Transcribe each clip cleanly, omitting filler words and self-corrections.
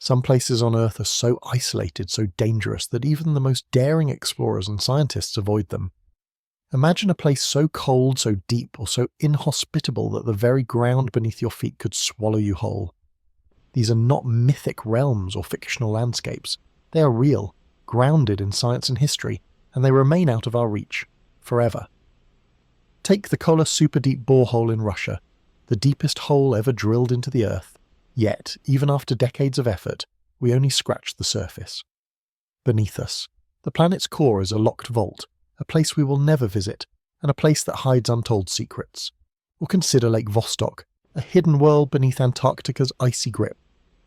Some places on Earth are so isolated, so dangerous, that even the most daring explorers and scientists avoid them. Imagine a place so cold, so deep, or so inhospitable that the very ground beneath your feet could swallow you whole. These are not mythic realms or fictional landscapes. They are real, grounded in science and history, and they remain out of our reach, forever. Take the Kola super-deep borehole in Russia, the deepest hole ever drilled into the Earth. Yet, even after decades of effort, we only scratch the surface. Beneath us, the planet's core is a locked vault, a place we will never visit, and a place that hides untold secrets. Or consider Lake Vostok, a hidden world beneath Antarctica's icy grip.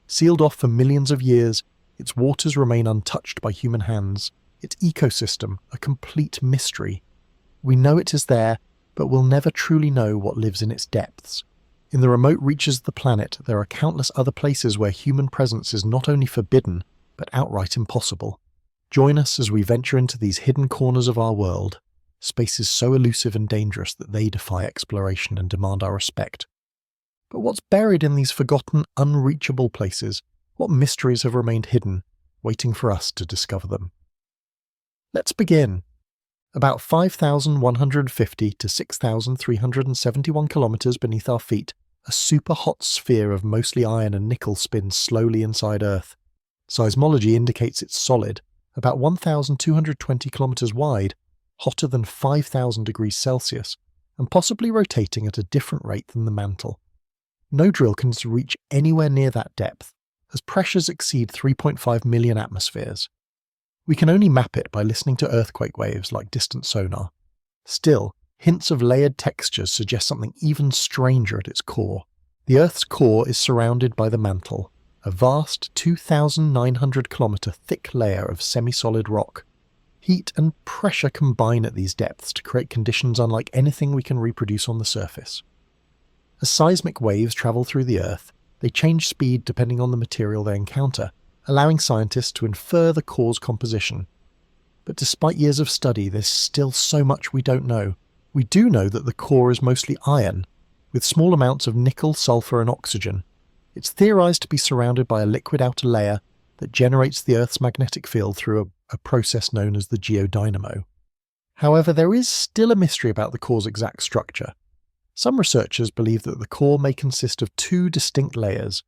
Sealed off for millions of years, its waters remain untouched by human hands, its ecosystem a complete mystery. We know it is there, but we'll never truly know what lives in its depths. In the remote reaches of the planet, there are countless other places where human presence is not only forbidden, but outright impossible. Join us as we venture into these hidden corners of our world, spaces so elusive and dangerous that they defy exploration and demand our respect. But what's buried in these forgotten, unreachable places? What mysteries have remained hidden, waiting for us to discover them? Let's begin. About 5,150 to 6,371 kilometers beneath our feet, a super-hot sphere of mostly iron and nickel spins slowly inside Earth. Seismology indicates it's solid, about 1,220 kilometers wide, hotter than 5,000 degrees Celsius, and possibly rotating at a different rate than the mantle. No drill can reach anywhere near that depth, as pressures exceed 3.5 million atmospheres. We can only map it by listening to earthquake waves like distant sonar. Still, hints of layered textures suggest something even stranger at its core. The Earth's core is surrounded by the mantle, a vast 2,900-kilometer thick layer of semi-solid rock. Heat and pressure combine at these depths to create conditions unlike anything we can reproduce on the surface. As seismic waves travel through the Earth, they change speed depending on the material they encounter, allowing scientists to infer the core's composition. But despite years of study, there's still so much we don't know. We do know that the core is mostly iron, with small amounts of nickel, sulfur and oxygen. It's theorized to be surrounded by a liquid outer layer that generates the Earth's magnetic field through a process known as the geodynamo. However, there is still a mystery about the core's exact structure. Some researchers believe that the core may consist of two distinct layers,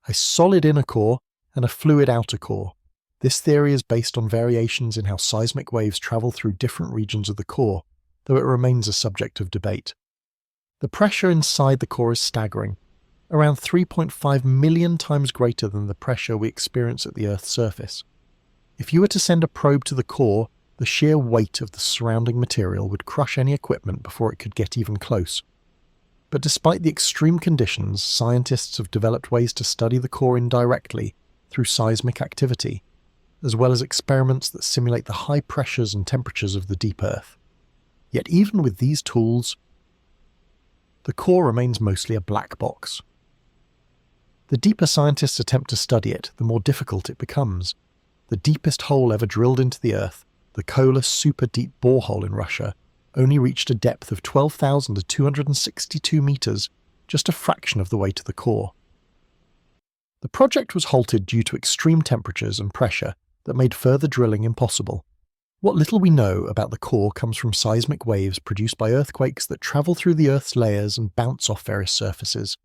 a solid inner core and a fluid outer core. This theory is based on variations in how seismic waves travel through different regions of the core, though it remains a subject of debate. The pressure inside the core is staggering, around 3.5 million times greater than the pressure we experience at the Earth's surface. If you were to send a probe to the core, the sheer weight of the surrounding material would crush any equipment before it could get even close. But despite the extreme conditions, scientists have developed ways to study the core indirectly through seismic activity, as well as experiments that simulate the high pressures and temperatures of the deep Earth. Yet even with these tools, the core remains mostly a black box. The deeper scientists attempt to study it, the more difficult it becomes. The deepest hole ever drilled into the Earth, the Kola super-deep borehole in Russia, only reached a depth of 12,262 meters, just a fraction of the way to the core. The project was halted due to extreme temperatures and pressure that made further drilling impossible. What little we know about the core comes from seismic waves produced by earthquakes that travel through the Earth's layers and bounce off various surfaces.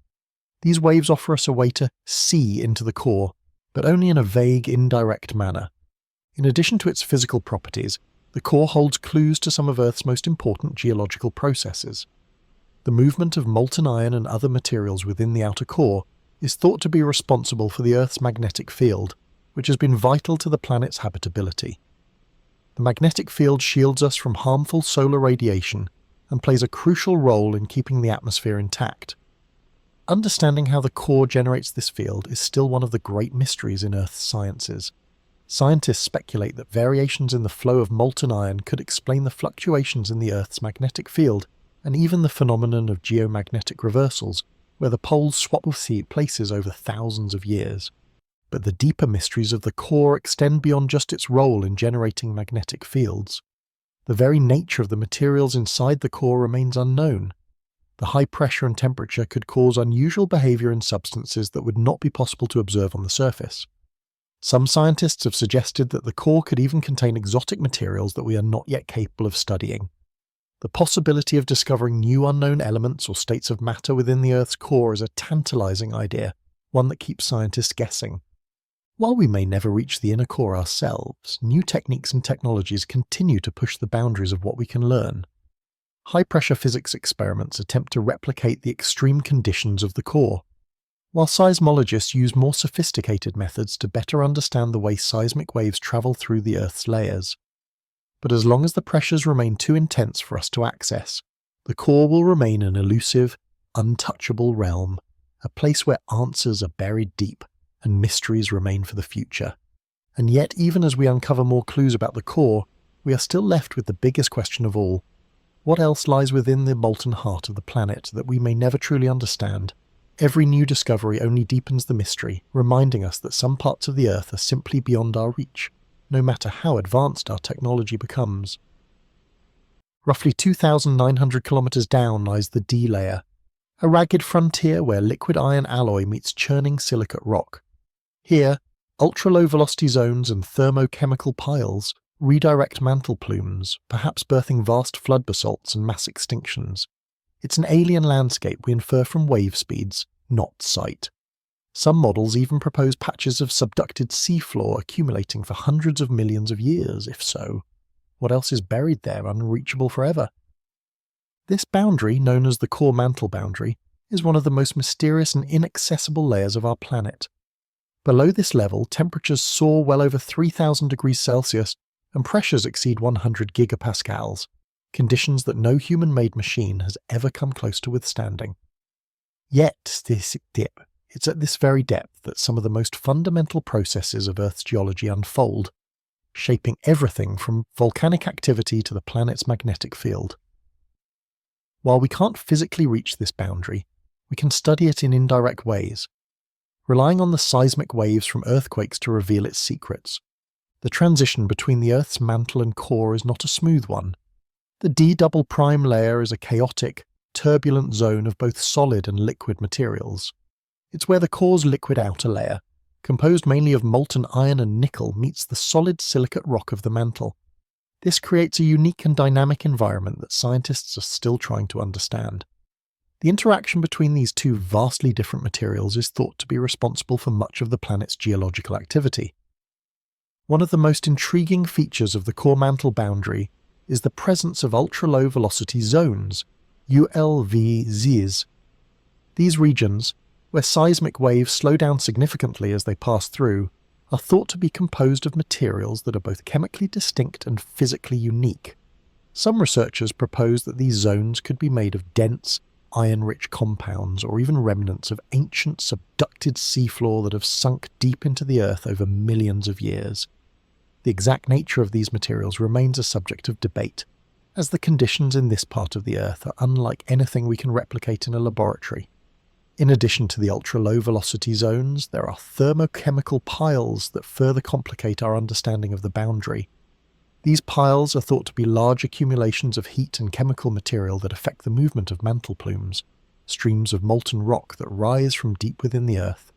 These waves offer us a way to see into the core, but only in a vague, indirect manner. In addition to its physical properties, the core holds clues to some of Earth's most important geological processes. The movement of molten iron and other materials within the outer core is thought to be responsible for the Earth's magnetic field, which has been vital to the planet's habitability. The magnetic field shields us from harmful solar radiation and plays a crucial role in keeping the atmosphere intact. Understanding how the core generates this field is still one of the great mysteries in Earth's sciences. Scientists speculate that variations in the flow of molten iron could explain the fluctuations in the Earth's magnetic field and even the phenomenon of geomagnetic reversals, where the poles swap places over thousands of years. But the deeper mysteries of the core extend beyond just its role in generating magnetic fields. The very nature of the materials inside the core remains unknown. The high pressure and temperature could cause unusual behavior in substances that would not be possible to observe on the surface. Some scientists have suggested that the core could even contain exotic materials that we are not yet capable of studying. The possibility of discovering new unknown elements or states of matter within the Earth's core is a tantalizing idea, one that keeps scientists guessing. While we may never reach the inner core ourselves, new techniques and technologies continue to push the boundaries of what we can learn. High-pressure physics experiments attempt to replicate the extreme conditions of the core, while seismologists use more sophisticated methods to better understand the way seismic waves travel through the Earth's layers. But as long as the pressures remain too intense for us to access, the core will remain an elusive, untouchable realm, a place where answers are buried deep and mysteries remain for the future. And yet, even as we uncover more clues about the core, we are still left with the biggest question of all. What else lies within the molten heart of the planet that we may never truly understand? Every new discovery only deepens the mystery, reminding us that some parts of the Earth are simply beyond our reach, no matter how advanced our technology becomes. Roughly 2,900 kilometers down lies the D layer, a ragged frontier where liquid iron alloy meets churning silicate rock. Here, ultra-low velocity zones and thermochemical piles redirect mantle plumes, perhaps birthing vast flood basalts and mass extinctions. It's an alien landscape we infer from wave speeds, not sight. Some models even propose patches of subducted seafloor accumulating for hundreds of millions of years. If so, what else is buried there, unreachable forever? This boundary, known as the core mantle boundary, is one of the most mysterious and inaccessible layers of our planet. Below this level, temperatures soar well over 3,000 degrees Celsius and pressures exceed 100 gigapascals, conditions that no human-made machine has ever come close to withstanding. Yet, it's at this very depth that some of the most fundamental processes of Earth's geology unfold, shaping everything from volcanic activity to the planet's magnetic field. While we can't physically reach this boundary, we can study it in indirect ways, relying on the seismic waves from earthquakes to reveal its secrets. The transition between the Earth's mantle and core is not a smooth one. The D double prime layer is a chaotic, turbulent zone of both solid and liquid materials. It's where the core's liquid outer layer, composed mainly of molten iron and nickel, meets the solid silicate rock of the mantle. This creates a unique and dynamic environment that scientists are still trying to understand. The interaction between these two vastly different materials is thought to be responsible for much of the planet's geological activity. One of the most intriguing features of the core mantle boundary is the presence of ultra-low velocity zones, ULVZs. These regions, where seismic waves slow down significantly as they pass through, are thought to be composed of materials that are both chemically distinct and physically unique. Some researchers propose that these zones could be made of dense, iron-rich compounds or even remnants of ancient subducted seafloor that have sunk deep into the Earth over millions of years. The exact nature of these materials remains a subject of debate, as the conditions in this part of the Earth are unlike anything we can replicate in a laboratory. In addition to the ultra-low velocity zones, there are thermochemical piles that further complicate our understanding of the boundary. These piles are thought to be large accumulations of heat and chemical material that affect the movement of mantle plumes, streams of molten rock that rise from deep within the Earth.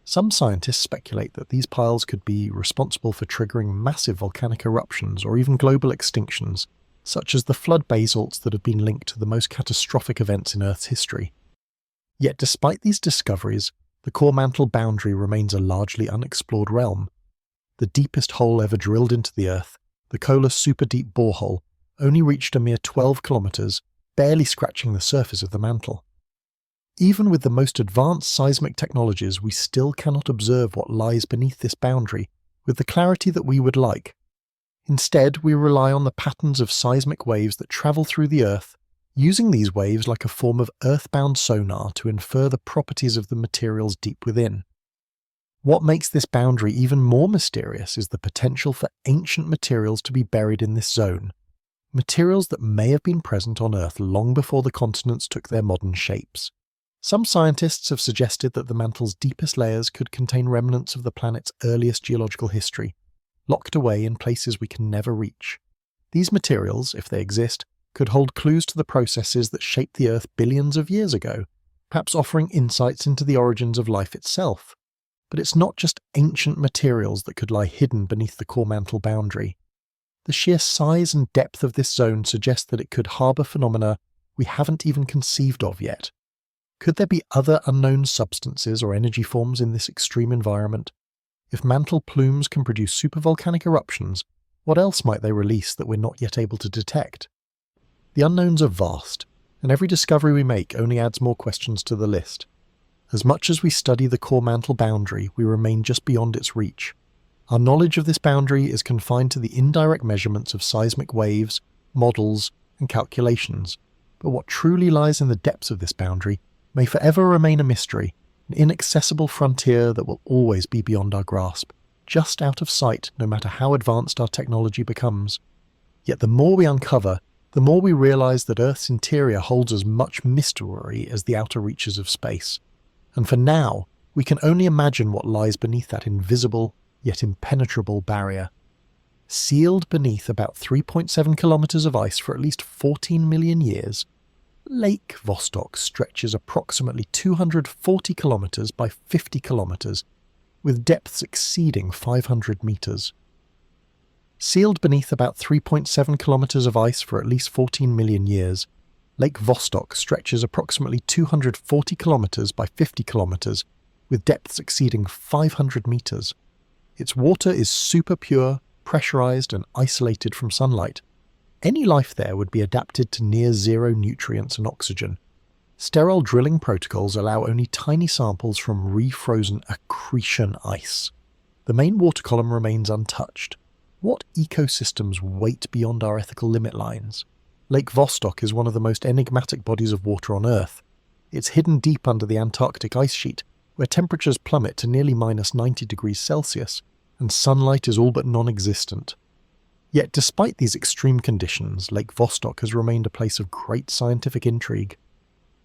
Some scientists speculate that these piles could be responsible for triggering massive volcanic eruptions or even global extinctions, such as the flood basalts that have been linked to the most catastrophic events in Earth's history. Yet despite these discoveries, the core mantle boundary remains a largely unexplored realm. The deepest hole ever drilled into the Earth, the Kola Super Deep Borehole, only reached a mere 12 kilometers, barely scratching the surface of the mantle. Even with the most advanced seismic technologies, we still cannot observe what lies beneath this boundary with the clarity that we would like. Instead, we rely on the patterns of seismic waves that travel through the Earth, using these waves like a form of earthbound sonar to infer the properties of the materials deep within. What makes this boundary even more mysterious is the potential for ancient materials to be buried in this zone, materials that may have been present on Earth long before the continents took their modern shapes. Some scientists have suggested that the mantle's deepest layers could contain remnants of the planet's earliest geological history, locked away in places we can never reach. These materials, if they exist, could hold clues to the processes that shaped the Earth billions of years ago, perhaps offering insights into the origins of life itself. But it's not just ancient materials that could lie hidden beneath the core mantle boundary. The sheer size and depth of this zone suggest that it could harbour phenomena we haven't even conceived of yet. Could there be other unknown substances or energy forms in this extreme environment? If mantle plumes can produce supervolcanic eruptions, what else might they release that we're not yet able to detect? The unknowns are vast, and every discovery we make only adds more questions to the list. As much as we study the core mantle boundary, we remain just beyond its reach. Our knowledge of this boundary is confined to the indirect measurements of seismic waves, models, and calculations, but what truly lies in the depths of this boundary may forever remain a mystery, an inaccessible frontier that will always be beyond our grasp, just out of sight no matter how advanced our technology becomes. Yet the more we uncover, the more we realize that Earth's interior holds as much mystery as the outer reaches of space. And for now, we can only imagine what lies beneath that invisible, yet impenetrable barrier. Sealed beneath about 3.7 kilometers of ice for at least 14 million years, Lake Vostok stretches approximately 240 kilometers by 50 kilometers, with depths exceeding 500 meters. Sealed beneath about 3.7 kilometers of ice for at least 14 million years, Lake Vostok stretches approximately 240 kilometers by 50 kilometers, with depths exceeding 500 meters. Its water is super pure, pressurized, and isolated from sunlight. Any life there would be adapted to near-zero nutrients and oxygen. Sterile drilling protocols allow only tiny samples from refrozen accretion ice. The main water column remains untouched. What ecosystems wait beyond our ethical limit lines? Lake Vostok is one of the most enigmatic bodies of water on Earth. It's hidden deep under the Antarctic ice sheet, where temperatures plummet to nearly minus 90 degrees Celsius, and sunlight is all but non-existent. Yet despite these extreme conditions, Lake Vostok has remained a place of great scientific intrigue.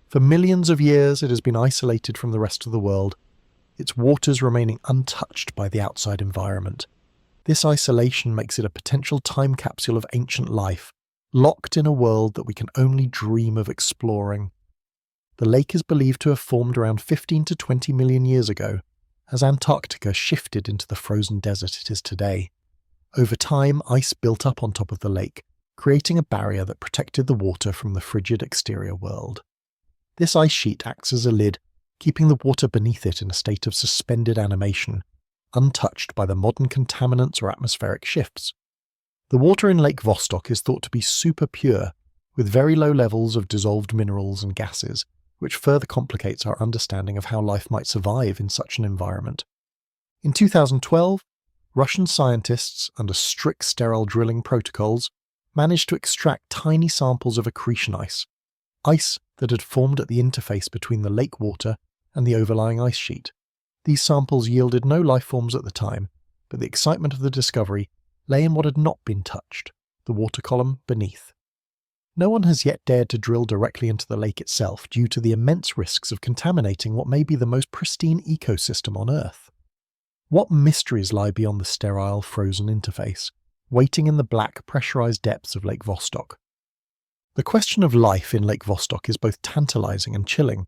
For millions of years it has been isolated from the rest of the world, its waters remaining untouched by the outside environment. This isolation makes it a potential time capsule of ancient life, locked in a world that we can only dream of exploring. The lake is believed to have formed around 15 to 20 million years ago, as Antarctica shifted into the frozen desert it is today. Over time, ice built up on top of the lake, creating a barrier that protected the water from the frigid exterior world. This ice sheet acts as a lid, keeping the water beneath it in a state of suspended animation, untouched by the modern contaminants or atmospheric shifts. The water in Lake Vostok is thought to be super pure, with very low levels of dissolved minerals and gases, which further complicates our understanding of how life might survive in such an environment. In 2012, Russian scientists, under strict sterile drilling protocols, managed to extract tiny samples of accretion ice that had formed at the interface between the lake water and the overlying ice sheet. These samples yielded no life forms at the time, but the excitement of the discovery lay in what had not been touched, the water column beneath. No one has yet dared to drill directly into the lake itself due to the immense risks of contaminating what may be the most pristine ecosystem on Earth. What mysteries lie beyond the sterile, frozen interface, waiting in the black, pressurized depths of Lake Vostok? The question of life in Lake Vostok is both tantalizing and chilling.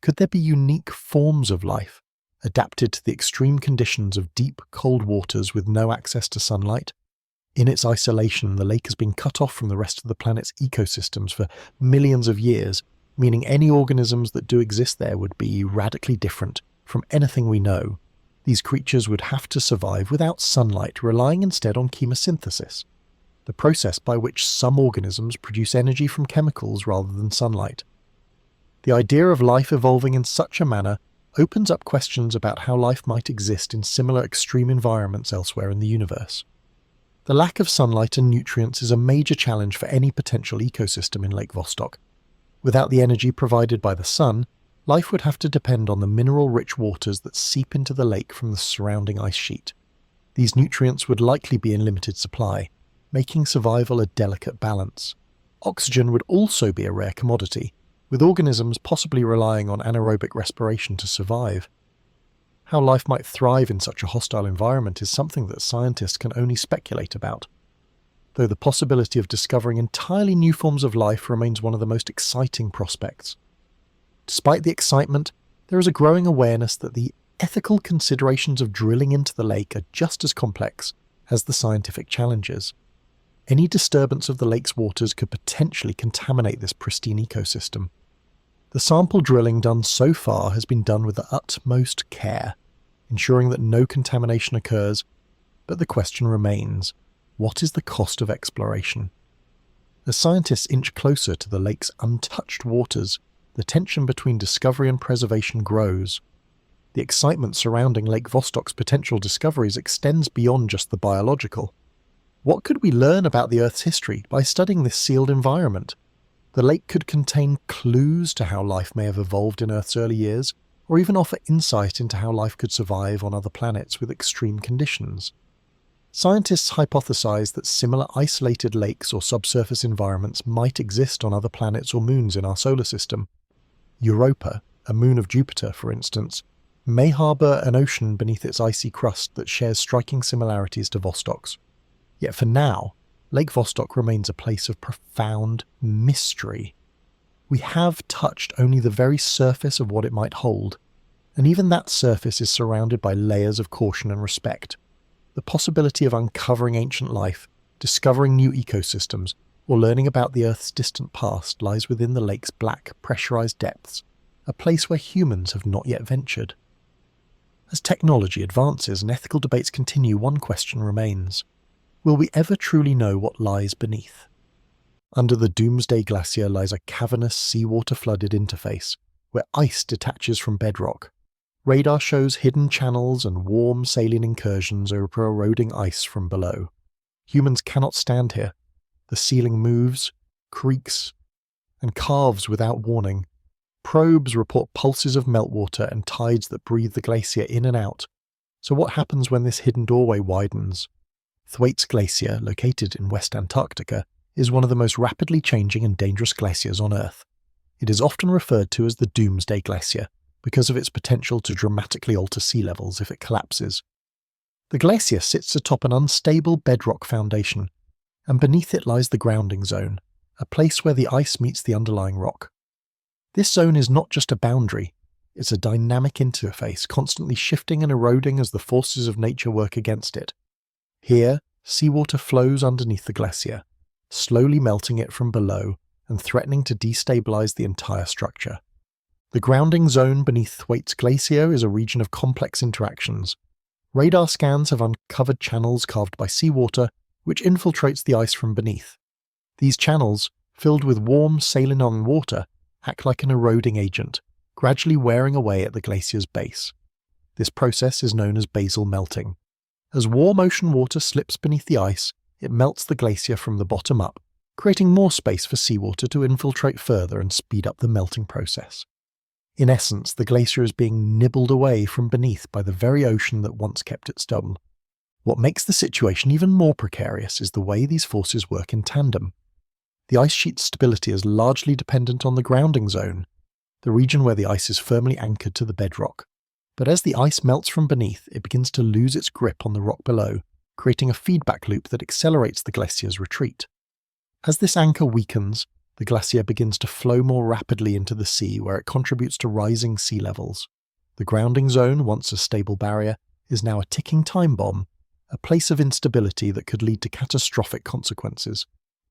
Could there be unique forms of life, adapted to the extreme conditions of deep, cold waters with no access to sunlight? In its isolation, the lake has been cut off from the rest of the planet's ecosystems for millions of years, meaning any organisms that do exist there would be radically different from anything we know. These creatures would have to survive without sunlight, relying instead on chemosynthesis, the process by which some organisms produce energy from chemicals rather than sunlight. The idea of life evolving in such a manner opens up questions about how life might exist in similar extreme environments elsewhere in the universe. The lack of sunlight and nutrients is a major challenge for any potential ecosystem in Lake Vostok. Without the energy provided by the sun, life would have to depend on the mineral-rich waters that seep into the lake from the surrounding ice sheet. These nutrients would likely be in limited supply, making survival a delicate balance. Oxygen would also be a rare commodity, with organisms possibly relying on anaerobic respiration to survive. How life might thrive in such a hostile environment is something that scientists can only speculate about, though the possibility of discovering entirely new forms of life remains one of the most exciting prospects. Despite the excitement, there is a growing awareness that the ethical considerations of drilling into the lake are just as complex as the scientific challenges. Any disturbance of the lake's waters could potentially contaminate this pristine ecosystem. The sample drilling done so far has been done with the utmost care, ensuring that no contamination occurs, but the question remains, what is the cost of exploration? As scientists inch closer to the lake's untouched waters, the tension between discovery and preservation grows. The excitement surrounding Lake Vostok's potential discoveries extends beyond just the biological. What could we learn about the Earth's history by studying this sealed environment? The lake could contain clues to how life may have evolved in Earth's early years, or even offer insight into how life could survive on other planets with extreme conditions. Scientists hypothesize that similar isolated lakes or subsurface environments might exist on other planets or moons in our solar system. Europa, a moon of Jupiter, for instance, may harbour an ocean beneath its icy crust that shares striking similarities to Vostok's. Yet for now, Lake Vostok remains a place of profound mystery. We have touched only the very surface of what it might hold, and even that surface is surrounded by layers of caution and respect. The possibility of uncovering ancient life, discovering new ecosystems, or learning about the Earth's distant past lies within the lake's black, pressurized depths, a place where humans have not yet ventured. As technology advances and ethical debates continue, one question remains. Will we ever truly know what lies beneath? Under the Doomsday Glacier lies a cavernous, seawater-flooded interface, where ice detaches from bedrock. Radar shows hidden channels and warm saline incursions over eroding ice from below. Humans cannot stand here. The ceiling moves, creaks, and carves without warning. Probes report pulses of meltwater and tides that breathe the glacier in and out. So what happens when this hidden doorway widens? Thwaites Glacier, located in West Antarctica, is one of the most rapidly changing and dangerous glaciers on Earth. It is often referred to as the Doomsday Glacier because of its potential to dramatically alter sea levels if it collapses. The glacier sits atop an unstable bedrock foundation, and beneath it lies the grounding zone, a place where the ice meets the underlying rock. This zone is not just a boundary, it's a dynamic interface constantly shifting and eroding as the forces of nature work against it. Here, seawater flows underneath the glacier, slowly melting it from below and threatening to destabilize the entire structure. The grounding zone beneath Thwaites Glacier is a region of complex interactions. Radar scans have uncovered channels carved by seawater, which infiltrates the ice from beneath. These channels, filled with warm saline water, act like an eroding agent, gradually wearing away at the glacier's base. This process is known as basal melting. As warm ocean water slips beneath the ice, it melts the glacier from the bottom up, creating more space for seawater to infiltrate further and speed up the melting process. In essence, the glacier is being nibbled away from beneath by the very ocean that once kept it stable. What makes the situation even more precarious is the way these forces work in tandem. The ice sheet's stability is largely dependent on the grounding zone, the region where the ice is firmly anchored to the bedrock. But as the ice melts from beneath, it begins to lose its grip on the rock below, creating a feedback loop that accelerates the glacier's retreat. As this anchor weakens, the glacier begins to flow more rapidly into the sea, where it contributes to rising sea levels. The grounding zone, once a stable barrier, is now a ticking time bomb, a place of instability that could lead to catastrophic consequences.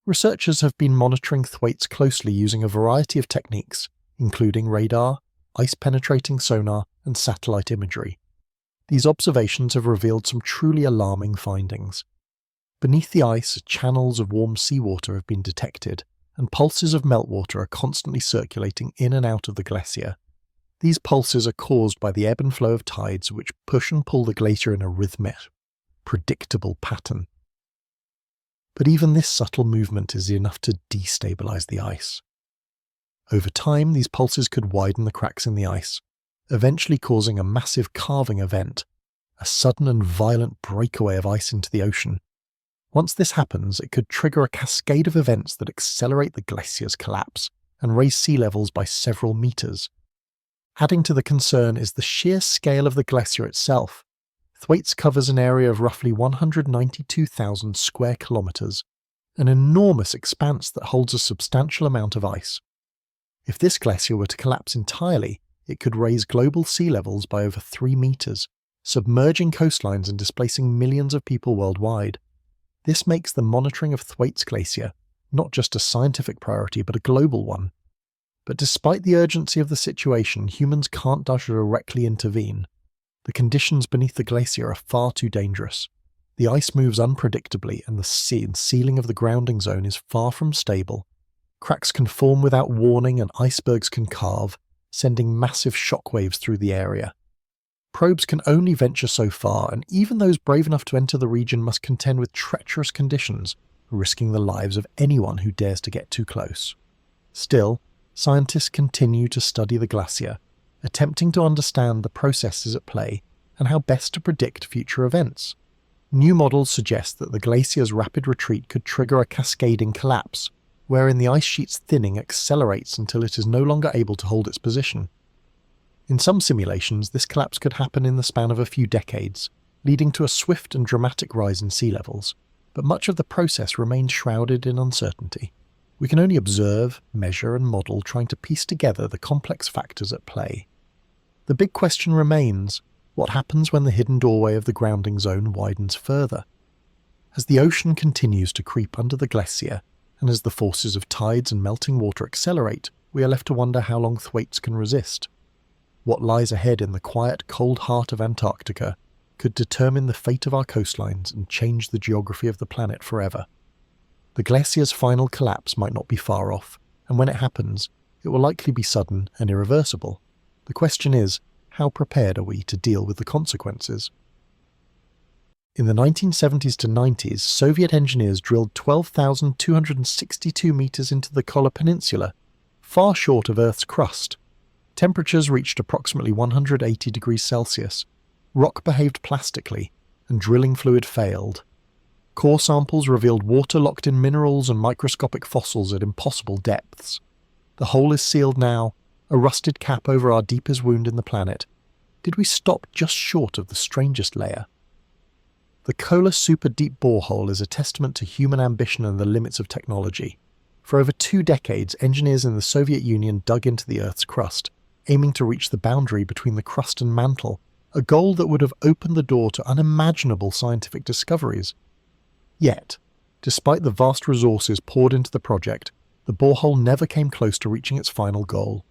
Researchers have been monitoring Thwaites closely using a variety of techniques, including radar, ice-penetrating sonar, and satellite imagery. These observations have revealed some truly alarming findings. Beneath the ice, channels of warm seawater have been detected, and pulses of meltwater are constantly circulating in and out of the glacier. These pulses are caused by the ebb and flow of tides which push and pull the glacier in a rhythmic, predictable pattern. But even this subtle movement is enough to destabilize the ice. Over time, these pulses could widen the cracks in the ice, eventually causing a massive calving event, a sudden and violent breakaway of ice into the ocean. Once this happens, it could trigger a cascade of events that accelerate the glacier's collapse and raise sea levels by several meters. Adding to the concern is the sheer scale of the glacier itself. Thwaites covers an area of roughly 192,000 square kilometers, an enormous expanse that holds a substantial amount of ice. If this glacier were to collapse entirely, it could raise global sea levels by over 3 meters, submerging coastlines and displacing millions of people worldwide. This makes the monitoring of Thwaites Glacier not just a scientific priority but a global one. But despite the urgency of the situation, humans can't directly intervene. The conditions beneath the glacier are far too dangerous. The ice moves unpredictably and the sealing of the grounding zone is far from stable. Cracks can form without warning and icebergs can calve, sending massive shockwaves through the area. Probes can only venture so far, and even those brave enough to enter the region must contend with treacherous conditions, risking the lives of anyone who dares to get too close. Still, scientists continue to study the glacier, attempting to understand the processes at play and how best to predict future events. New models suggest that the glacier's rapid retreat could trigger a cascading collapse, wherein the ice sheet's thinning accelerates until it is no longer able to hold its position. In some simulations, this collapse could happen in the span of a few decades, leading to a swift and dramatic rise in sea levels, but much of the process remains shrouded in uncertainty. We can only observe, measure, and model, trying to piece together the complex factors at play. The big question remains: what happens when the hidden doorway of the grounding zone widens further? As the ocean continues to creep under the glacier, and as the forces of tides and melting water accelerate, we are left to wonder how long Thwaites can resist. What lies ahead in the quiet, cold heart of Antarctica could determine the fate of our coastlines and change the geography of the planet forever. The glacier's final collapse might not be far off, and when it happens, it will likely be sudden and irreversible. The question is, how prepared are we to deal with the consequences? In the 1970s to 90s, Soviet engineers drilled 12,262 meters into the Kola Peninsula, far short of Earth's crust. Temperatures reached approximately 180 degrees Celsius. Rock behaved plastically, and drilling fluid failed. Core samples revealed water-locked-in minerals and microscopic fossils at impossible depths. The hole is sealed now, a rusted cap over our deepest wound in the planet. Did we stop just short of the strangest layer? The Kola Super Deep Borehole is a testament to human ambition and the limits of technology. For over 2 decades, engineers in the Soviet Union dug into the Earth's crust, aiming to reach the boundary between the crust and mantle, a goal that would have opened the door to unimaginable scientific discoveries. Yet, despite the vast resources poured into the project, the borehole never came close to reaching its final goal.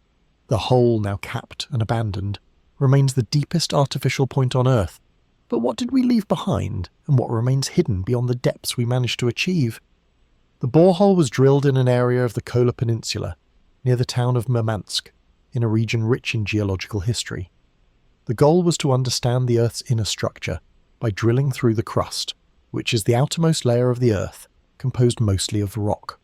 The hole, now capped and abandoned, remains the deepest artificial point on Earth. But what did we leave behind, and what remains hidden beyond the depths we managed to achieve? The borehole was drilled in an area of the Kola Peninsula, near the town of Murmansk, in a region rich in geological history. The goal was to understand the Earth's inner structure by drilling through the crust, which is the outermost layer of the Earth, composed mostly of rock.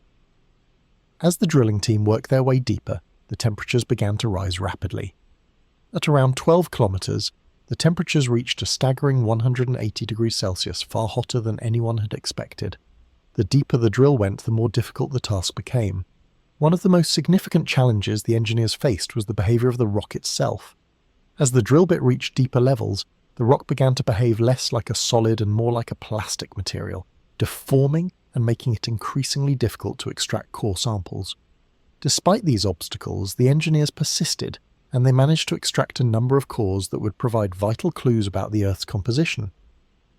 As the drilling team worked their way deeper, the temperatures began to rise rapidly. At around 12 kilometers, the temperatures reached a staggering 180 degrees Celsius, far hotter than anyone had expected. The deeper the drill went, the more difficult the task became. One of the most significant challenges the engineers faced was the behavior of the rock itself. As the drill bit reached deeper levels, the rock began to behave less like a solid and more like a plastic material, deforming and making it increasingly difficult to extract core samples. Despite these obstacles, the engineers persisted, and they managed to extract a number of cores that would provide vital clues about the Earth's composition.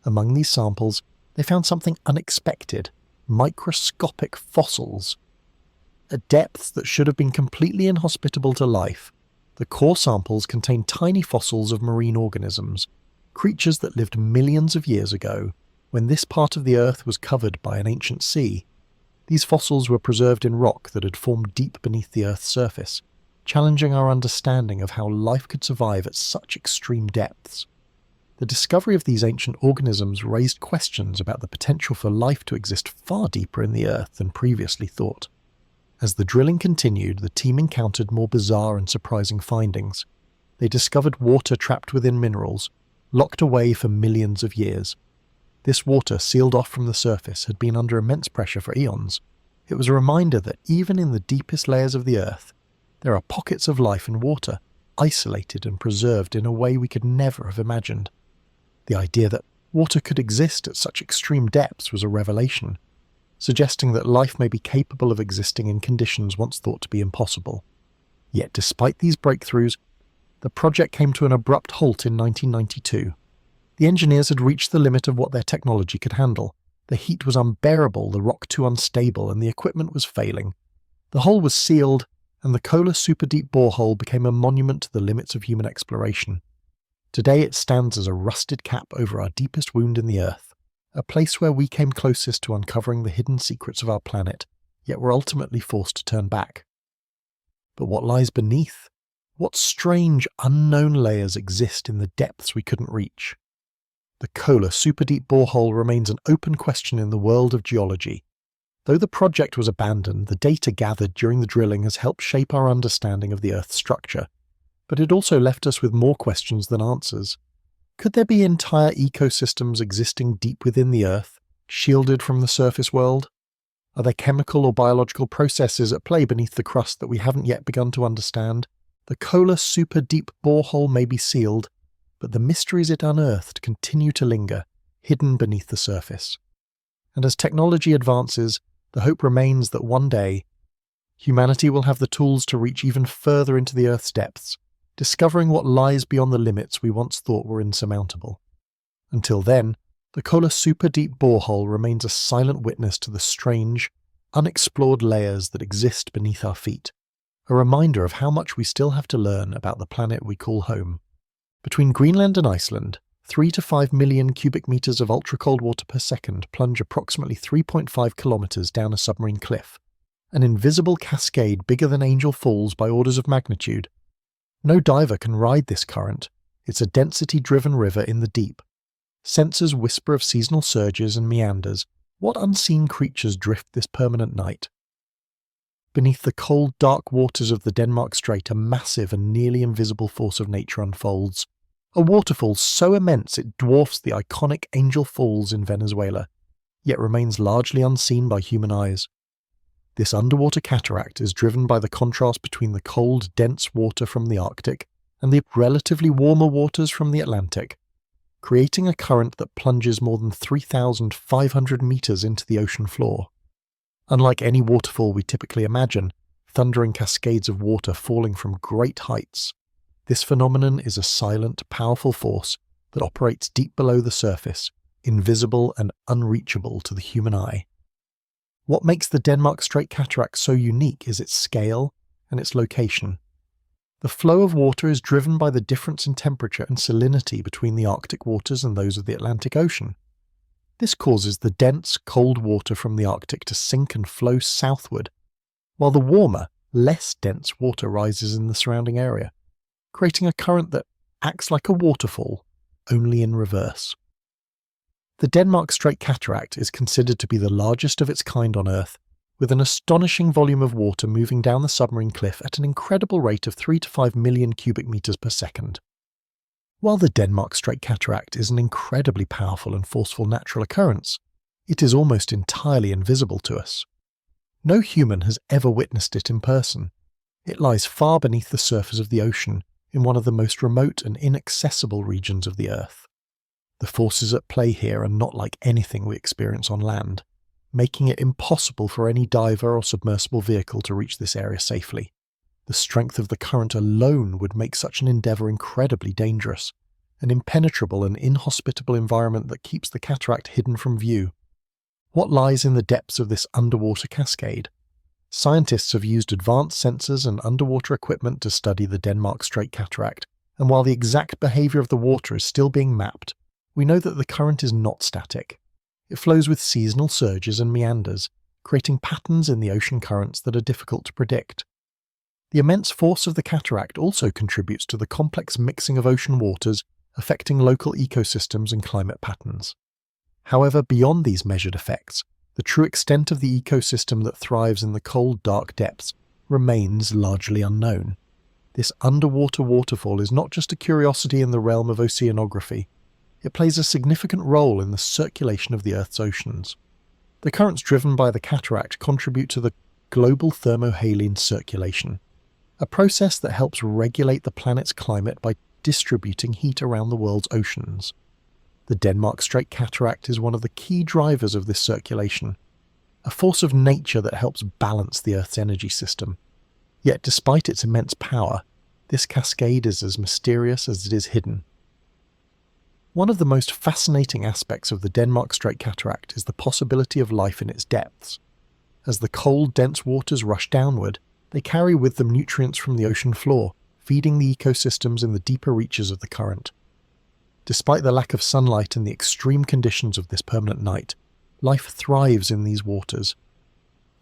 Among these samples, they found something unexpected: microscopic fossils. At depths that should have been completely inhospitable to life, the core samples contained tiny fossils of marine organisms, creatures that lived millions of years ago, when this part of the Earth was covered by an ancient sea. These fossils were preserved in rock that had formed deep beneath the Earth's surface, challenging our understanding of how life could survive at such extreme depths. The discovery of these ancient organisms raised questions about the potential for life to exist far deeper in the Earth than previously thought. As the drilling continued, the team encountered more bizarre and surprising findings. They discovered water trapped within minerals, locked away for millions of years. This water, sealed off from the surface, had been under immense pressure for eons. It was a reminder that even in the deepest layers of the Earth, there are pockets of life and water, isolated and preserved in a way we could never have imagined. The idea that water could exist at such extreme depths was a revelation, suggesting that life may be capable of existing in conditions once thought to be impossible. Yet despite these breakthroughs, the project came to an abrupt halt in 1992. The engineers had reached the limit of what their technology could handle. The heat was unbearable, the rock too unstable, and the equipment was failing. The hole was sealed, and the Kola super-deep borehole became a monument to the limits of human exploration. Today it stands as a rusted cap over our deepest wound in the Earth, a place where we came closest to uncovering the hidden secrets of our planet, yet were ultimately forced to turn back. But what lies beneath? What strange, unknown layers exist in the depths we couldn't reach? The Kola super-deep borehole remains an open question in the world of geology. Though the project was abandoned, the data gathered during the drilling has helped shape our understanding of the Earth's structure. But it also left us with more questions than answers. Could there be entire ecosystems existing deep within the Earth, shielded from the surface world? Are there chemical or biological processes at play beneath the crust that we haven't yet begun to understand? The Kola super-deep borehole may be sealed, but the mysteries it unearthed continue to linger, hidden beneath the surface. And as technology advances, the hope remains that one day, humanity will have the tools to reach even further into the Earth's depths, discovering what lies beyond the limits we once thought were insurmountable. Until then, the Kola super-deep borehole remains a silent witness to the strange, unexplored layers that exist beneath our feet, a reminder of how much we still have to learn about the planet we call home. Between Greenland and Iceland, 3 to 5 million cubic meters of ultra-cold water per second plunge approximately 3.5 kilometers down a submarine cliff, an invisible cascade bigger than Angel Falls by orders of magnitude. No diver can ride this current. It's a density-driven river in the deep. Sensors whisper of seasonal surges and meanders. What unseen creatures drift this permanent night? Beneath the cold, dark waters of the Denmark Strait, a massive and nearly invisible force of nature unfolds. A waterfall so immense it dwarfs the iconic Angel Falls in Venezuela, yet remains largely unseen by human eyes. This underwater cataract is driven by the contrast between the cold, dense water from the Arctic and the relatively warmer waters from the Atlantic, creating a current that plunges more than 3,500 meters into the ocean floor. Unlike any waterfall we typically imagine, thundering cascades of water falling from great heights, this phenomenon is a silent, powerful force that operates deep below the surface, invisible and unreachable to the human eye. What makes the Denmark Strait Cataract so unique is its scale and its location. The flow of water is driven by the difference in temperature and salinity between the Arctic waters and those of the Atlantic Ocean. This causes the dense, cold water from the Arctic to sink and flow southward, while the warmer, less dense water rises in the surrounding area, creating a current that acts like a waterfall, only in reverse. The Denmark Strait Cataract is considered to be the largest of its kind on Earth, with an astonishing volume of water moving down the submarine cliff at an incredible rate of 3 to 5 million cubic meters per second. While the Denmark Strait Cataract is an incredibly powerful and forceful natural occurrence, it is almost entirely invisible to us. No human has ever witnessed it in person. It lies far beneath the surface of the ocean, in one of the most remote and inaccessible regions of the Earth. The forces at play here are not like anything we experience on land, making it impossible for any diver or submersible vehicle to reach this area safely. The strength of the current alone would make such an endeavour incredibly dangerous, an impenetrable and inhospitable environment that keeps the cataract hidden from view. What lies in the depths of this underwater cascade? Scientists have used advanced sensors and underwater equipment to study the Denmark Strait Cataract, and while the exact behaviour of the water is still being mapped, we know that the current is not static. It flows with seasonal surges and meanders, creating patterns in the ocean currents that are difficult to predict. The immense force of the cataract also contributes to the complex mixing of ocean waters, affecting local ecosystems and climate patterns. However, beyond these measured effects, the true extent of the ecosystem that thrives in the cold, dark depths remains largely unknown. This underwater waterfall is not just a curiosity in the realm of oceanography. It plays a significant role in the circulation of the Earth's oceans. The currents driven by the cataract contribute to the global thermohaline circulation, a process that helps regulate the planet's climate by distributing heat around the world's oceans. The Denmark Strait Cataract is one of the key drivers of this circulation, a force of nature that helps balance the Earth's energy system. Yet despite its immense power, This cascade is as mysterious as it is hidden. One of the most fascinating aspects of the Denmark Strait Cataract is the possibility of life in its depths. As the cold, dense waters rush downward, they carry with them nutrients from the ocean floor, feeding the ecosystems in the deeper reaches of the current. Despite the lack of sunlight and the extreme conditions of this permanent night, life thrives in these waters.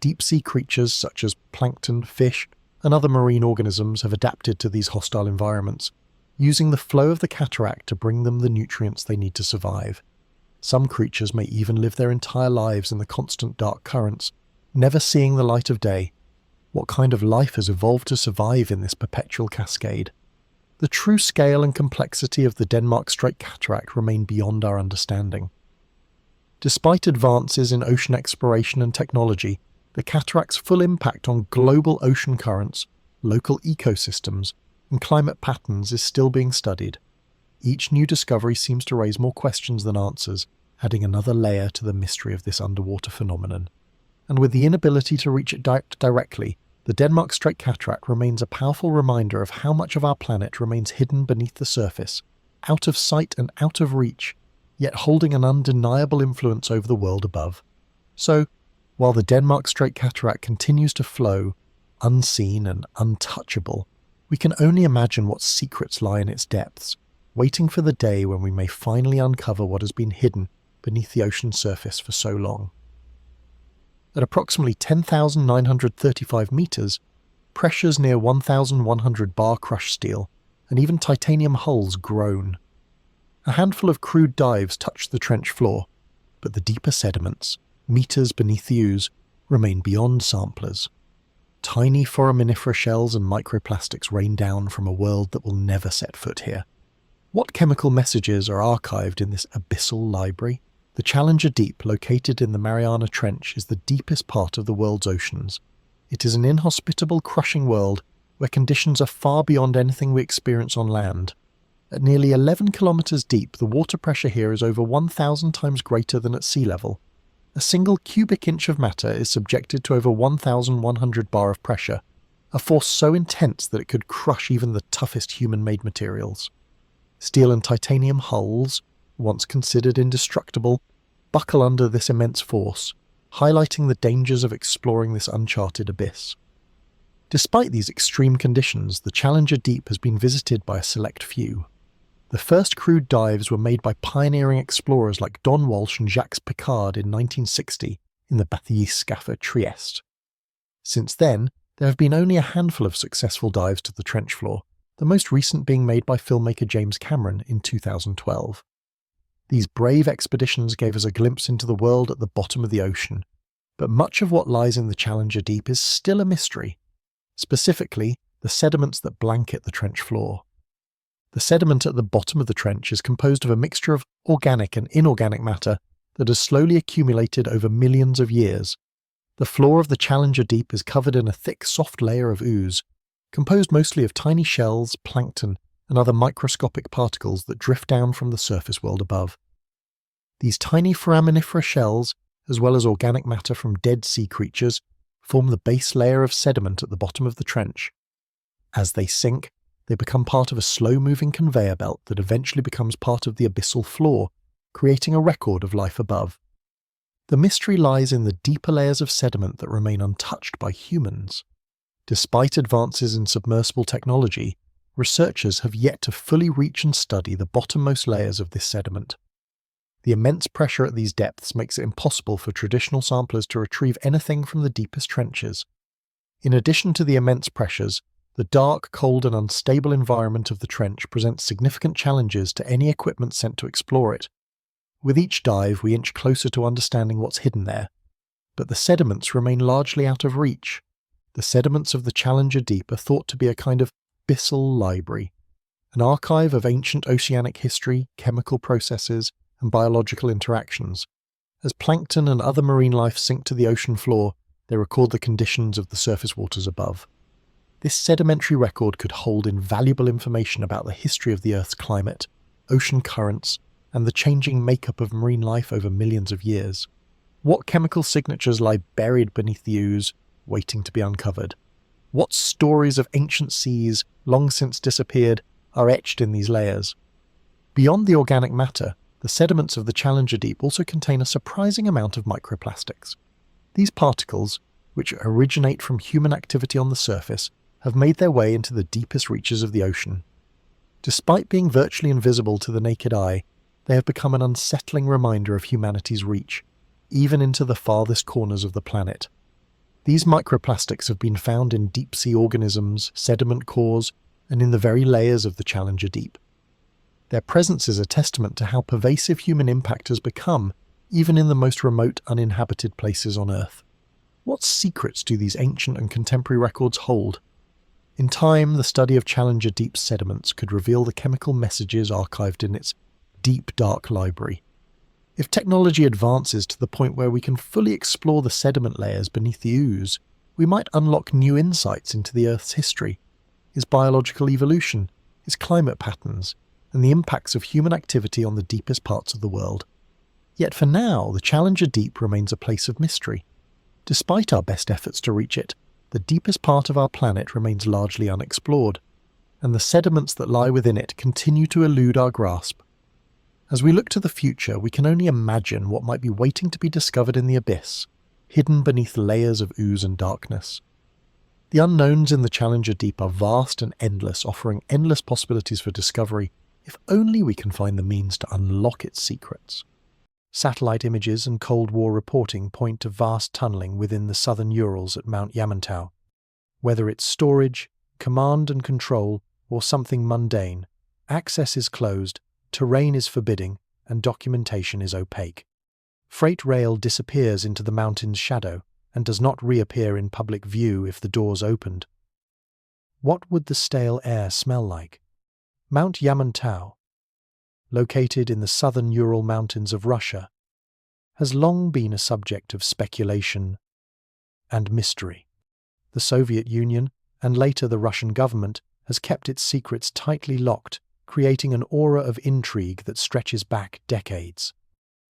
Deep-sea creatures such as plankton, fish, and other marine organisms have adapted to these hostile environments, using the flow of the cataract to bring them the nutrients they need to survive. Some creatures may even live their entire lives in the constant dark currents, never seeing the light of day. What kind of life has evolved to survive in this perpetual cascade? The true scale and complexity of the Denmark Strait Cataract remain beyond our understanding. Despite advances in ocean exploration and technology, the cataract's full impact on global ocean currents, local ecosystems, and climate patterns is still being studied. Each new discovery seems to raise more questions than answers, adding another layer to the mystery of this underwater phenomenon. And with the inability to reach it directly, the Denmark Strait Cataract remains a powerful reminder of how much of our planet remains hidden beneath the surface, out of sight and out of reach, yet holding an undeniable influence over the world above. So, while the Denmark Strait Cataract continues to flow, unseen and untouchable, we can only imagine what secrets lie in its depths, waiting for the day when we may finally uncover what has been hidden beneath the ocean surface for so long. At approximately 10,935 meters, pressures near 1,100 bar crushed steel and even titanium hulls groan. A handful of crude dives touch the trench floor, but the deeper sediments, meters beneath the ooze, remain beyond samplers. Tiny foraminifera shells and microplastics rain down from a world that will never set foot here. What chemical messages are archived in this abyssal library? The Challenger Deep, located in the Mariana Trench, is the deepest part of the world's oceans. It is an inhospitable, crushing world where conditions are far beyond anything we experience on land. At nearly 11 kilometers deep, the water pressure here is over 1,000 times greater than at sea level. A single cubic inch of matter is subjected to over 1,100 bar of pressure, a force so intense that it could crush even the toughest human-made materials. Steel and titanium hulls, once considered indestructible, buckle under this immense force, highlighting the dangers of exploring this uncharted abyss. Despite these extreme conditions, the Challenger Deep has been visited by a select few. The first crude dives were made by pioneering explorers like Don Walsh and Jacques Piccard in 1960 in the Bathyscaphe Trieste. Since then, there have been only a handful of successful dives to the trench floor, the most recent being made by filmmaker James Cameron in 2012. These brave expeditions gave us a glimpse into the world at the bottom of the ocean, but much of what lies in the Challenger Deep is still a mystery, specifically the sediments that blanket the trench floor. The sediment at the bottom of the trench is composed of a mixture of organic and inorganic matter that has slowly accumulated over millions of years. The floor of the Challenger Deep is covered in a thick, soft layer of ooze, composed mostly of tiny shells, plankton, and other microscopic particles that drift down from the surface world above. These tiny foraminifera shells, as well as organic matter from dead sea creatures, form the base layer of sediment at the bottom of the trench. As they sink, they become part of a slow-moving conveyor belt that eventually becomes part of the abyssal floor, creating a record of life above. The mystery lies in the deeper layers of sediment that remain untouched by humans. Despite advances in submersible technology, researchers have yet to fully reach and study the bottommost layers of this sediment. The immense pressure at these depths makes it impossible for traditional samplers to retrieve anything from the deepest trenches. In addition to the immense pressures, the dark, cold and unstable environment of the trench presents significant challenges to any equipment sent to explore it. With each dive, we inch closer to understanding what's hidden there, but the sediments remain largely out of reach. The sediments of the Challenger Deep are thought to be a kind of abyssal library, an archive of ancient oceanic history, chemical processes, and biological interactions. As plankton and other marine life sink to the ocean floor, they record the conditions of the surface waters above. This sedimentary record could hold invaluable information about the history of the Earth's climate, ocean currents, and the changing makeup of marine life over millions of years. What chemical signatures lie buried beneath the ooze, waiting to be uncovered? What stories of ancient seas, long since disappeared, are etched in these layers? Beyond the organic matter, the sediments of the Challenger Deep also contain a surprising amount of microplastics. These particles, which originate from human activity on the surface, have made their way into the deepest reaches of the ocean. Despite being virtually invisible to the naked eye, they have become an unsettling reminder of humanity's reach, even into the farthest corners of the planet. These microplastics have been found in deep-sea organisms, sediment cores, and in the very layers of the Challenger Deep. Their presence is a testament to how pervasive human impact has become, even in the most remote, uninhabited places on Earth. What secrets do these ancient and contemporary records hold? In time, the study of Challenger Deep sediments could reveal the chemical messages archived in its deep, dark library. If technology advances to the point where we can fully explore the sediment layers beneath the ooze, we might unlock new insights into the Earth's history, its biological evolution, its climate patterns, and the impacts of human activity on the deepest parts of the world. Yet for now, the Challenger Deep remains a place of mystery. Despite our best efforts to reach it, the deepest part of our planet remains largely unexplored, and the sediments that lie within it continue to elude our grasp. As we look to the future, we can only imagine what might be waiting to be discovered in the abyss, hidden beneath layers of ooze and darkness. The unknowns in the Challenger Deep are vast and endless, offering endless possibilities for discovery, if only we can find the means to unlock its secrets. Satellite images and Cold War reporting point to vast tunneling within the southern Urals at Mount Yamantau. Whether it's storage, command and control, or something mundane, access is closed, terrain is forbidding, and documentation is opaque. Freight rail disappears into the mountain's shadow and does not reappear in public view if the doors opened. What would the stale air smell like? Mount Yamantau, located in the southern Ural Mountains of Russia, has long been a subject of speculation and mystery. The Soviet Union, and later the Russian government, has kept its secrets tightly locked, creating an aura of intrigue that stretches back decades.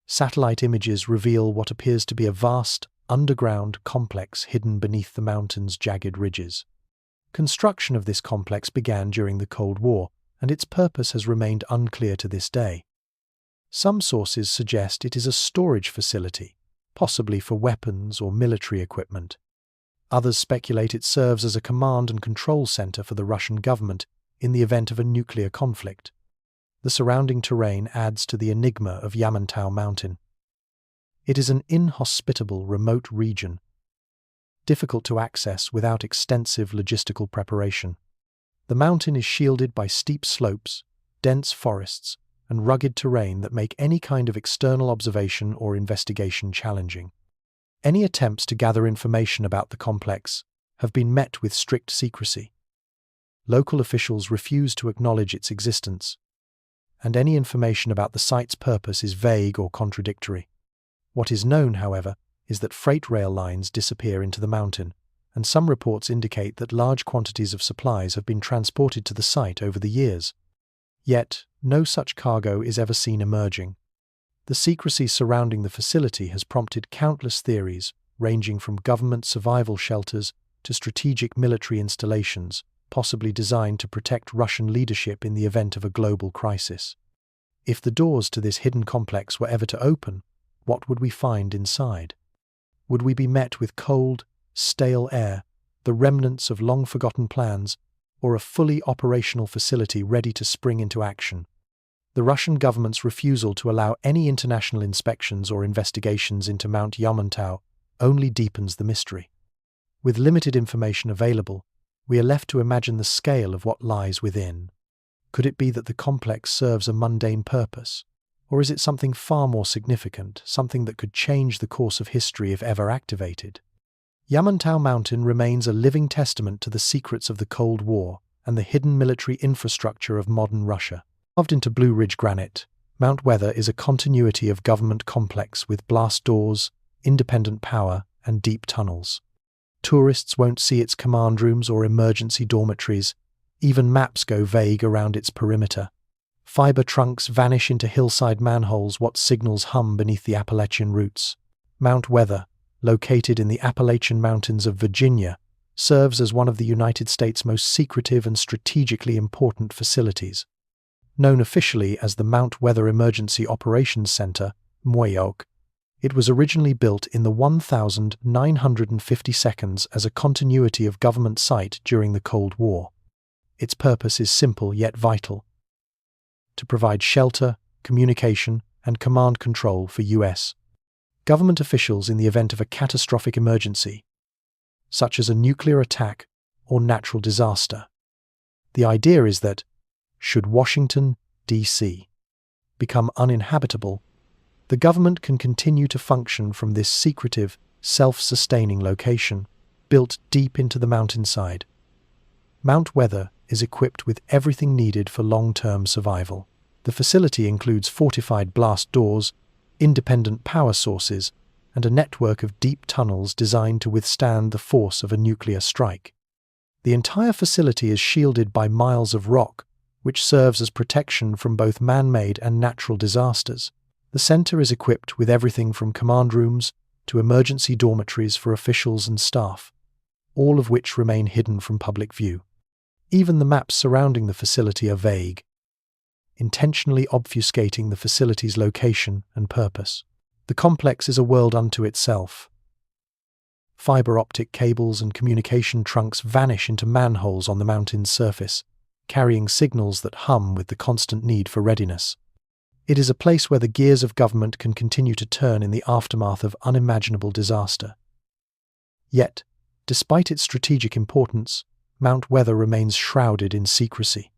Satellite images reveal what appears to be a vast, underground complex hidden beneath the mountain's jagged ridges. Construction of this complex began during the Cold War, and its purpose has remained unclear to this day. Some sources suggest it is a storage facility, possibly for weapons or military equipment. Others speculate it serves as a command and control center for the Russian government in the event of a nuclear conflict. The surrounding terrain adds to the enigma of Yamantau Mountain. It is an inhospitable, remote region, difficult to access without extensive logistical preparation. The mountain is shielded by steep slopes, dense forests, and rugged terrain that make any kind of external observation or investigation challenging. Any attempts to gather information about the complex have been met with strict secrecy. Local officials refuse to acknowledge its existence, and any information about the site's purpose is vague or contradictory. What is known, however, is that freight rail lines disappear into the mountain, and some reports indicate that large quantities of supplies have been transported to the site over the years. Yet, no such cargo is ever seen emerging. The secrecy surrounding the facility has prompted countless theories, ranging from government survival shelters to strategic military installations, possibly designed to protect Russian leadership in the event of a global crisis. If the doors to this hidden complex were ever to open, what would we find inside? Would we be met with cold, stale air, the remnants of long-forgotten plans, or a fully operational facility ready to spring into action? The Russian government's refusal to allow any international inspections or investigations into Mount Yamantau only deepens the mystery. With limited information available, we are left to imagine the scale of what lies within. Could it be that the complex serves a mundane purpose? Or is it something far more significant, something that could change the course of history if ever activated? Yamantau Mountain remains a living testament to the secrets of the Cold War and the hidden military infrastructure of modern Russia. Carved into Blue Ridge granite, Mount Weather is a continuity of government complex with blast doors, independent power, and deep tunnels. Tourists won't see its command rooms or emergency dormitories. Even maps go vague around its perimeter. Fiber trunks vanish into hillside manholes, what signals hum beneath the Appalachian roots. Mount Weather, located in the Appalachian Mountains of Virginia, serves as one of the United States' most secretive and strategically important facilities. Known officially as the Mount Weather Emergency Operations Center, MWEOC, it was originally built in the 1952nd as a continuity of government site during the Cold War. Its purpose is simple yet vital: to provide shelter, communication, and command control for U.S. government officials in the event of a catastrophic emergency, such as a nuclear attack or natural disaster. The idea is that, should Washington, D.C. become uninhabitable, the government can continue to function from this secretive, self-sustaining location, built deep into the mountainside. Mount Weather is equipped with everything needed for long-term survival. The facility includes fortified blast doors, independent power sources, and a network of deep tunnels designed to withstand the force of a nuclear strike. The entire facility is shielded by miles of rock, which serves as protection from both man-made and natural disasters. The center is equipped with everything from command rooms to emergency dormitories for officials and staff, all of which remain hidden from public view. Even the maps surrounding the facility are vague, intentionally obfuscating the facility's location and purpose. The complex is a world unto itself. Fiber optic cables and communication trunks vanish into manholes on the mountain's surface, carrying signals that hum with the constant need for readiness. It is a place where the gears of government can continue to turn in the aftermath of unimaginable disaster. Yet, despite its strategic importance, Mount Weather remains shrouded in secrecy.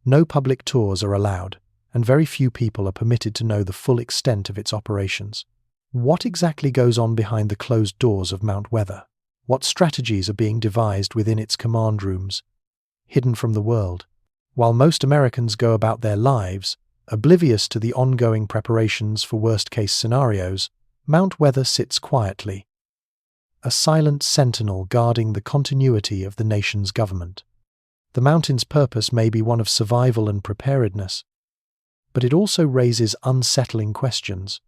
No public tours are allowed, and very few people are permitted to know the full extent of its operations. What exactly goes on behind the closed doors of Mount Weather? What strategies are being devised within its command rooms, hidden from the world? While most Americans go about their lives, oblivious to the ongoing preparations for worst-case scenarios, Mount Weather sits quietly, a silent sentinel guarding the continuity of the nation's government. The mountain's purpose may be one of survival and preparedness, but it also raises unsettling questions.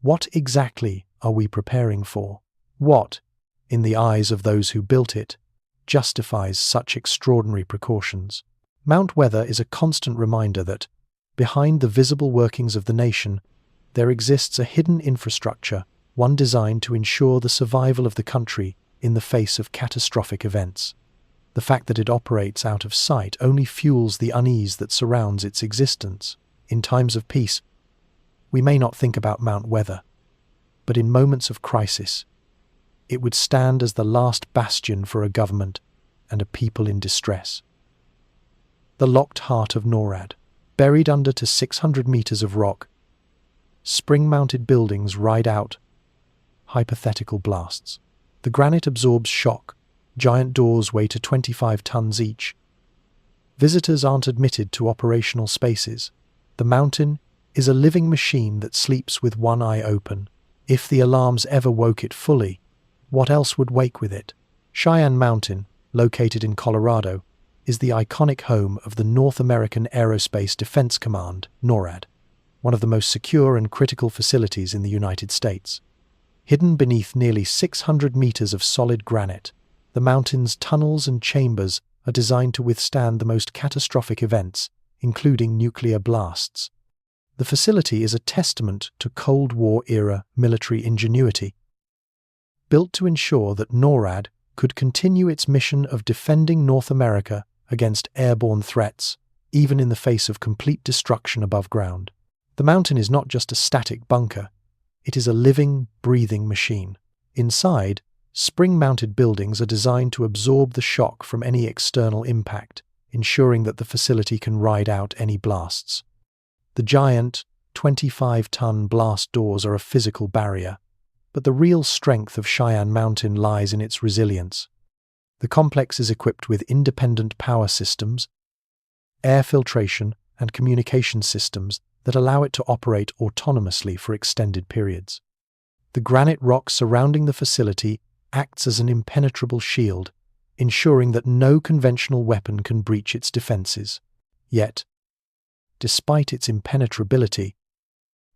What exactly are we preparing for? What, in the eyes of those who built it, justifies such extraordinary precautions? Mount Weather is a constant reminder that, behind the visible workings of the nation, there exists a hidden infrastructure, one designed to ensure the survival of the country in the face of catastrophic events. The fact that it operates out of sight only fuels the unease that surrounds its existence. In times of peace, we may not think about Mount Weather, but in moments of crisis, it would stand as the last bastion for a government and a people in distress. The locked heart of NORAD. Buried under to 600 meters of rock, spring-mounted buildings ride out hypothetical blasts. The granite absorbs shock. Giant doors weigh to 25 tons each. Visitors aren't admitted to operational spaces. The mountain is a living machine that sleeps with one eye open. If the alarms ever woke it fully, what else would wake with it? Cheyenne Mountain, located in Colorado, is the iconic home of the North American Aerospace Defense Command, NORAD, one of the most secure and critical facilities in the United States. Hidden beneath nearly 600 meters of solid granite, the mountain's tunnels and chambers are designed to withstand the most catastrophic events, including nuclear blasts. The facility is a testament to Cold War-era military ingenuity, built to ensure that NORAD could continue its mission of defending North America against airborne threats, even in the face of complete destruction above ground. The mountain is not just a static bunker, it is a living, breathing machine. Inside, spring-mounted buildings are designed to absorb the shock from any external impact, ensuring that the facility can ride out any blasts. The giant, 25-ton blast doors are a physical barrier, but the real strength of Cheyenne Mountain lies in its resilience. The complex is equipped with independent power systems, air filtration, and communication systems that allow it to operate autonomously for extended periods. The granite rock surrounding the facility acts as an impenetrable shield, ensuring that no conventional weapon can breach its defenses. Yet, despite its impenetrability,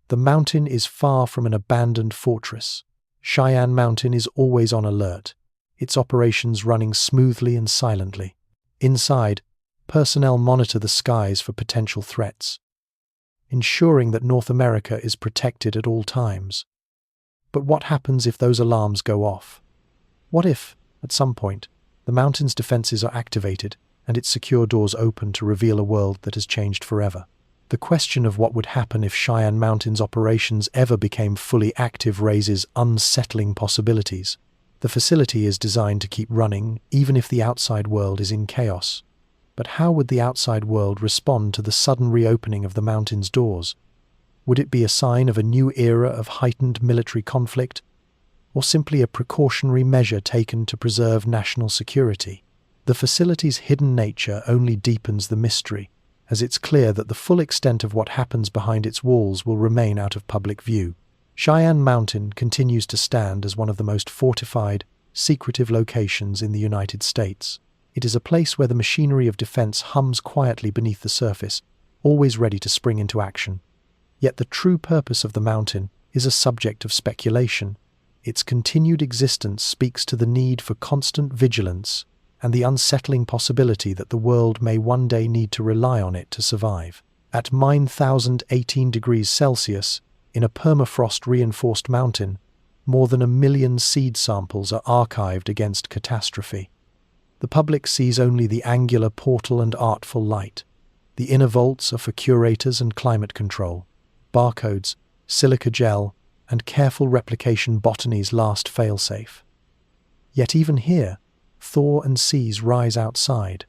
the mountain is far from an abandoned fortress. Cheyenne Mountain is always on alert, its operations running smoothly and silently. Inside, personnel monitor the skies for potential threats, ensuring that North America is protected at all times. But what happens if those alarms go off? What if, at some point, the mountain's defenses are activated and its secure doors open to reveal a world that has changed forever? The question of what would happen if Cheyenne Mountain's operations ever became fully active raises unsettling possibilities. The facility is designed to keep running, even if the outside world is in chaos. But how would the outside world respond to the sudden reopening of the mountain's doors? Would it be a sign of a new era of heightened military conflict, or simply a precautionary measure taken to preserve national security? The facility's hidden nature only deepens the mystery, as it's clear that the full extent of what happens behind its walls will remain out of public view. Cheyenne Mountain continues to stand as one of the most fortified, secretive locations in the United States. It is a place where the machinery of defense hums quietly beneath the surface, always ready to spring into action. Yet the true purpose of the mountain is a subject of speculation. Its continued existence speaks to the need for constant vigilance and the unsettling possibility that the world may one day need to rely on it to survive. At 9,018 degrees Celsius, in a permafrost-reinforced mountain, more than 1 million seed samples are archived against catastrophe. The public sees only the angular portal and artful light. The inner vaults are for curators and climate control. Barcodes, silica gel, and careful replication botany's last failsafe. Yet even here, thaw and seas rise outside.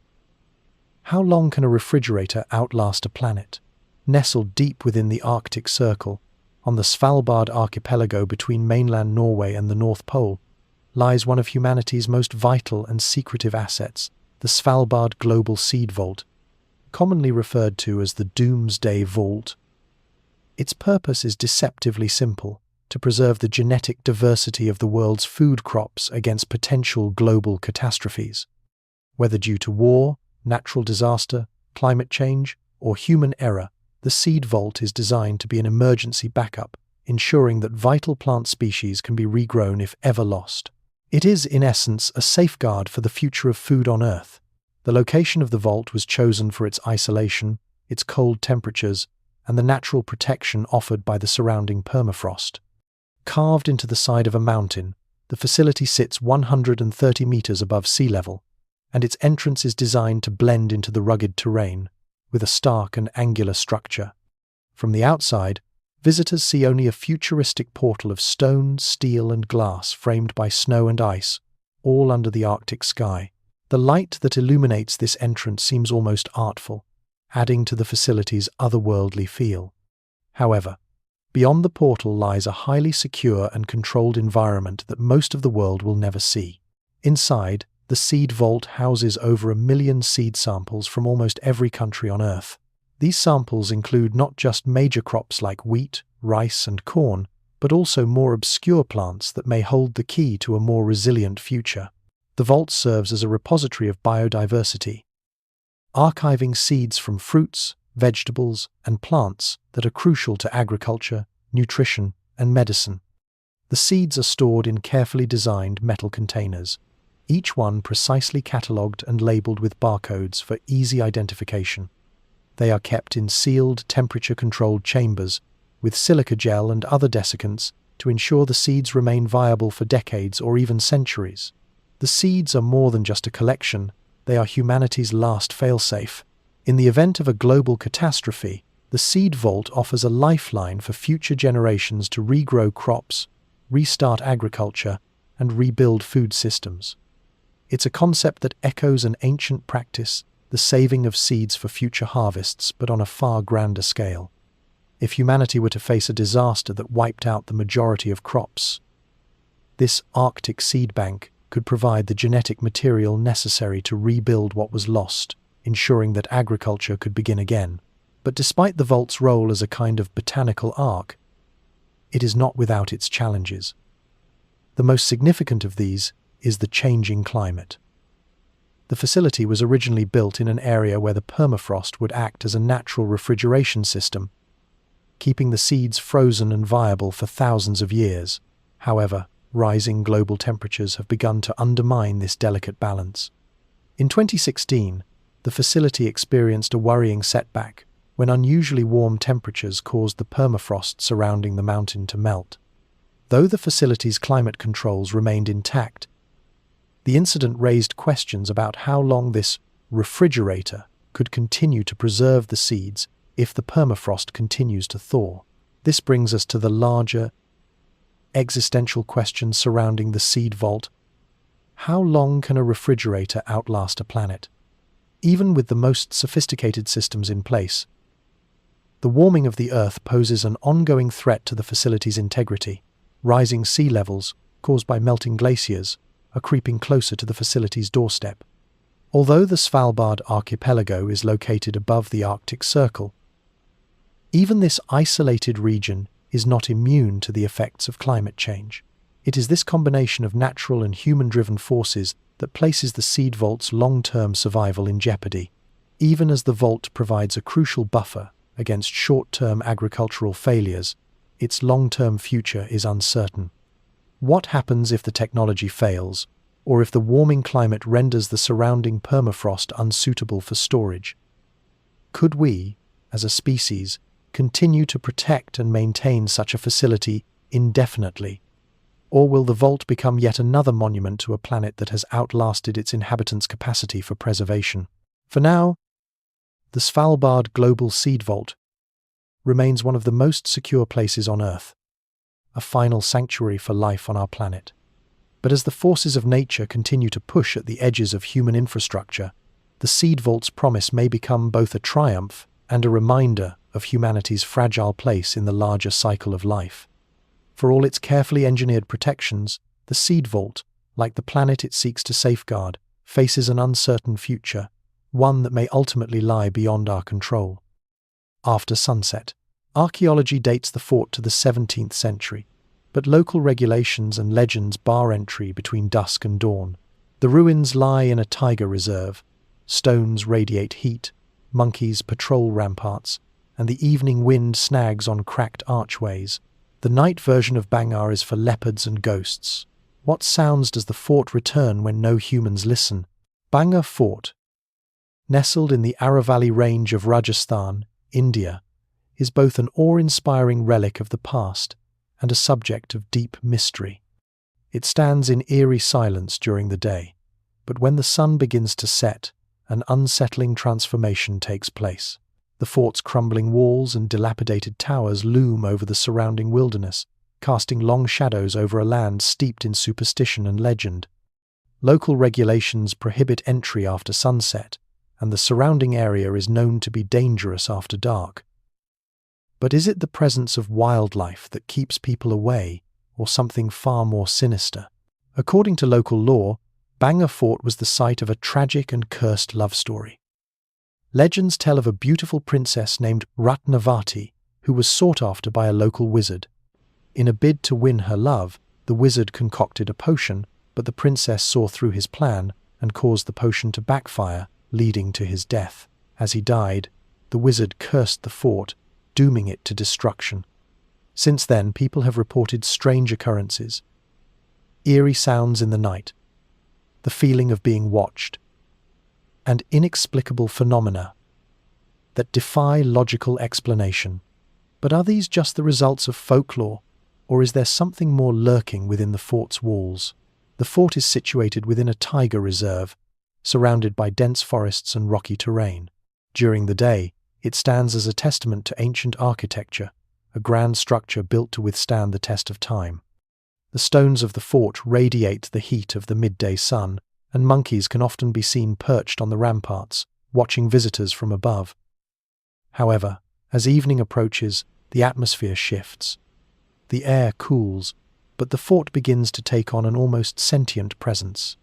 How long can a refrigerator outlast a planet? Nestled deep within the Arctic Circle, on the Svalbard archipelago between mainland Norway and the North Pole, lies one of humanity's most vital and secretive assets, the Svalbard Global Seed Vault, commonly referred to as the Doomsday Vault. Its purpose is deceptively simple: to preserve the genetic diversity of the world's food crops against potential global catastrophes. Whether due to war, natural disaster, climate change, or human error, the seed vault is designed to be an emergency backup, ensuring that vital plant species can be regrown if ever lost. It is, in essence, a safeguard for the future of food on Earth. The location of the vault was chosen for its isolation, its cold temperatures, and the natural protection offered by the surrounding permafrost. Carved into the side of a mountain, the facility sits 130 meters above sea level, and its entrance is designed to blend into the rugged terrain, with a stark and angular structure. From the outside, visitors see only a futuristic portal of stone, steel, and glass framed by snow and ice, all under the Arctic sky. The light that illuminates this entrance seems almost artful, adding to the facility's otherworldly feel. However, beyond the portal lies a highly secure and controlled environment that most of the world will never see. Inside, the seed vault houses over 1 million seed samples from almost every country on Earth. These samples include not just major crops like wheat, rice, and corn, but also more obscure plants that may hold the key to a more resilient future. The vault serves as a repository of biodiversity, archiving seeds from fruits, vegetables, and plants that are crucial to agriculture, nutrition, and medicine. The seeds are stored in carefully designed metal containers, each one precisely catalogued and labeled with barcodes for easy identification. They are kept in sealed, temperature-controlled chambers with silica gel and other desiccants to ensure the seeds remain viable for decades or even centuries. The seeds are more than just a collection, they are humanity's last failsafe. In the event of a global catastrophe, the seed vault offers a lifeline for future generations to regrow crops, restart agriculture, and rebuild food systems. It's a concept that echoes an ancient practice, the saving of seeds for future harvests, but on a far grander scale. If humanity were to face a disaster that wiped out the majority of crops, this Arctic seed bank could provide the genetic material necessary to rebuild what was lost, ensuring that agriculture could begin again. But despite the vault's role as a kind of botanical ark, it is not without its challenges. The most significant of these is the changing climate. The facility was originally built in an area where the permafrost would act as a natural refrigeration system, keeping the seeds frozen and viable for thousands of years. However, rising global temperatures have begun to undermine this delicate balance. In 2016, the facility experienced a worrying setback when unusually warm temperatures caused the permafrost surrounding the mountain to melt. Though the facility's climate controls remained intact, the incident raised questions about how long this refrigerator could continue to preserve the seeds if the permafrost continues to thaw. This brings us to the larger existential question surrounding the seed vault. How long can a refrigerator outlast a planet? Even with the most sophisticated systems in place, the warming of the Earth poses an ongoing threat to the facility's integrity. Rising sea levels, caused by melting glaciers, are creeping closer to the facility's doorstep. Although the Svalbard archipelago is located above the Arctic Circle, even this isolated region is not immune to the effects of climate change. It is this combination of natural and human-driven forces that places the seed vault's long-term survival in jeopardy. Even as the vault provides a crucial buffer against short-term agricultural failures, its long-term future is uncertain. What happens if the technology fails, or if the warming climate renders the surrounding permafrost unsuitable for storage? Could we, as a species, continue to protect and maintain such a facility indefinitely? Or will the vault become yet another monument to a planet that has outlasted its inhabitants' capacity for preservation? For now, the Svalbard Global Seed Vault remains one of the most secure places on Earth, a final sanctuary for life on our planet. But as the forces of nature continue to push at the edges of human infrastructure, the seed vault's promise may become both a triumph and a reminder of humanity's fragile place in the larger cycle of life. For all its carefully engineered protections, the seed vault, like the planet it seeks to safeguard, faces an uncertain future, one that may ultimately lie beyond our control. After sunset, archaeology dates the fort to the 17th century, but local regulations and legends bar entry between dusk and dawn. The ruins lie in a tiger reserve, stones radiate heat, monkeys patrol ramparts, and the evening wind snags on cracked archways. The night version of Bangor is for leopards and ghosts. What sounds does the fort return when no humans listen? Bangor Fort, nestled in the Aravalli range of Rajasthan, India, is both an awe-inspiring relic of the past and a subject of deep mystery. It stands in eerie silence during the day, but when the sun begins to set, an unsettling transformation takes place. The fort's crumbling walls and dilapidated towers loom over the surrounding wilderness, casting long shadows over a land steeped in superstition and legend. Local regulations prohibit entry after sunset, and the surrounding area is known to be dangerous after dark. But is it the presence of wildlife that keeps people away, or something far more sinister? According to local lore, Bangor Fort was the site of a tragic and cursed love story. Legends tell of a beautiful princess named Ratnavati who was sought after by a local wizard. In a bid to win her love, the wizard concocted a potion, but the princess saw through his plan and caused the potion to backfire, leading to his death. As he died, the wizard cursed the fort, dooming it to destruction. Since then, people have reported strange occurrences, eerie sounds in the night, the feeling of being watched, and inexplicable phenomena that defy logical explanation. But are these just the results of folklore, or is there something more lurking within the fort's walls? The fort is situated within a tiger reserve, surrounded by dense forests and rocky terrain. During the day, it stands as a testament to ancient architecture, a grand structure built to withstand the test of time. The stones of the fort radiate the heat of the midday sun, and monkeys can often be seen perched on the ramparts, watching visitors from above. However, as evening approaches, the atmosphere shifts. The air cools, but the fort begins to take on an almost sentient presence.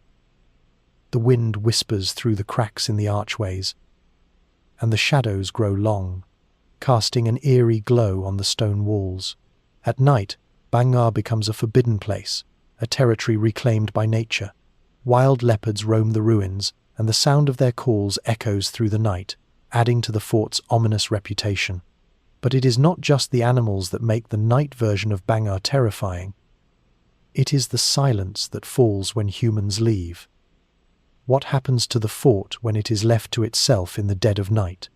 The wind whispers through the cracks in the archways, and the shadows grow long, casting an eerie glow on the stone walls. At night, Bangor becomes a forbidden place, a territory reclaimed by nature. Wild leopards roam the ruins, and the sound of their calls echoes through the night, adding to the fort's ominous reputation. But it is not just the animals that make the night version of Bangor terrifying. It is the silence that falls when humans leave. What happens to the fort when it is left to itself in the dead of night?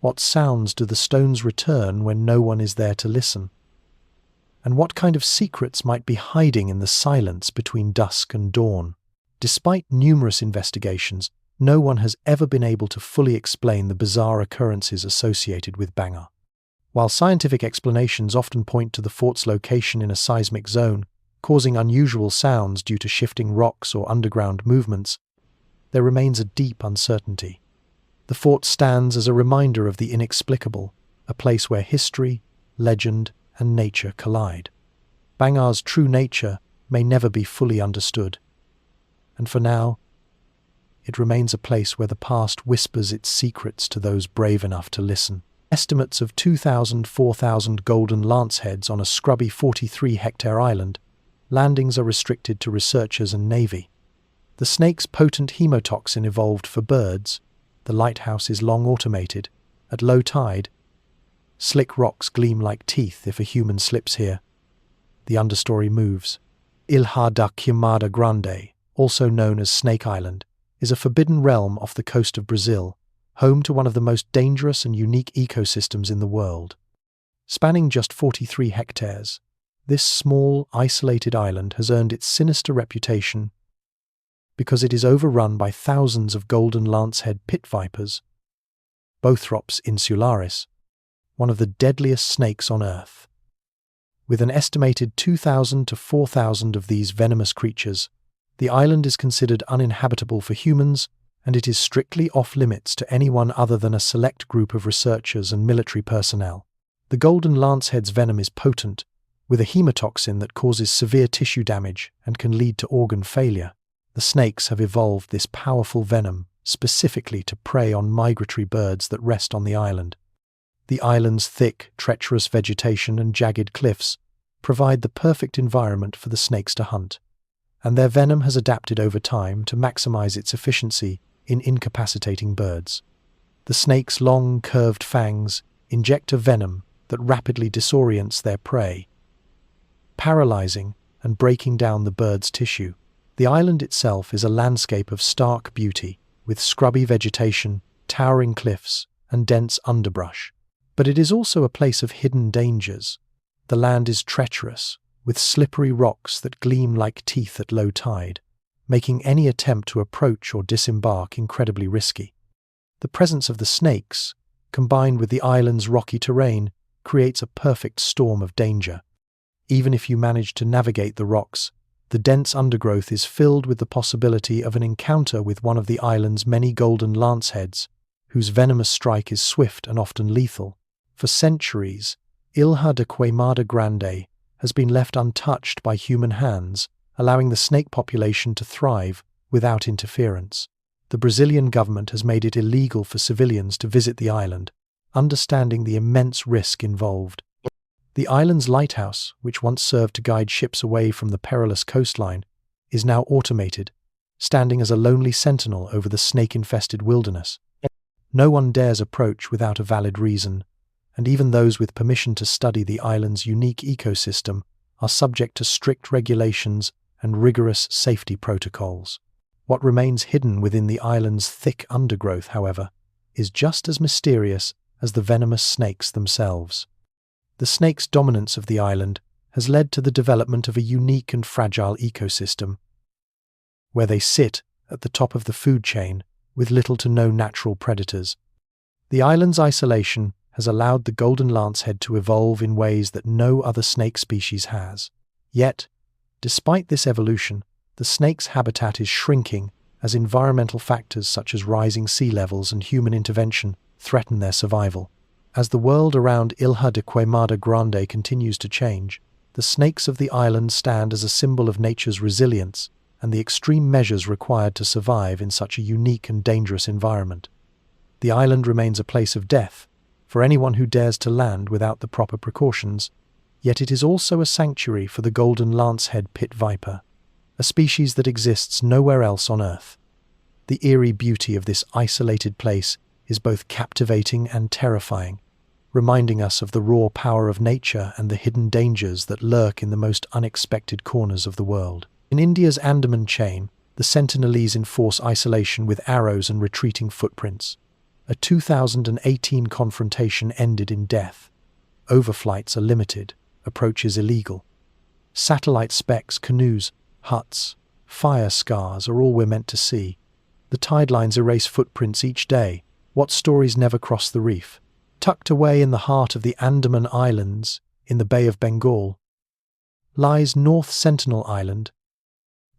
What sounds do the stones return when no one is there to listen? And what kind of secrets might be hiding in the silence between dusk and dawn? Despite numerous investigations, no one has ever been able to fully explain the bizarre occurrences associated with Bangor. While scientific explanations often point to the fort's location in a seismic zone, causing unusual sounds due to shifting rocks or underground movements, there remains a deep uncertainty. The fort stands as a reminder of the inexplicable, a place where history, legend, and nature collide. Bangor's true nature may never be fully understood. And for now, it remains a place where the past whispers its secrets to those brave enough to listen. Estimates of 4,000 golden lanceheads on a scrubby 43-hectare island. Landings are restricted to researchers and navy. The snake's potent hemotoxin evolved for birds. The lighthouse is long automated. At low tide, slick rocks gleam like teeth if a human slips here. The understory moves. Ilha da Queimada Grande, also known as Snake Island, is a forbidden realm off the coast of Brazil, home to one of the most dangerous and unique ecosystems in the world. Spanning just 43 hectares, this small, isolated island has earned its sinister reputation because it is overrun by thousands of golden lancehead pit vipers, Bothrops insularis, one of the deadliest snakes on Earth. With an estimated 2,000 to 4,000 of these venomous creatures, the island is considered uninhabitable for humans, and it is strictly off-limits to anyone other than a select group of researchers and military personnel. The golden lancehead's venom is potent, with a hemotoxin that causes severe tissue damage and can lead to organ failure. The snakes have evolved this powerful venom specifically to prey on migratory birds that rest on the island. The island's thick, treacherous vegetation and jagged cliffs provide the perfect environment for the snakes to hunt, and their venom has adapted over time to maximize its efficiency in incapacitating birds. The snake's long, curved fangs inject a venom that rapidly disorients their prey, paralyzing and breaking down the bird's tissue. The island itself is a landscape of stark beauty, with scrubby vegetation, towering cliffs, and dense underbrush. But it is also a place of hidden dangers. The land is treacherous, with slippery rocks that gleam like teeth at low tide, making any attempt to approach or disembark incredibly risky. The presence of the snakes, combined with the island's rocky terrain, creates a perfect storm of danger. Even if you manage to navigate the rocks, the dense undergrowth is filled with the possibility of an encounter with one of the island's many golden lanceheads, whose venomous strike is swift and often lethal. For centuries, Ilha da Queimada Grande has been left untouched by human hands, allowing the snake population to thrive without interference. The Brazilian government has made it illegal for civilians to visit the island, understanding the immense risk involved. The island's lighthouse, which once served to guide ships away from the perilous coastline, is now automated, standing as a lonely sentinel over the snake-infested wilderness. No one dares approach without a valid reason, and even those with permission to study the island's unique ecosystem are subject to strict regulations and rigorous safety protocols. What remains hidden within the island's thick undergrowth, however, is just as mysterious as the venomous snakes themselves. The snakes' dominance of the island has led to the development of a unique and fragile ecosystem, where they sit at the top of the food chain with little to no natural predators. The island's isolation has allowed the golden lancehead to evolve in ways that no other snake species has. Yet, despite this evolution, the snake's habitat is shrinking as environmental factors such as rising sea levels and human intervention threaten their survival. As the world around Ilha da Queimada Grande continues to change, the snakes of the island stand as a symbol of nature's resilience and the extreme measures required to survive in such a unique and dangerous environment. The island remains a place of death for anyone who dares to land without the proper precautions, yet it is also a sanctuary for the golden lancehead pit viper, a species that exists nowhere else on Earth. The eerie beauty of this isolated place is both captivating and terrifying, reminding us of the raw power of nature and the hidden dangers that lurk in the most unexpected corners of the world. In India's Andaman chain, the Sentinelese enforce isolation with arrows and retreating footprints. A 2018 confrontation ended in death. Overflights are limited, approaches illegal. Satellite specks, canoes, huts, fire scars are all we're meant to see. The tide lines erase footprints each day. What stories never cross the reef? Tucked away in the heart of the Andaman Islands, in the Bay of Bengal, lies North Sentinel Island,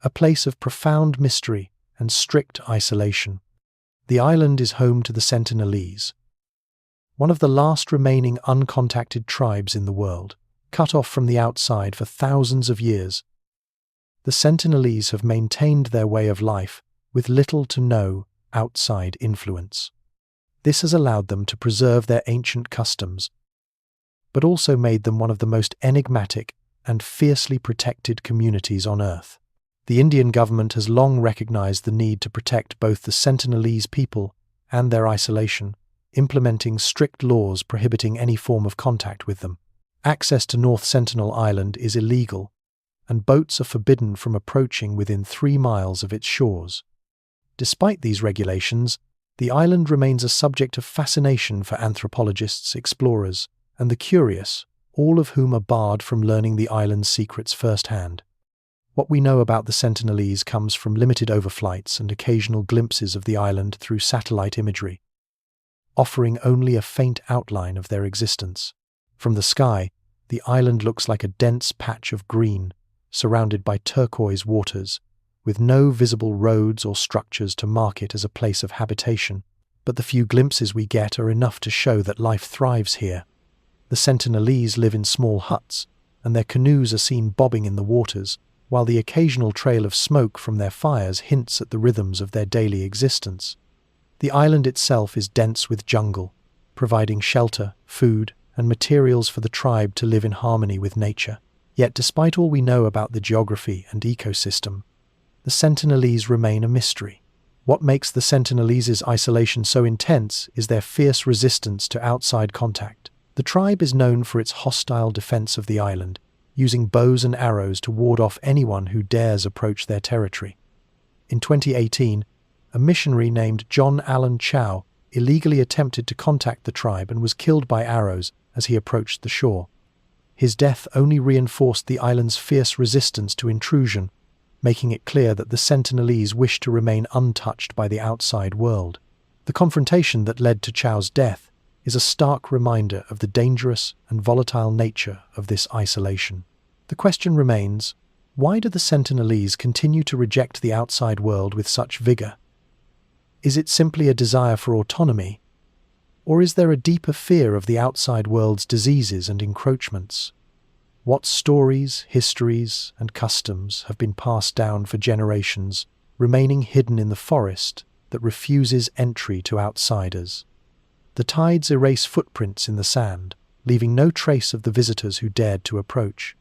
a place of profound mystery and strict isolation. The island is home to the Sentinelese, one of the last remaining uncontacted tribes in the world, cut off from the outside for thousands of years. The Sentinelese have maintained their way of life with little to no outside influence. This has allowed them to preserve their ancient customs, but also made them one of the most enigmatic and fiercely protected communities on Earth. The Indian government has long recognized the need to protect both the Sentinelese people and their isolation, implementing strict laws prohibiting any form of contact with them. Access to North Sentinel Island is illegal, and boats are forbidden from approaching within 3 miles of its shores. Despite these regulations, the island remains a subject of fascination for anthropologists, explorers, and the curious, all of whom are barred from learning the island's secrets firsthand. What we know about the Sentinelese comes from limited overflights and occasional glimpses of the island through satellite imagery, offering only a faint outline of their existence. From the sky, the island looks like a dense patch of green, surrounded by turquoise waters, with no visible roads or structures to mark it as a place of habitation. But the few glimpses we get are enough to show that life thrives here. The Sentinelese live in small huts, and their canoes are seen bobbing in the waters, while the occasional trail of smoke from their fires hints at the rhythms of their daily existence. The island itself is dense with jungle, providing shelter, food, and materials for the tribe to live in harmony with nature. Yet despite all we know about the geography and ecosystem, the Sentinelese remain a mystery. What makes the Sentinelese's isolation so intense is their fierce resistance to outside contact. The tribe is known for its hostile defense of the island, using bows and arrows to ward off anyone who dares approach their territory. In 2018, a missionary named John Allen Chow illegally attempted to contact the tribe and was killed by arrows as he approached the shore. His death only reinforced the island's fierce resistance to intrusion, making it clear that the Sentinelese wish to remain untouched by the outside world. The confrontation that led to Chow's death is a stark reminder of the dangerous and volatile nature of this isolation. The question remains, why do the Sentinelese continue to reject the outside world with such vigor? Is it simply a desire for autonomy, or is there a deeper fear of the outside world's diseases and encroachments? What stories, histories, and customs have been passed down for generations, remaining hidden in the forest that refuses entry to outsiders? The tides erase footprints in the sand, leaving no trace of the visitors who dared to approach.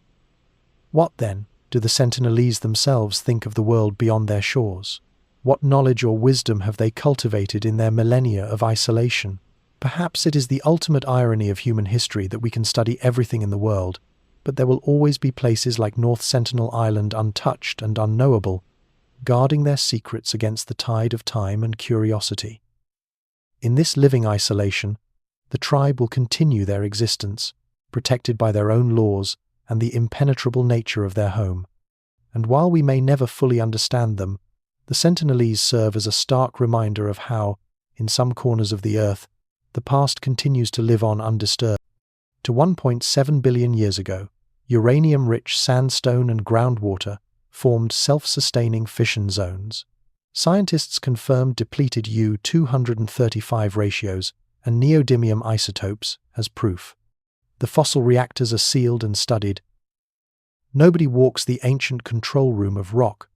What, then, do the Sentinelese themselves think of the world beyond their shores? What knowledge or wisdom have they cultivated in their millennia of isolation? Perhaps it is the ultimate irony of human history that we can study everything in the world, but there will always be places like North Sentinel Island untouched and unknowable, guarding their secrets against the tide of time and curiosity. In this living isolation, the tribe will continue their existence, protected by their own laws and the impenetrable nature of their home. And while we may never fully understand them, the Sentinelese serve as a stark reminder of how, in some corners of the earth, the past continues to live on undisturbed. To 1.7 billion years ago, uranium-rich sandstone and groundwater formed self-sustaining fission zones. Scientists confirmed depleted U-235 ratios and neodymium isotopes as proof. The fossil reactors are sealed and studied. Nobody walks the ancient control room of rock.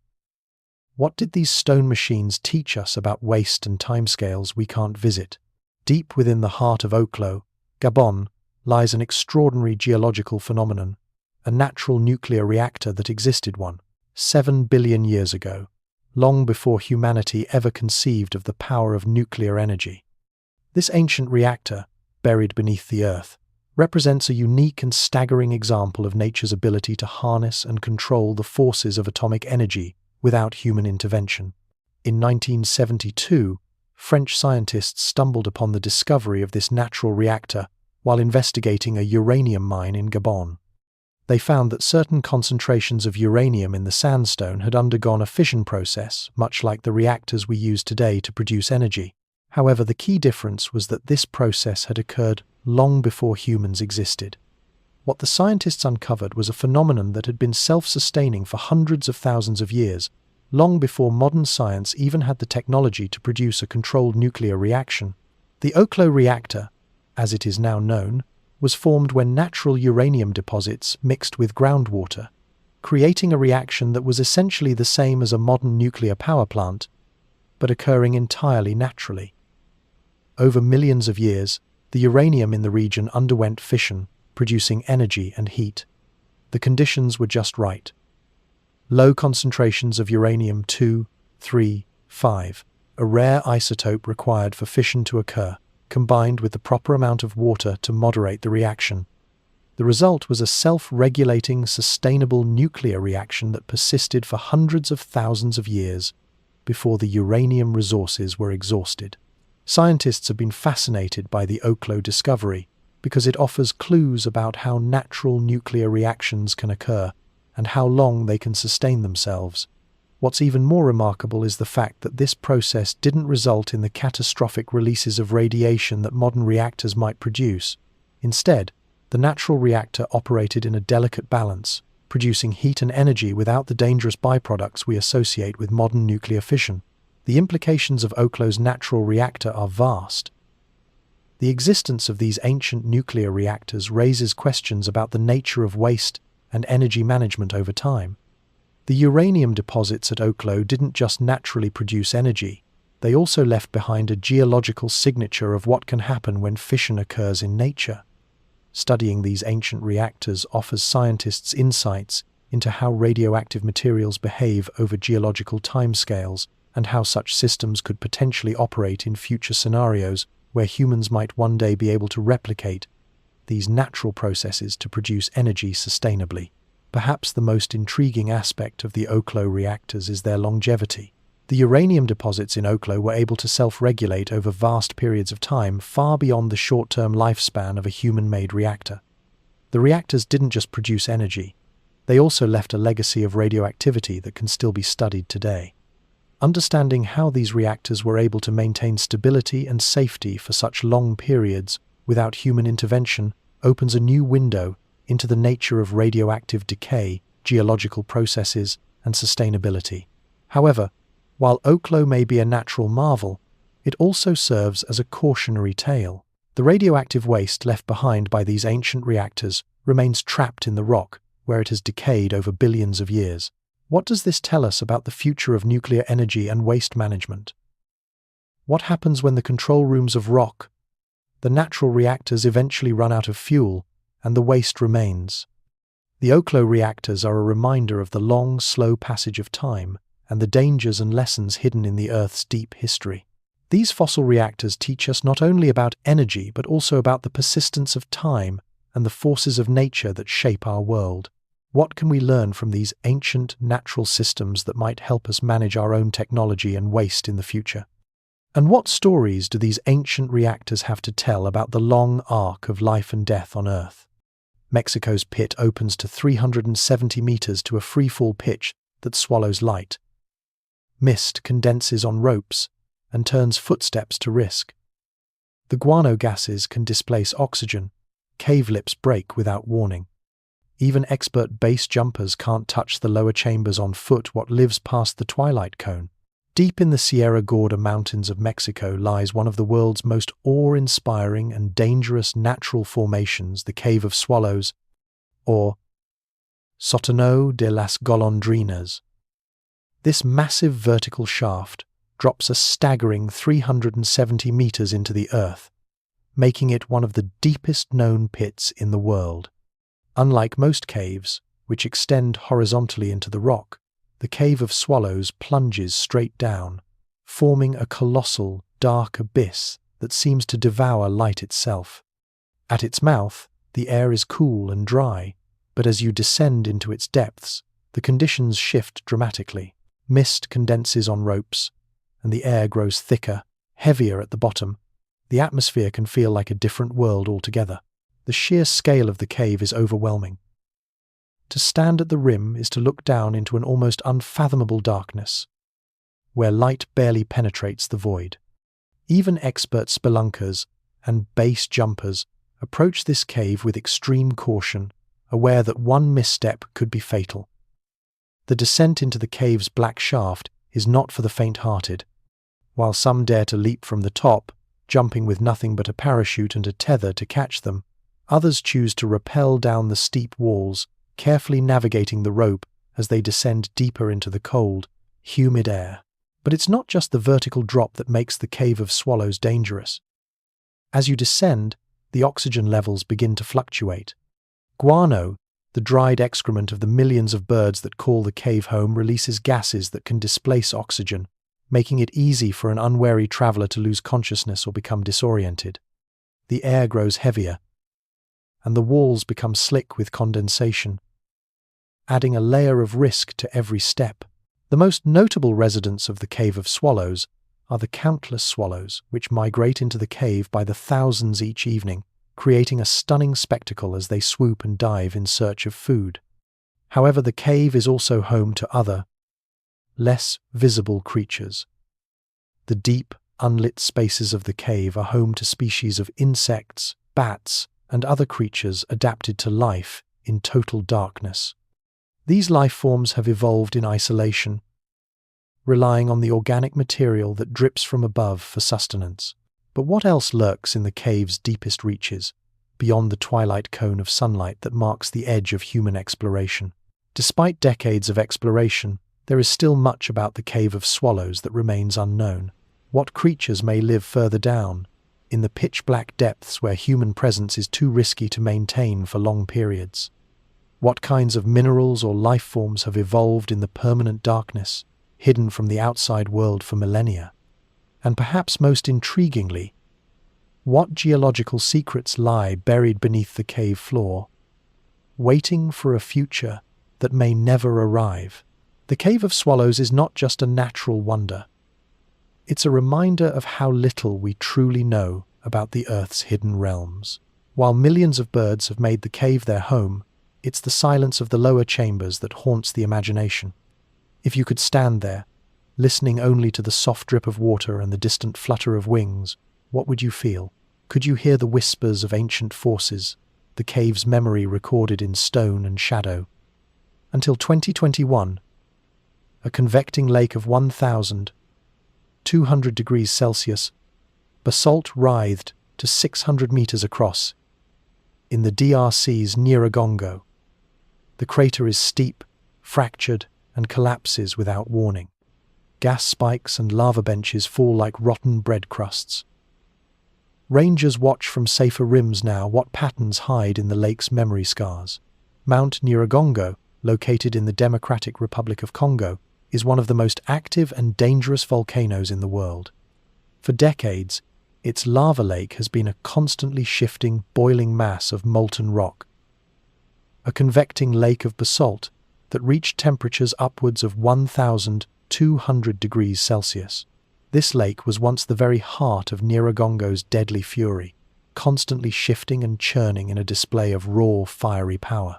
What did these stone machines teach us about waste and timescales we can't visit? Deep within the heart of Oklo, Gabon, lies an extraordinary geological phenomenon, a natural nuclear reactor that existed 7 billion years ago, long before humanity ever conceived of the power of nuclear energy. This ancient reactor, buried beneath the earth, represents a unique and staggering example of nature's ability to harness and control the forces of atomic energy without human intervention. In 1972, French scientists stumbled upon the discovery of this natural reactor while investigating a uranium mine in Gabon. They found that certain concentrations of uranium in the sandstone had undergone a fission process, much like the reactors we use today to produce energy. However, the key difference was that this process had occurred long before humans existed. What the scientists uncovered was a phenomenon that had been self-sustaining for hundreds of thousands of years, long before modern science even had the technology to produce a controlled nuclear reaction. The Oklo reactor, as it is now known, was formed when natural uranium deposits mixed with groundwater, creating a reaction that was essentially the same as a modern nuclear power plant, but occurring entirely naturally. Over millions of years, the uranium in the region underwent fission, producing energy and heat. The conditions were just right. Low concentrations of uranium-2, 3, 5, a rare isotope required for fission to occur, combined with the proper amount of water to moderate the reaction. The result was a self-regulating, sustainable nuclear reaction that persisted for hundreds of thousands of years before the uranium resources were exhausted. Scientists have been fascinated by the Oklo discovery because it offers clues about how natural nuclear reactions can occur and how long they can sustain themselves. What's even more remarkable is the fact that this process didn't result in the catastrophic releases of radiation that modern reactors might produce. Instead, the natural reactor operated in a delicate balance, producing heat and energy without the dangerous byproducts we associate with modern nuclear fission. The implications of Oklo's natural reactor are vast. The existence of these ancient nuclear reactors raises questions about the nature of waste and energy management over time. The uranium deposits at Oklo didn't just naturally produce energy, they also left behind a geological signature of what can happen when fission occurs in nature. Studying these ancient reactors offers scientists insights into how radioactive materials behave over geological timescales and how such systems could potentially operate in future scenarios where humans might one day be able to replicate these natural processes to produce energy sustainably. Perhaps the most intriguing aspect of the Oklo reactors is their longevity. The uranium deposits in Oklo were able to self-regulate over vast periods of time, far beyond the short-term lifespan of a human-made reactor. The reactors didn't just produce energy, they also left a legacy of radioactivity that can still be studied today. Understanding how these reactors were able to maintain stability and safety for such long periods without human intervention opens a new window into the nature of radioactive decay, geological processes, and sustainability. However, while Oklo may be a natural marvel, it also serves as a cautionary tale. The radioactive waste left behind by these ancient reactors remains trapped in the rock, where it has decayed over billions of years. What does this tell us about the future of nuclear energy and waste management? What happens when the control rooms of rock, the natural reactors, eventually run out of fuel and the waste remains? The Oklo reactors are a reminder of the long, slow passage of time and the dangers and lessons hidden in the Earth's deep history. These fossil reactors teach us not only about energy but also about the persistence of time and the forces of nature that shape our world. What can we learn from these ancient natural systems that might help us manage our own technology and waste in the future? And what stories do these ancient reactors have to tell about the long arc of life and death on Earth? Mexico's pit opens to 370 meters to a free-fall pitch that swallows light. Mist condenses on ropes and turns footsteps to risk. The guano gases can displace oxygen. Cave lips break without warning. Even expert base jumpers can't touch the lower chambers on foot what lives past the twilight cone. Deep in the Sierra Gorda Mountains of Mexico lies one of the world's most awe-inspiring and dangerous natural formations, the Cave of Swallows, or Sótano de las Golondrinas. This massive vertical shaft drops a staggering 370 meters into the earth, making it one of the deepest known pits in the world. Unlike most caves, which extend horizontally into the rock, the Cave of Swallows plunges straight down, forming a colossal, dark abyss that seems to devour light itself. At its mouth, the air is cool and dry, but as you descend into its depths, the conditions shift dramatically. Mist condenses on ropes, and the air grows thicker, heavier at the bottom. The atmosphere can feel like a different world altogether. The sheer scale of the cave is overwhelming. To stand at the rim is to look down into an almost unfathomable darkness, where light barely penetrates the void. Even expert spelunkers and base jumpers approach this cave with extreme caution, aware that one misstep could be fatal. The descent into the cave's black shaft is not for the faint-hearted. While some dare to leap from the top, jumping with nothing but a parachute and a tether to catch them, others choose to rappel down the steep walls, carefully navigating the rope as they descend deeper into the cold, humid air. But it's not just the vertical drop that makes the Cave of Swallows dangerous. As you descend, the oxygen levels begin to fluctuate. Guano, the dried excrement of the millions of birds that call the cave home, releases gases that can displace oxygen, making it easy for an unwary traveler to lose consciousness or become disoriented. The air grows heavier, and the walls become slick with condensation, adding a layer of risk to every step. The most notable residents of the Cave of Swallows are the countless swallows, which migrate into the cave by the thousands each evening, creating a stunning spectacle as they swoop and dive in search of food. However, the cave is also home to other, less visible creatures. The deep, unlit spaces of the cave are home to species of insects, bats, and other creatures adapted to life in total darkness. These life forms have evolved in isolation, relying on the organic material that drips from above for sustenance. But what else lurks in the cave's deepest reaches, beyond the twilight cone of sunlight that marks the edge of human exploration? Despite decades of exploration, there is still much about the Cave of Swallows that remains unknown. What creatures may live further down, in the pitch-black depths where human presence is too risky to maintain for long periods? What kinds of minerals or life forms have evolved in the permanent darkness, hidden from the outside world for millennia? And perhaps most intriguingly, what geological secrets lie buried beneath the cave floor, waiting for a future that may never arrive? The Cave of Swallows is not just a natural wonder. It's a reminder of how little we truly know about the Earth's hidden realms. While millions of birds have made the cave their home, it's the silence of the lower chambers that haunts the imagination. If you could stand there, listening only to the soft drip of water and the distant flutter of wings, what would you feel? Could you hear the whispers of ancient forces, the cave's memory recorded in stone and shadow? Until 2021, a convecting lake of 1,200 degrees Celsius, basalt writhed to 600 meters across, in the DRC's Nyiragongo. The crater is steep, fractured, and collapses without warning. Gas spikes and lava benches fall like rotten bread crusts. Rangers watch from safer rims now what patterns hide in the lake's memory scars. Mount Nyiragongo, located in the Democratic Republic of Congo, is one of the most active and dangerous volcanoes in the world. For decades, its lava lake has been a constantly shifting, boiling mass of molten rock, a convecting lake of basalt that reached temperatures upwards of 1,200 degrees Celsius. This lake was once the very heart of Nyiragongo's deadly fury, constantly shifting and churning in a display of raw, fiery power.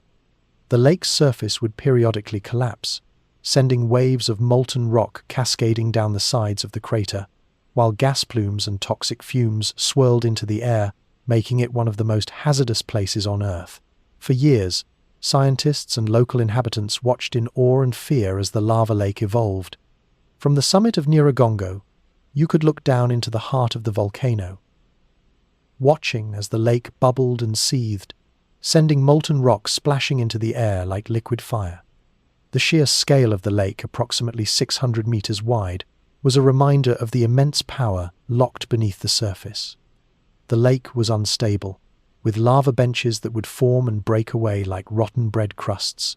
The lake's surface would periodically collapse, sending waves of molten rock cascading down the sides of the crater, while gas plumes and toxic fumes swirled into the air, making it one of the most hazardous places on Earth. For years, scientists and local inhabitants watched in awe and fear as the lava lake evolved. From the summit of Nyiragongo, you could look down into the heart of the volcano, watching as the lake bubbled and seethed, sending molten rock splashing into the air like liquid fire. The sheer scale of the lake, approximately 600 meters wide, was a reminder of the immense power locked beneath the surface. The lake was unstable, with lava benches that would form and break away like rotten bread crusts,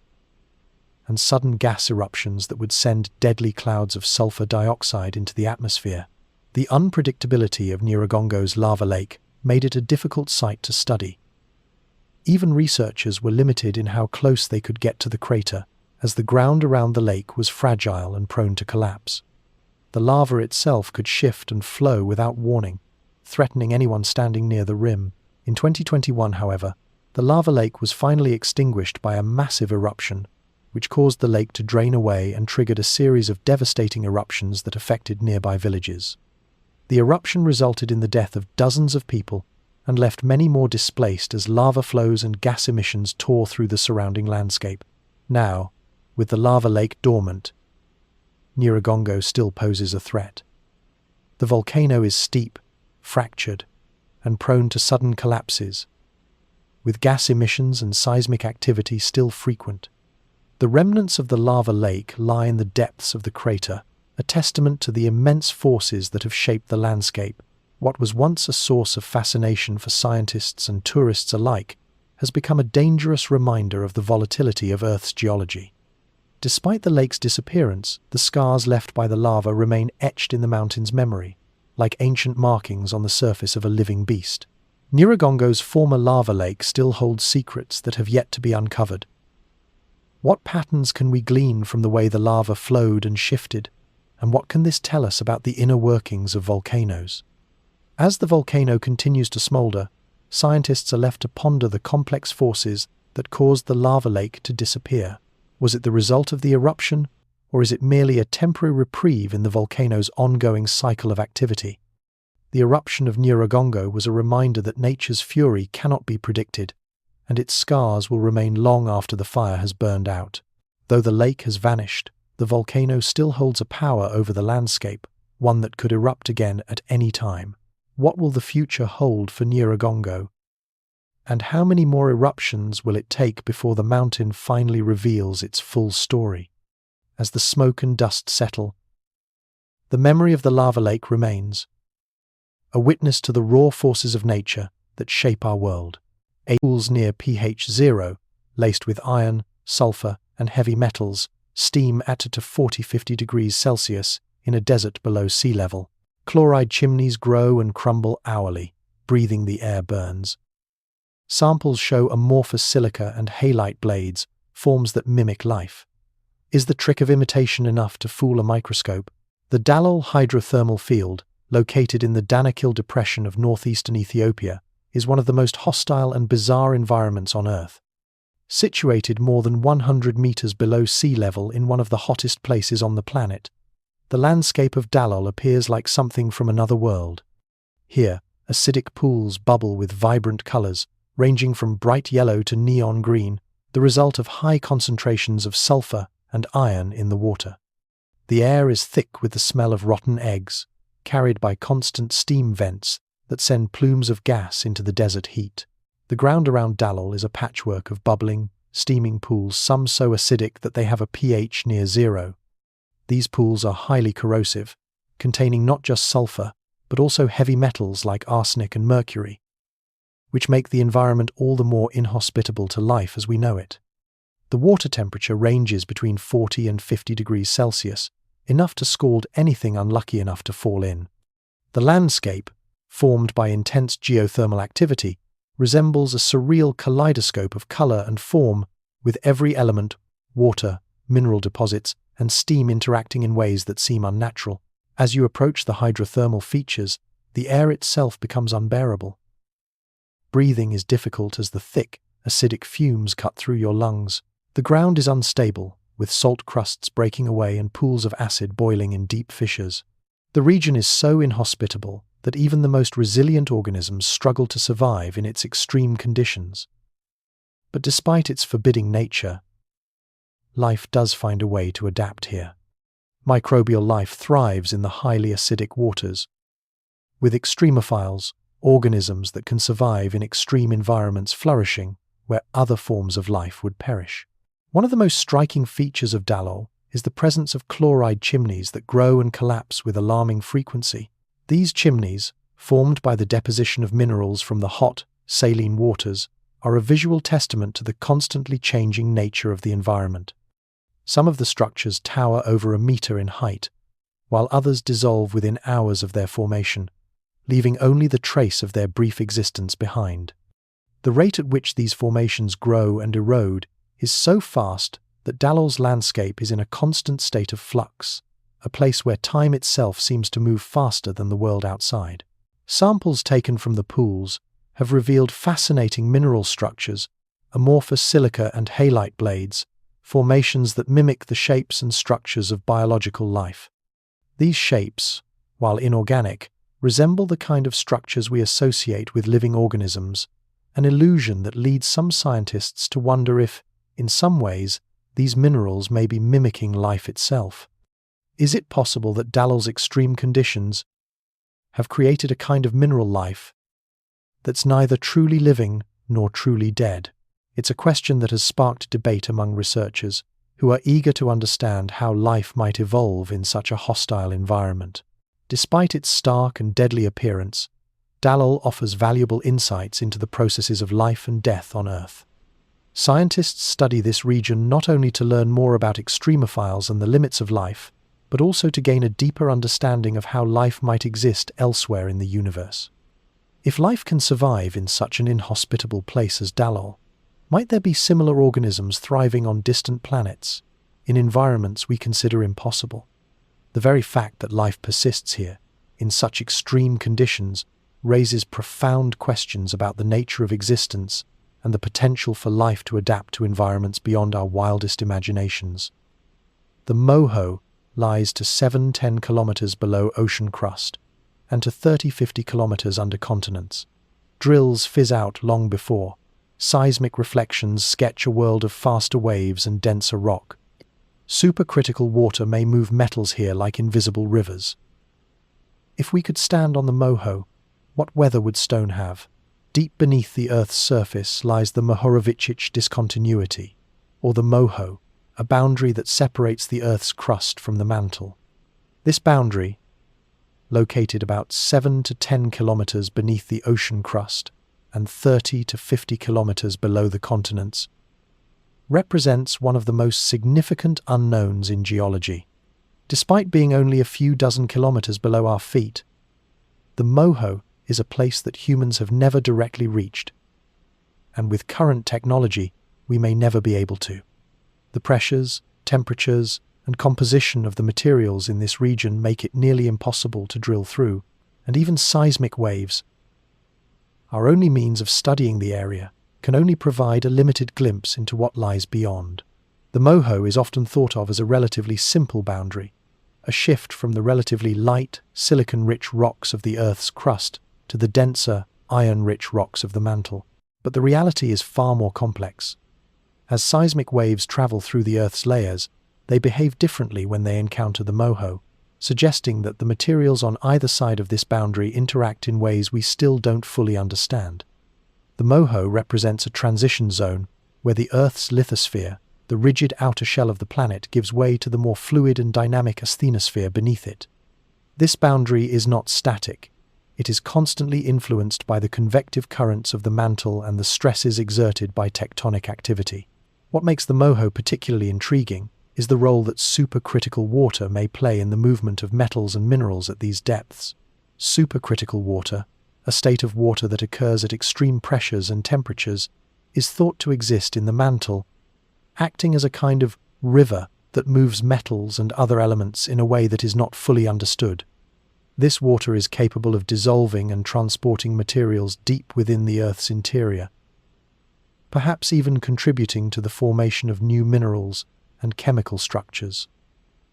and sudden gas eruptions that would send deadly clouds of sulfur dioxide into the atmosphere. The unpredictability of Nyiragongo's lava lake made it a difficult site to study. Even researchers were limited in how close they could get to the crater, as the ground around the lake was fragile and prone to collapse. The lava itself could shift and flow without warning, threatening anyone standing near the rim. In 2021, however, the lava lake was finally extinguished by a massive eruption, which caused the lake to drain away and triggered a series of devastating eruptions that affected nearby villages. The eruption resulted in the death of dozens of people and left many more displaced as lava flows and gas emissions tore through the surrounding landscape. Now, with the lava lake dormant, Nyiragongo still poses a threat. The volcano is steep, fractured, and prone to sudden collapses, with gas emissions and seismic activity still frequent. The remnants of the lava lake lie in the depths of the crater, a testament to the immense forces that have shaped the landscape. What was once a source of fascination for scientists and tourists alike has become a dangerous reminder of the volatility of Earth's geology. Despite the lake's disappearance, the scars left by the lava remain etched in the mountain's memory, like ancient markings on the surface of a living beast. Nyiragongo's former lava lake still holds secrets that have yet to be uncovered. What patterns can we glean from the way the lava flowed and shifted, and what can this tell us about the inner workings of volcanoes? As the volcano continues to smolder, scientists are left to ponder the complex forces that caused the lava lake to disappear. Was it the result of the eruption, or is it merely a temporary reprieve in the volcano's ongoing cycle of activity? The eruption of Nyiragongo was a reminder that nature's fury cannot be predicted, and its scars will remain long after the fire has burned out. Though the lake has vanished, the volcano still holds a power over the landscape, one that could erupt again at any time. What will the future hold for Nyiragongo? And how many more eruptions will it take before the mountain finally reveals its full story? As the smoke and dust settle, the memory of the lava lake remains, a witness to the raw forces of nature that shape our world. Pools near pH 0, laced with iron, sulfur, and heavy metals, steam at to 40–50 degrees Celsius in a desert below sea level. Chloride chimneys grow and crumble hourly, breathing the air burns. Samples show amorphous silica and halite blades, forms that mimic life. Is the trick of imitation enough to fool a microscope? The Dalol hydrothermal field, located in the Danakil Depression of northeastern Ethiopia, is one of the most hostile and bizarre environments on Earth. Situated more than 100 meters below sea level in one of the hottest places on the planet, the landscape of Dalol appears like something from another world. Here, acidic pools bubble with vibrant colors, ranging from bright yellow to neon green, the result of high concentrations of sulfur and iron in the water. The air is thick with the smell of rotten eggs, carried by constant steam vents that send plumes of gas into the desert heat. The ground around Dalol is a patchwork of bubbling, steaming pools, some so acidic that they have a pH near 0. These pools are highly corrosive, containing not just sulfur, but also heavy metals like arsenic and mercury, which make the environment all the more inhospitable to life as we know it. The water temperature ranges between 40 and 50 degrees Celsius, enough to scald anything unlucky enough to fall in. The landscape, formed by intense geothermal activity, resembles a surreal kaleidoscope of color and form, with every element, water, mineral deposits, and steam interacting in ways that seem unnatural. As you approach the hydrothermal features, the air itself becomes unbearable. Breathing is difficult as the thick, acidic fumes cut through your lungs. The ground is unstable, with salt crusts breaking away and pools of acid boiling in deep fissures. The region is so inhospitable that even the most resilient organisms struggle to survive in its extreme conditions. But despite its forbidding nature, life does find a way to adapt here. Microbial life thrives in the highly acidic waters, with extremophiles, organisms that can survive in extreme environments flourishing where other forms of life would perish. One of the most striking features of Dalol is the presence of chloride chimneys that grow and collapse with alarming frequency. These chimneys, formed by the deposition of minerals from the hot, saline waters, are a visual testament to the constantly changing nature of the environment. Some of the structures tower over a meter in height, while others dissolve within hours of their formation, leaving only the trace of their brief existence behind. The rate at which these formations grow and erode is so fast that Dalal's landscape is in a constant state of flux, a place where time itself seems to move faster than the world outside. Samples taken from the pools have revealed fascinating mineral structures, amorphous silica and halite blades, formations that mimic the shapes and structures of biological life. These shapes, while inorganic, resemble the kind of structures we associate with living organisms, an illusion that leads some scientists to wonder if, in some ways, these minerals may be mimicking life itself. Is it possible that Dalal's extreme conditions have created a kind of mineral life that's neither truly living nor truly dead? It's a question that has sparked debate among researchers who are eager to understand how life might evolve in such a hostile environment. Despite its stark and deadly appearance, Dalal offers valuable insights into the processes of life and death on Earth. Scientists study this region not only to learn more about extremophiles and the limits of life, but also to gain a deeper understanding of how life might exist elsewhere in the universe. If life can survive in such an inhospitable place as Dalal, might there be similar organisms thriving on distant planets, in environments we consider impossible? The very fact that life persists here, in such extreme conditions, raises profound questions about the nature of existence and the potential for life to adapt to environments beyond our wildest imaginations. The Moho lies to 7-10 kilometers below ocean crust and to 30-50 kilometers under continents. Drills fizz out long before. Seismic reflections sketch a world of faster waves and denser rock. Supercritical water may move metals here like invisible rivers. If we could stand on the Moho, what weather would stone have? Deep beneath the Earth's surface lies the Mohorovičić discontinuity, or the Moho, a boundary that separates the Earth's crust from the mantle. This boundary, located about 7 to 10 kilometers beneath the ocean crust and 30 to 50 kilometers below the continents, represents one of the most significant unknowns in geology. Despite being only a few dozen kilometers below our feet, the Moho is a place that humans have never directly reached, and with current technology, we may never be able to. The pressures, temperatures, and composition of the materials in this region make it nearly impossible to drill through, and even seismic waves, our only means of studying the area, can only provide a limited glimpse into what lies beyond. The Moho is often thought of as a relatively simple boundary, a shift from the relatively light, silicon-rich rocks of the Earth's crust to the denser, iron-rich rocks of the mantle. But the reality is far more complex. As seismic waves travel through the Earth's layers, they behave differently when they encounter the Moho, suggesting that the materials on either side of this boundary interact in ways we still don't fully understand. The Moho represents a transition zone where the Earth's lithosphere, the rigid outer shell of the planet, gives way to the more fluid and dynamic asthenosphere beneath it. This boundary is not static. It is constantly influenced by the convective currents of the mantle and the stresses exerted by tectonic activity. What makes the Moho particularly intriguing is the role that supercritical water may play in the movement of metals and minerals at these depths. Supercritical water, a state of water that occurs at extreme pressures and temperatures, is thought to exist in the mantle, acting as a kind of river that moves metals and other elements in a way that is not fully understood. This water is capable of dissolving and transporting materials deep within the Earth's interior, perhaps even contributing to the formation of new minerals and chemical structures.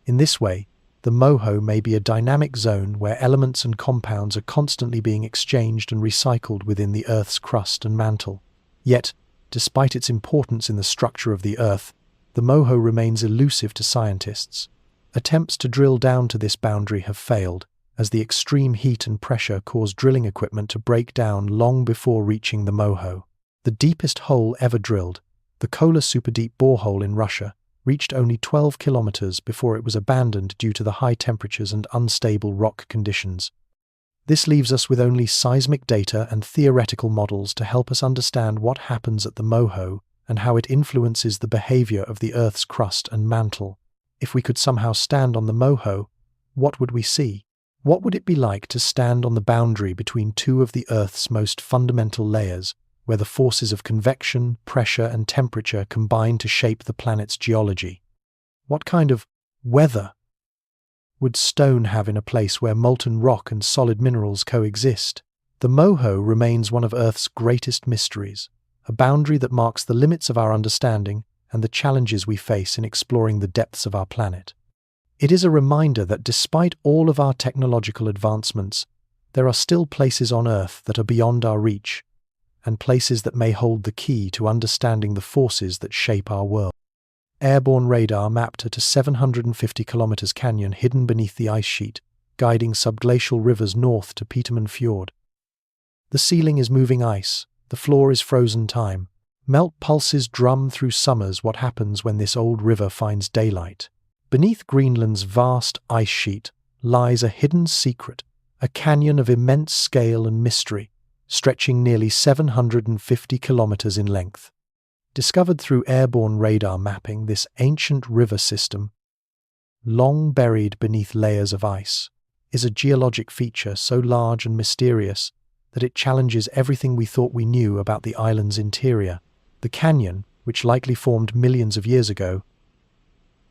In this way, the Moho may be a dynamic zone where elements and compounds are constantly being exchanged and recycled within the Earth's crust and mantle. Yet, despite its importance in the structure of the Earth, the Moho remains elusive to scientists. Attempts to drill down to this boundary have failed, as the extreme heat and pressure cause drilling equipment to break down long before reaching the Moho. The deepest hole ever drilled, the Kola Superdeep borehole in Russia, reached only 12 kilometers before it was abandoned due to the high temperatures and unstable rock conditions. This leaves us with only seismic data and theoretical models to help us understand what happens at the Moho and how it influences the behavior of the Earth's crust and mantle. If we could somehow stand on the Moho, what would we see? What would it be like to stand on the boundary between two of the Earth's most fundamental layers, where the forces of convection, pressure, and temperature combine to shape the planet's geology. What kind of weather would stone have in a place where molten rock and solid minerals coexist? The Moho remains one of Earth's greatest mysteries, a boundary that marks the limits of our understanding and the challenges we face in exploring the depths of our planet. It is a reminder that despite all of our technological advancements, there are still places on Earth that are beyond our reach, and places that may hold the key to understanding the forces that shape our world. Airborne radar mapped at a 750 kilometers canyon hidden beneath the ice sheet, guiding subglacial rivers north to Petermann Fjord. The ceiling is moving ice, the floor is frozen time. Melt pulses drum through summers what happens when this old river finds daylight. Beneath Greenland's vast ice sheet lies a hidden secret, a canyon of immense scale and mystery, stretching nearly 750 kilometers in length. Discovered through airborne radar mapping, this ancient river system, long buried beneath layers of ice, is a geologic feature so large and mysterious that it challenges everything we thought we knew about the island's interior. The canyon, which likely formed millions of years ago,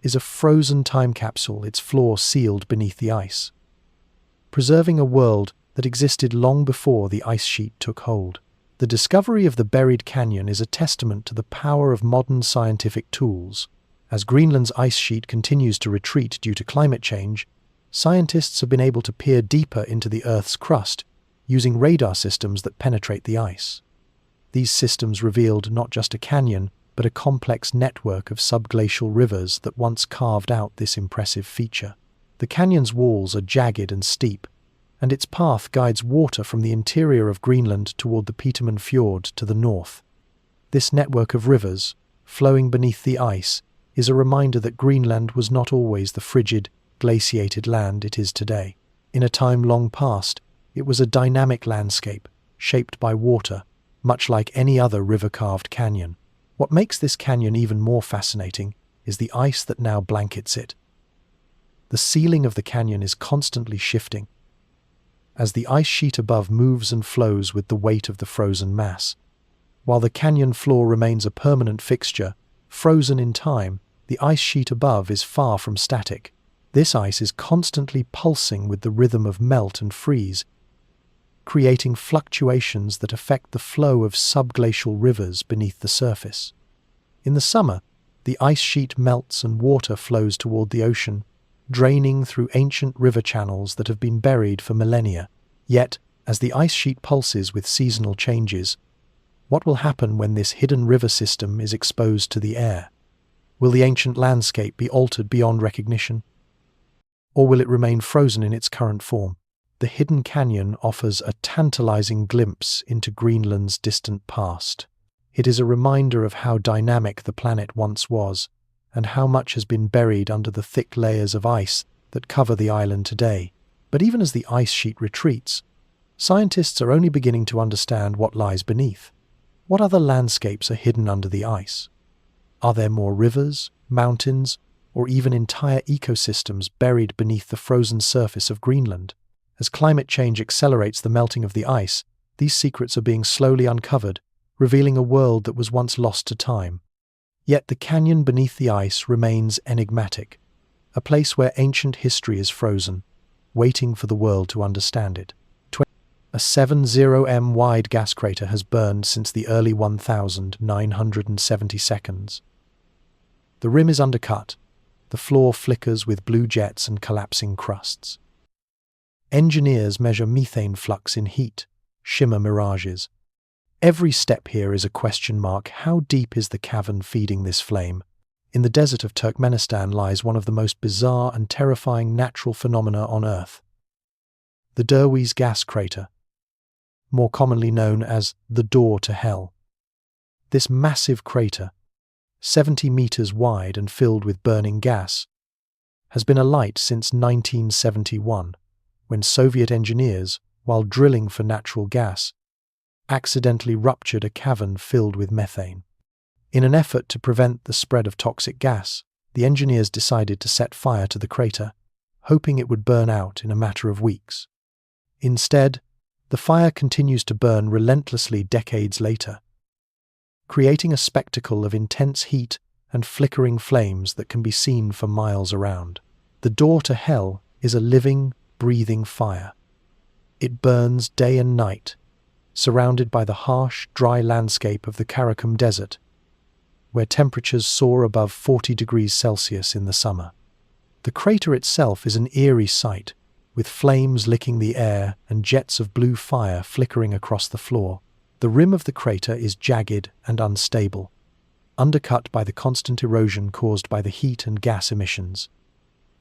is a frozen time capsule, its floor sealed beneath the ice, preserving a world that existed long before the ice sheet took hold. The discovery of the buried canyon is a testament to the power of modern scientific tools. As Greenland's ice sheet continues to retreat due to climate change, scientists have been able to peer deeper into the Earth's crust using radar systems that penetrate the ice. These systems revealed not just a canyon, but a complex network of subglacial rivers that once carved out this impressive feature. The canyon's walls are jagged and steep, and its path guides water from the interior of Greenland toward the Petermann Fjord to the north. This network of rivers, flowing beneath the ice, is a reminder that Greenland was not always the frigid, glaciated land it is today. In a time long past, it was a dynamic landscape, shaped by water, much like any other river-carved canyon. What makes this canyon even more fascinating is the ice that now blankets it. The ceiling of the canyon is constantly shifting, as the ice sheet above moves and flows with the weight of the frozen mass. While the canyon floor remains a permanent fixture, frozen in time, the ice sheet above is far from static. This ice is constantly pulsing with the rhythm of melt and freeze, creating fluctuations that affect the flow of subglacial rivers beneath the surface. In the summer, the ice sheet melts and water flows toward the ocean, draining through ancient river channels that have been buried for millennia. Yet, as the ice sheet pulses with seasonal changes, what will happen when this hidden river system is exposed to the air? Will the ancient landscape be altered beyond recognition? Or will it remain frozen in its current form? The hidden canyon offers a tantalizing glimpse into Greenland's distant past. It is a reminder of how dynamic the planet once was, and how much has been buried under the thick layers of ice that cover the island today. But even as the ice sheet retreats, scientists are only beginning to understand what lies beneath. What other landscapes are hidden under the ice? Are there more rivers, mountains, or even entire ecosystems buried beneath the frozen surface of Greenland? As climate change accelerates the melting of the ice, these secrets are being slowly uncovered, revealing a world that was once lost to time. Yet the canyon beneath the ice remains enigmatic, a place where ancient history is frozen, waiting for the world to understand it. A 70 wide gas crater has burned since the early 1970 seconds. The rim is undercut, the floor flickers with blue jets and collapsing crusts. Engineers measure methane flux in heat, shimmer mirages. Every step here is a question mark. How deep is the cavern feeding this flame? In the desert of Turkmenistan lies one of the most bizarre and terrifying natural phenomena on Earth. The Derweze gas crater, more commonly known as the Door to Hell. This massive crater, 70 meters wide and filled with burning gas, has been alight since 1971, when Soviet engineers, while drilling for natural gas, accidentally ruptured a cavern filled with methane. In an effort to prevent the spread of toxic gas, the engineers decided to set fire to the crater, hoping it would burn out in a matter of weeks. Instead, The fire continues to burn relentlessly decades later, creating a spectacle of intense heat and flickering flames that can be seen for miles around. The door to hell is a living, breathing fire. It burns day and night, surrounded by the harsh, dry landscape of the Karakum Desert, where temperatures soar above 40 degrees Celsius in the summer. The crater itself is an eerie sight, with flames licking the air and jets of blue fire flickering across the floor. The rim of the crater is jagged and unstable, undercut by the constant erosion caused by the heat and gas emissions.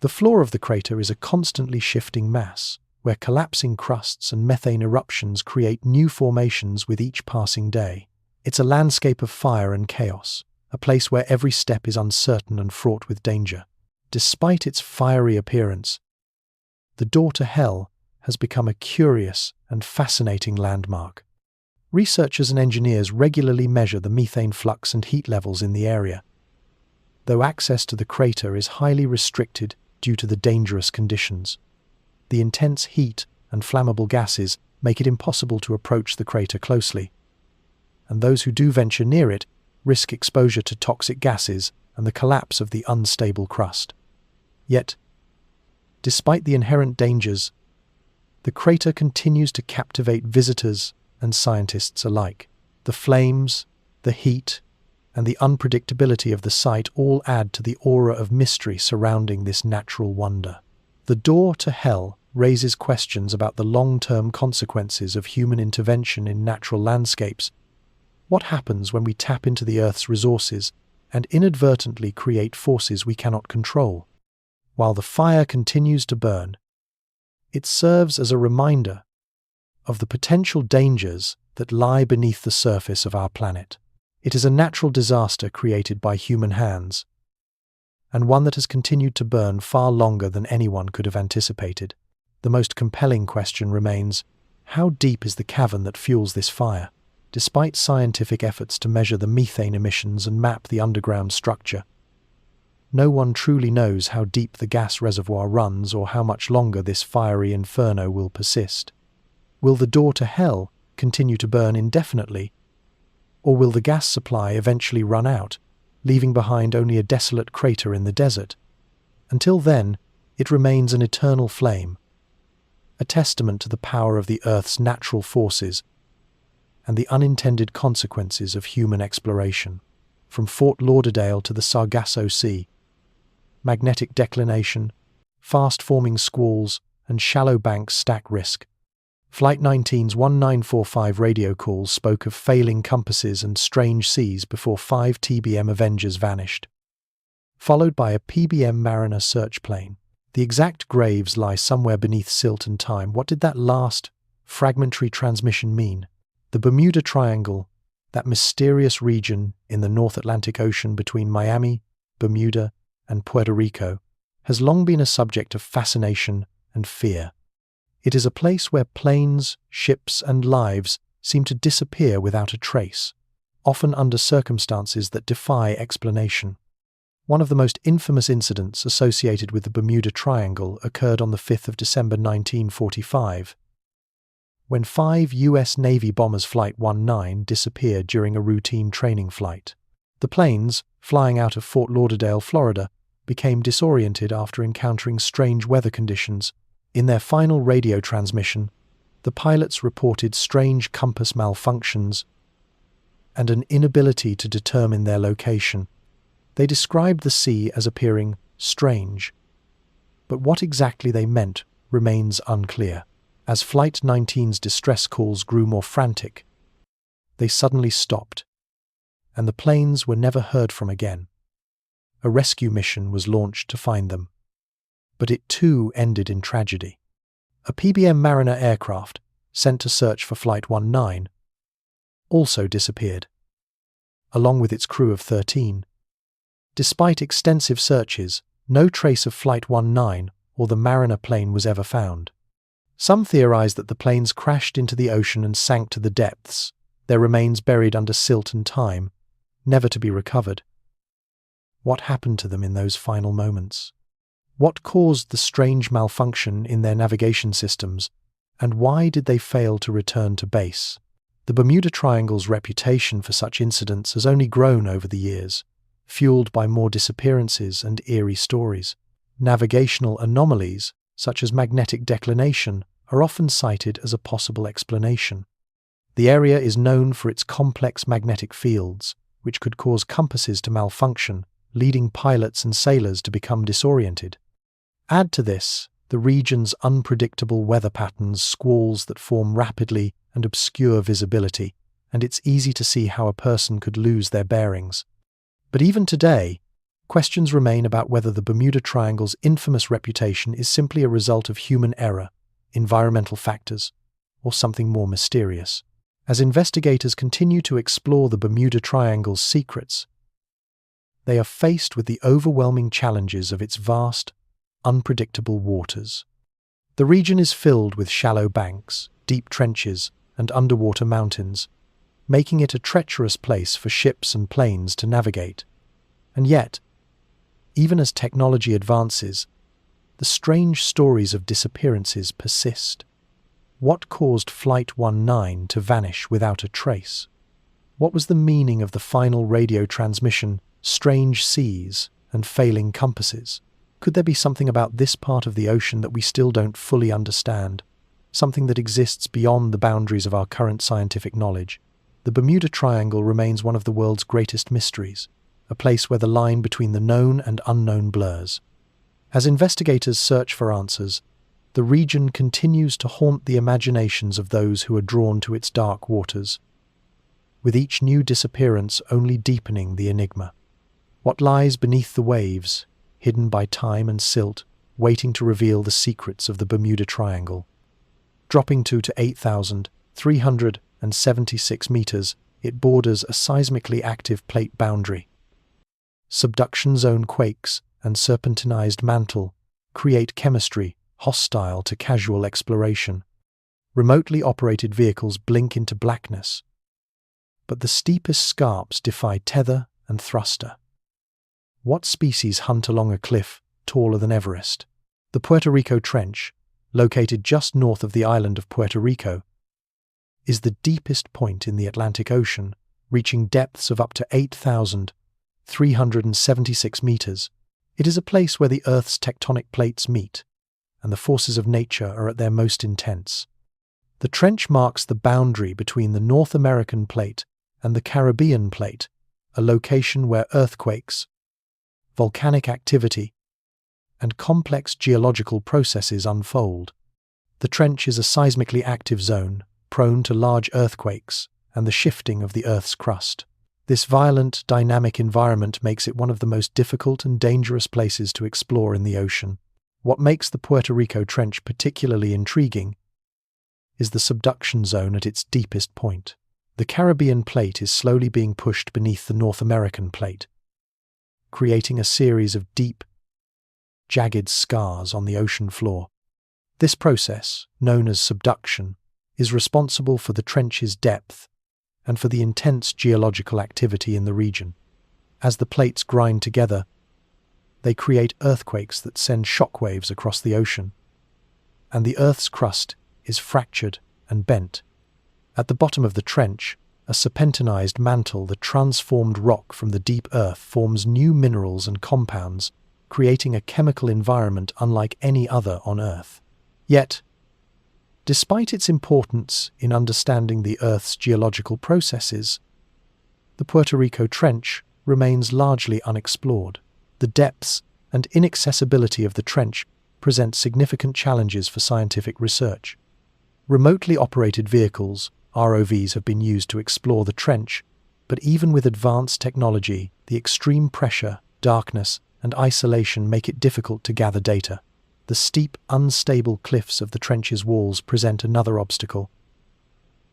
The floor of the crater is a constantly shifting mass, where collapsing crusts and methane eruptions create new formations with each passing day. It's a landscape of fire and chaos, a place where every step is uncertain and fraught with danger. Despite its fiery appearance, the door to hell has become a curious and fascinating landmark. Researchers and engineers regularly measure the methane flux and heat levels in the area, though access to the crater is highly restricted due to the dangerous conditions. The intense heat and flammable gases make it impossible to approach the crater closely, and those who do venture near it risk exposure to toxic gases and the collapse of the unstable crust. Yet, despite the inherent dangers, the crater continues to captivate visitors and scientists alike. The flames, the heat, and the unpredictability of the site all add to the aura of mystery surrounding this natural wonder. The door to hell raises questions about the long-term consequences of human intervention in natural landscapes. What happens when we tap into the Earth's resources and inadvertently create forces we cannot control? While the fire continues to burn, it serves as a reminder of the potential dangers that lie beneath the surface of our planet. It is a natural disaster created by human hands, and one that has continued to burn far longer than anyone could have anticipated. The most compelling question remains, how deep is the cavern that fuels this fire? Despite scientific efforts to measure the methane emissions and map the underground structure, no one truly knows how deep the gas reservoir runs or how much longer this fiery inferno will persist. Will the door to hell continue to burn indefinitely, or will the gas supply eventually run out, leaving behind only a desolate crater in the desert? Until then, it remains an eternal flame, a testament to the power of the Earth's natural forces and the unintended consequences of human exploration. From Fort Lauderdale to the Sargasso Sea, magnetic declination, fast-forming squalls, and shallow banks stack risk. Flight 19's 1945 radio calls spoke of failing compasses and strange seas before 5 TBM Avengers vanished, followed by a PBM Mariner search plane. The exact graves lie somewhere beneath silt and time. What did that last, fragmentary transmission mean? The Bermuda Triangle, that mysterious region in the North Atlantic Ocean between Miami, Bermuda, and Puerto Rico, has long been a subject of fascination and fear. It is a place where planes, ships, and lives seem to disappear without a trace, often under circumstances that defy explanation. One of the most infamous incidents associated with the Bermuda Triangle occurred on the 5th of December 1945, when 5 U.S. Navy bombers Flight 19 disappeared during a routine training flight. The planes, flying out of Fort Lauderdale, Florida, became disoriented after encountering strange weather conditions. In their final radio transmission, the pilots reported strange compass malfunctions and an inability to determine their location. They described the sea as appearing strange, but what exactly they meant remains unclear. As Flight 19's distress calls grew more frantic, they suddenly stopped, and the planes were never heard from again. A rescue mission was launched to find them, but it too ended in tragedy. A PBM Mariner aircraft, sent to search for Flight 19, also disappeared, along with its crew of 13. Despite extensive searches, no trace of Flight 19 or the Mariner plane was ever found. Some theorize that the planes crashed into the ocean and sank to the depths, their remains buried under silt and time, never to be recovered. What happened to them in those final moments? What caused the strange malfunction in their navigation systems, And why did they fail to return to base? The Bermuda Triangle's reputation for such incidents has only grown over the years, fueled by more disappearances and eerie stories. Navigational anomalies, such as magnetic declination, are often cited as a possible explanation. The area is known for its complex magnetic fields, which could cause compasses to malfunction, leading pilots and sailors to become disoriented. Add to this the region's unpredictable weather patterns, squalls that form rapidly and obscure visibility, and it's easy to see how a person could lose their bearings. But even today, questions remain about whether the Bermuda Triangle's infamous reputation is simply a result of human error, environmental factors, or something more mysterious. As investigators continue to explore the Bermuda Triangle's secrets, they are faced with the overwhelming challenges of its vast, unpredictable waters. The region is filled with shallow banks, deep trenches, and underwater mountains, making it a treacherous place for ships and planes to navigate. And yet, even as technology advances, the strange stories of disappearances persist. What caused Flight 19 to vanish without a trace? What was the meaning of the final radio transmission, strange seas, and failing compasses? Could there be something about this part of the ocean that we still don't fully understand? Something that exists beyond the boundaries of our current scientific knowledge? The Bermuda Triangle remains one of the world's greatest mysteries, a place where the line between the known and unknown blurs. As investigators search for answers, the region continues to haunt the imaginations of those who are drawn to its dark waters, with each new disappearance only deepening the enigma. What lies beneath the waves, hidden by time and silt, waiting to reveal the secrets of the Bermuda Triangle? Dropping to 8,376 meters, it borders a seismically active plate boundary. Subduction zone quakes and serpentinized mantle create chemistry hostile to casual exploration. Remotely operated vehicles blink into blackness, but the steepest scarps defy tether and thruster. What species hunt along a cliff taller than Everest? The Puerto Rico Trench, located just north of the island of Puerto Rico, is the deepest point in the Atlantic Ocean, reaching depths of up to 8,376 meters. It is a place where the Earth's tectonic plates meet, and the forces of nature are at their most intense. The trench marks the boundary between the North American plate and the Caribbean plate, a location where earthquakes, volcanic activity, and complex geological processes unfold. The trench is a seismically active zone, prone to large earthquakes and the shifting of the Earth's crust. This violent, dynamic environment makes it one of the most difficult and dangerous places to explore in the ocean. What makes the Puerto Rico Trench particularly intriguing is the subduction zone at its deepest point. The Caribbean plate is slowly being pushed beneath the North American plate, creating a series of deep, jagged scars on the ocean floor. This process, known as subduction, is responsible for the trench's depth and for the intense geological activity in the region. As the plates grind together, they create earthquakes that send shockwaves across the ocean, and the Earth's crust is fractured and bent. At the bottom of the trench, a serpentinized mantle, the transformed rock from the deep earth, forms new minerals and compounds, creating a chemical environment unlike any other on Earth. Yet, despite its importance in understanding the Earth's geological processes, the Puerto Rico Trench remains largely unexplored. The depths and inaccessibility of the trench present significant challenges for scientific research. Remotely operated vehicles, ROVs, have been used to explore the trench, but even with advanced technology, the extreme pressure, darkness, and isolation make it difficult to gather data. The steep, unstable cliffs of the trench's walls present another obstacle.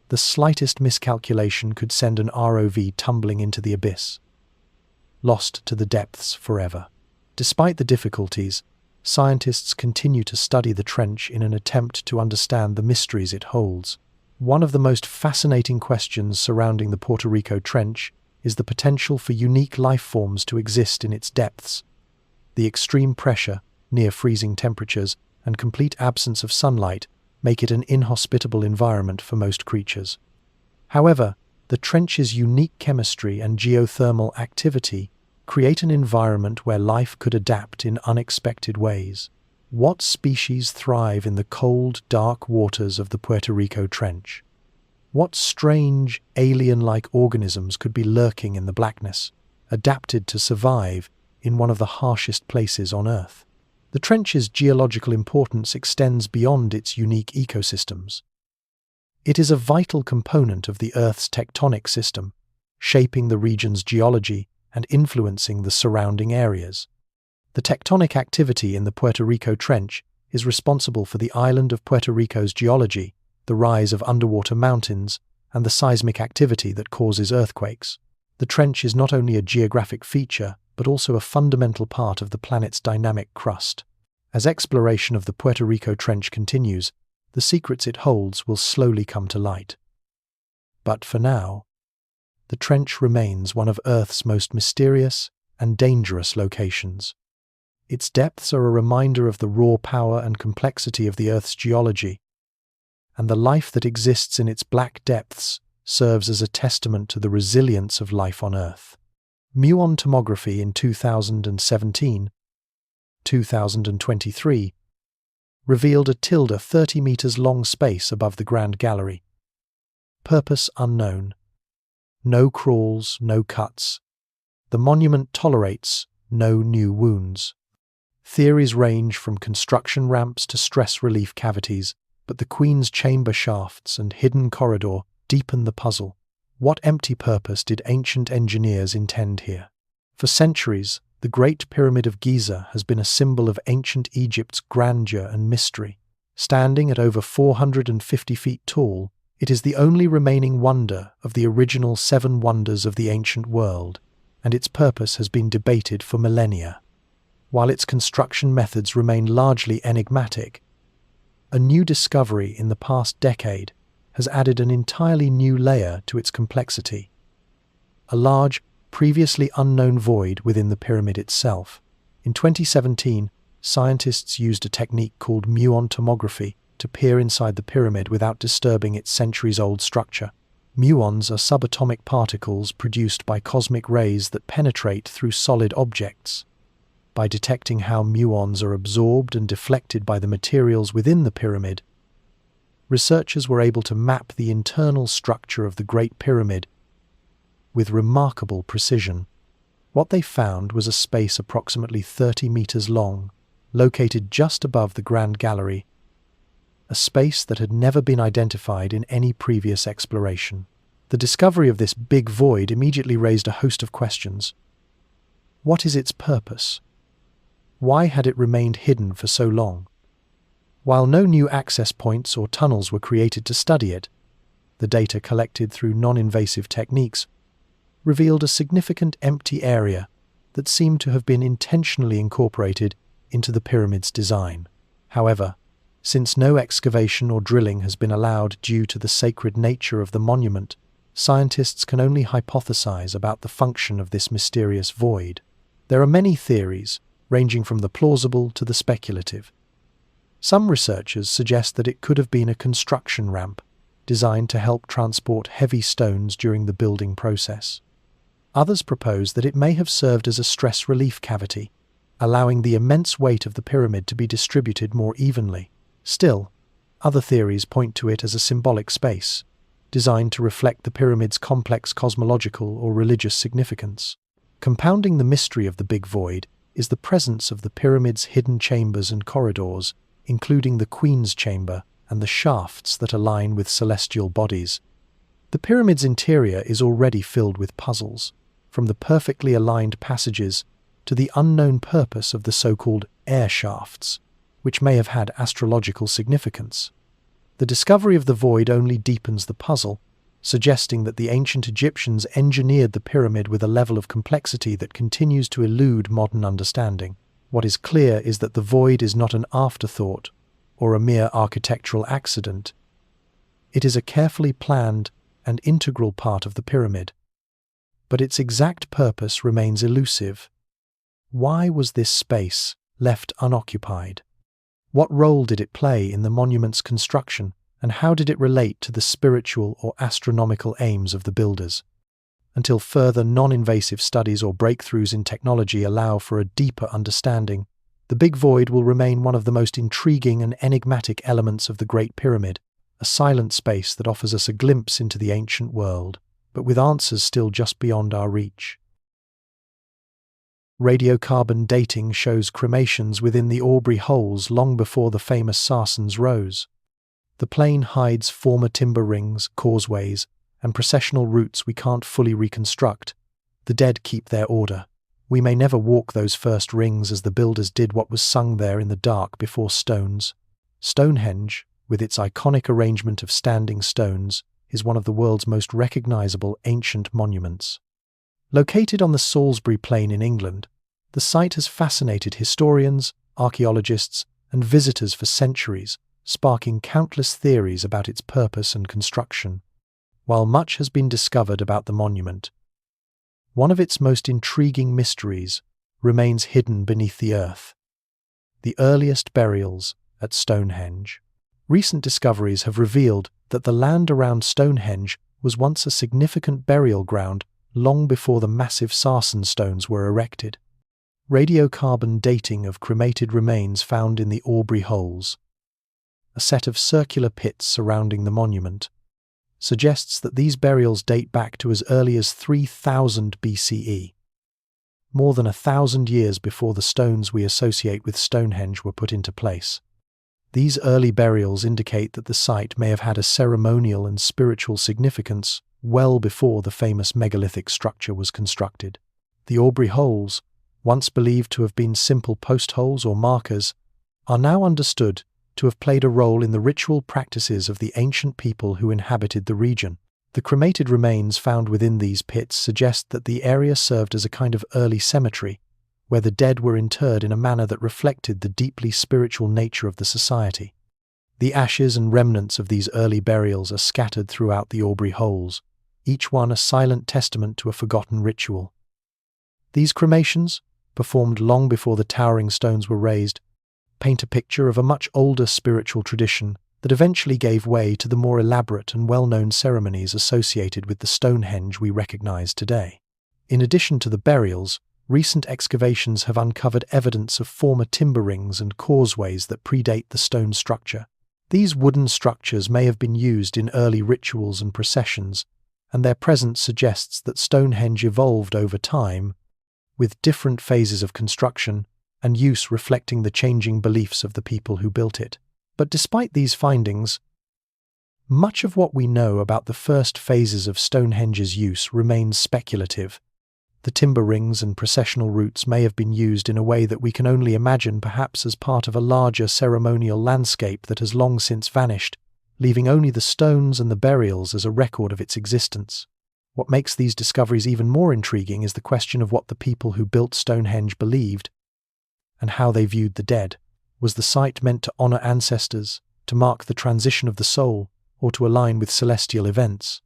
The slightest miscalculation could send an ROV tumbling into the abyss, lost to the depths forever. Despite the difficulties, scientists continue to study the trench in an attempt to understand the mysteries it holds. One of the most fascinating questions surrounding the Puerto Rico Trench is the potential for unique life forms to exist in its depths. The extreme pressure, near freezing temperatures, and complete absence of sunlight make it an inhospitable environment for most creatures. However, the trench's unique chemistry and geothermal activity create an environment where life could adapt in unexpected ways. What species thrive in the cold, dark waters of the Puerto Rico Trench? What strange, alien-like organisms could be lurking in the blackness, adapted to survive in one of the harshest places on Earth? The trench's geological importance extends beyond its unique ecosystems. It is a vital component of the Earth's tectonic system, shaping the region's geology and influencing the surrounding areas. The tectonic activity in the Puerto Rico Trench is responsible for the island of Puerto Rico's geology, the rise of underwater mountains, and the seismic activity that causes earthquakes. The trench is not only a geographic feature, but also a fundamental part of the planet's dynamic crust. As exploration of the Puerto Rico Trench continues, the secrets it holds will slowly come to light. But for now, the trench remains one of Earth's most mysterious and dangerous locations. Its depths are a reminder of the raw power and complexity of the Earth's geology, and the life that exists in its black depths serves as a testament to the resilience of life on Earth. Muon tomography in 2023 revealed a 30 meters long space above the Grand Gallery. Purpose unknown. No crawls, no cuts. The monument tolerates no new wounds. Theories range from construction ramps to stress relief cavities, but the Queen's chamber shafts and hidden corridor deepen the puzzle. What empty purpose did ancient engineers intend here? For centuries, the Great Pyramid of Giza has been a symbol of ancient Egypt's grandeur and mystery. Standing at over 450 feet tall, it is the only remaining wonder of the original 7 wonders of the ancient world, and its purpose has been debated for millennia. While its construction methods remain largely enigmatic, a new discovery in the past decade has added an entirely new layer to its complexity. A large, previously unknown void within the pyramid itself. In 2017, scientists used a technique called muon tomography to peer inside the pyramid without disturbing its centuries-old structure. Muons are subatomic particles produced by cosmic rays that penetrate through solid objects. By detecting how muons are absorbed and deflected by the materials within the pyramid, researchers were able to map the internal structure of the Great Pyramid with remarkable precision. What they found was a space approximately 30 meters long, located just above the Grand Gallery, a space that had never been identified in any previous exploration. The discovery of this big void immediately raised a host of questions. What is its purpose? Why had it remained hidden for so long? While no new access points or tunnels were created to study it, the data collected through non-invasive techniques revealed a significant empty area that seemed to have been intentionally incorporated into the pyramid's design. However, since no excavation or drilling has been allowed due to the sacred nature of the monument, scientists can only hypothesize about the function of this mysterious void. There are many theories, ranging from the plausible to the speculative. Some researchers suggest that it could have been a construction ramp designed to help transport heavy stones during the building process. Others propose that it may have served as a stress relief cavity, allowing the immense weight of the pyramid to be distributed more evenly. Still, other theories point to it as a symbolic space, designed to reflect the pyramid's complex cosmological or religious significance. Compounding the mystery of the Big Void is the presence of the pyramid's hidden chambers and corridors, including the Queen's Chamber and the shafts that align with celestial bodies. The pyramid's interior is already filled with puzzles, from the perfectly aligned passages to the unknown purpose of the so-called air shafts, which may have had astrological significance. The discovery of the void only deepens the puzzle, suggesting that the ancient Egyptians engineered the pyramid with a level of complexity that continues to elude modern understanding. What is clear is that the void is not an afterthought or a mere architectural accident. It is a carefully planned and integral part of the pyramid. But its exact purpose remains elusive. Why was this space left unoccupied? What role did it play in the monument's construction, and how did it relate to the spiritual or astronomical aims of the builders? Until further non-invasive studies or breakthroughs in technology allow for a deeper understanding, the Big Void will remain one of the most intriguing and enigmatic elements of the Great Pyramid, a silent space that offers us a glimpse into the ancient world, but with answers still just beyond our reach. Radiocarbon dating shows cremations within the Aubrey holes long before the famous Sarsens rose. The plain hides former timber rings, causeways, and processional routes we can't fully reconstruct. The dead keep their order. We may never walk those first rings as the builders did what was sung there in the dark before stones. Stonehenge, with its iconic arrangement of standing stones, is one of the world's most recognizable ancient monuments. Located on the Salisbury Plain in England, the site has fascinated historians, archaeologists, and visitors for centuries, sparking countless theories about its purpose and construction. While much has been discovered about the monument, one of its most intriguing mysteries remains hidden beneath the earth: the earliest burials at Stonehenge. Recent discoveries have revealed that the land around Stonehenge was once a significant burial ground long before the massive sarsen stones were erected. Radiocarbon dating of cremated remains found in the Aubrey holes, a set of circular pits surrounding the monument, suggests that these burials date back to as early as 3000 BCE, more than 1,000 years before the stones we associate with Stonehenge were put into place. These early burials indicate that the site may have had a ceremonial and spiritual significance well before the famous megalithic structure was constructed. The Aubrey holes, once believed to have been simple post holes or markers, are now understood to have played a role in the ritual practices of the ancient people who inhabited the region. The cremated remains found within these pits suggest that the area served as a kind of early cemetery, where the dead were interred in a manner that reflected the deeply spiritual nature of the society. The ashes and remnants of these early burials are scattered throughout the Aubrey holes, each one a silent testament to a forgotten ritual. These cremations, performed long before the towering stones were raised, paint a picture of a much older spiritual tradition that eventually gave way to the more elaborate and well-known ceremonies associated with the Stonehenge we recognize today. In addition to the burials, recent excavations have uncovered evidence of former timber rings and causeways that predate the stone structure. These wooden structures may have been used in early rituals and processions, and their presence suggests that Stonehenge evolved over time, with different phases of construction and use reflecting the changing beliefs of the people who built it. But despite these findings, much of what we know about the first phases of Stonehenge's use remains speculative. The timber rings and processional routes may have been used in a way that we can only imagine, perhaps as part of a larger ceremonial landscape that has long since vanished, leaving only the stones and the burials as a record of its existence. What makes these discoveries even more intriguing is the question of what the people who built Stonehenge believed and how they viewed the dead. Was the site meant to honor ancestors, to mark the transition of the soul, or to align with celestial events?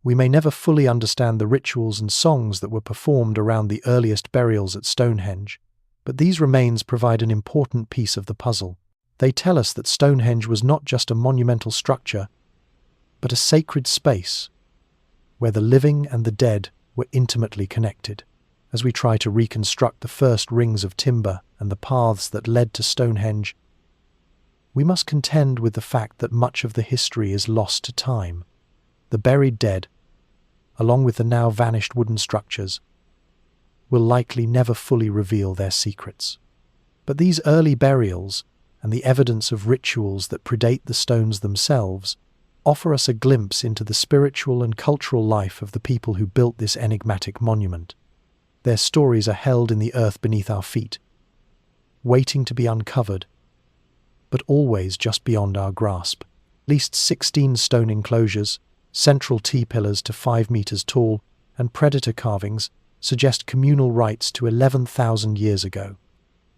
We may never fully understand the rituals and songs that were performed around the earliest burials at Stonehenge, but these remains provide an important piece of the puzzle. They tell us that Stonehenge was not just a monumental structure, but a sacred space where the living and the dead were intimately connected. As we try to reconstruct the first rings of timber and the paths that led to Stonehenge, we must contend with the fact that much of the history is lost to time. The buried dead, along with the now vanished wooden structures, will likely never fully reveal their secrets. But these early burials and the evidence of rituals that predate the stones themselves offer us a glimpse into the spiritual and cultural life of the people who built this enigmatic monument. Their stories are held in the earth beneath our feet, waiting to be uncovered, but always just beyond our grasp. At least 16 stone enclosures, central T-pillars to 5 meters tall, and predator carvings suggest communal rites to 11,000 years ago.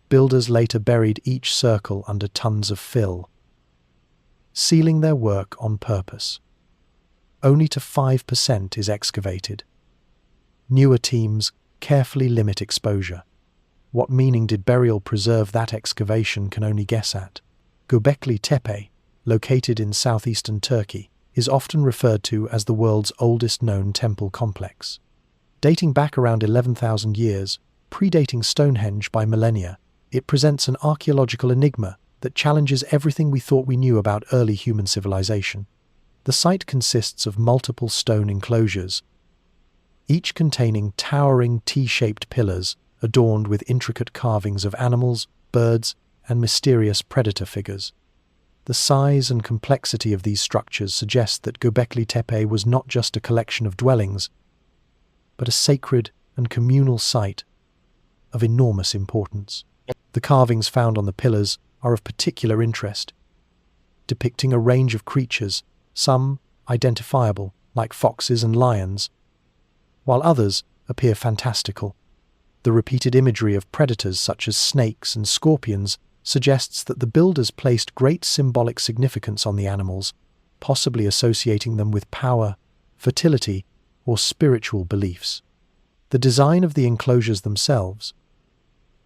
Builders later buried each circle under tons of fill, sealing their work on purpose. Only to 5% is excavated. Newer teams carefully limit exposure. What meaning did burial preserve that excavation can only guess at. Göbekli Tepe, located in southeastern Turkey, is often referred to as the world's oldest known temple complex. Dating back around 11,000 years, predating Stonehenge by millennia, it presents an archaeological enigma that challenges everything we thought we knew about early human civilization. The site consists of multiple stone enclosures, each containing towering T-shaped pillars adorned with intricate carvings of animals, birds, and mysterious predator figures. The size and complexity of these structures suggest that Göbekli Tepe was not just a collection of dwellings, but a sacred and communal site of enormous importance. The carvings found on the pillars are of particular interest, depicting a range of creatures, some identifiable, like foxes and lions, while others appear fantastical. The repeated imagery of predators such as snakes and scorpions suggests that the builders placed great symbolic significance on the animals, possibly associating them with power, fertility, or spiritual beliefs. The design of the enclosures themselves,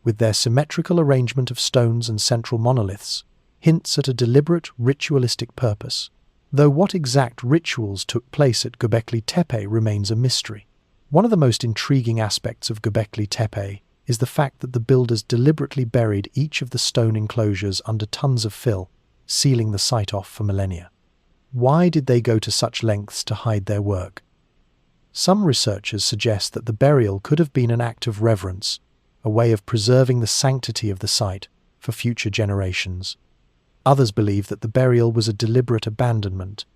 with their symmetrical arrangement of stones and central monoliths, hints at a deliberate ritualistic purpose, though what exact rituals took place at Göbekli Tepe remains a mystery. One of the most intriguing aspects of Göbekli Tepe is the fact that the builders deliberately buried each of the stone enclosures under tons of fill, sealing the site off for millennia. Why did they go to such lengths to hide their work? Some researchers suggest that the burial could have been an act of reverence, a way of preserving the sanctity of the site for future generations. Others believe that the burial was a deliberate abandonment,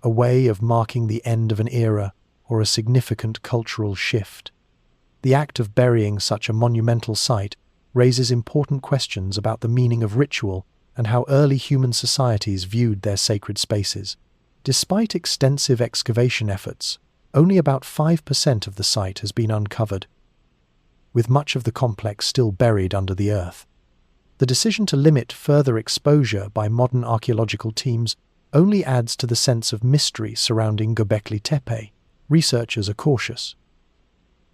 a way of marking the end of an era or a significant cultural shift. The act of burying such a monumental site raises important questions about the meaning of ritual and how early human societies viewed their sacred spaces. Despite extensive excavation efforts, only about 5% of the site has been uncovered, with much of the complex still buried under the earth. The decision to limit further exposure by modern archaeological teams only adds to the sense of mystery surrounding Göbekli Tepe. Researchers are cautious,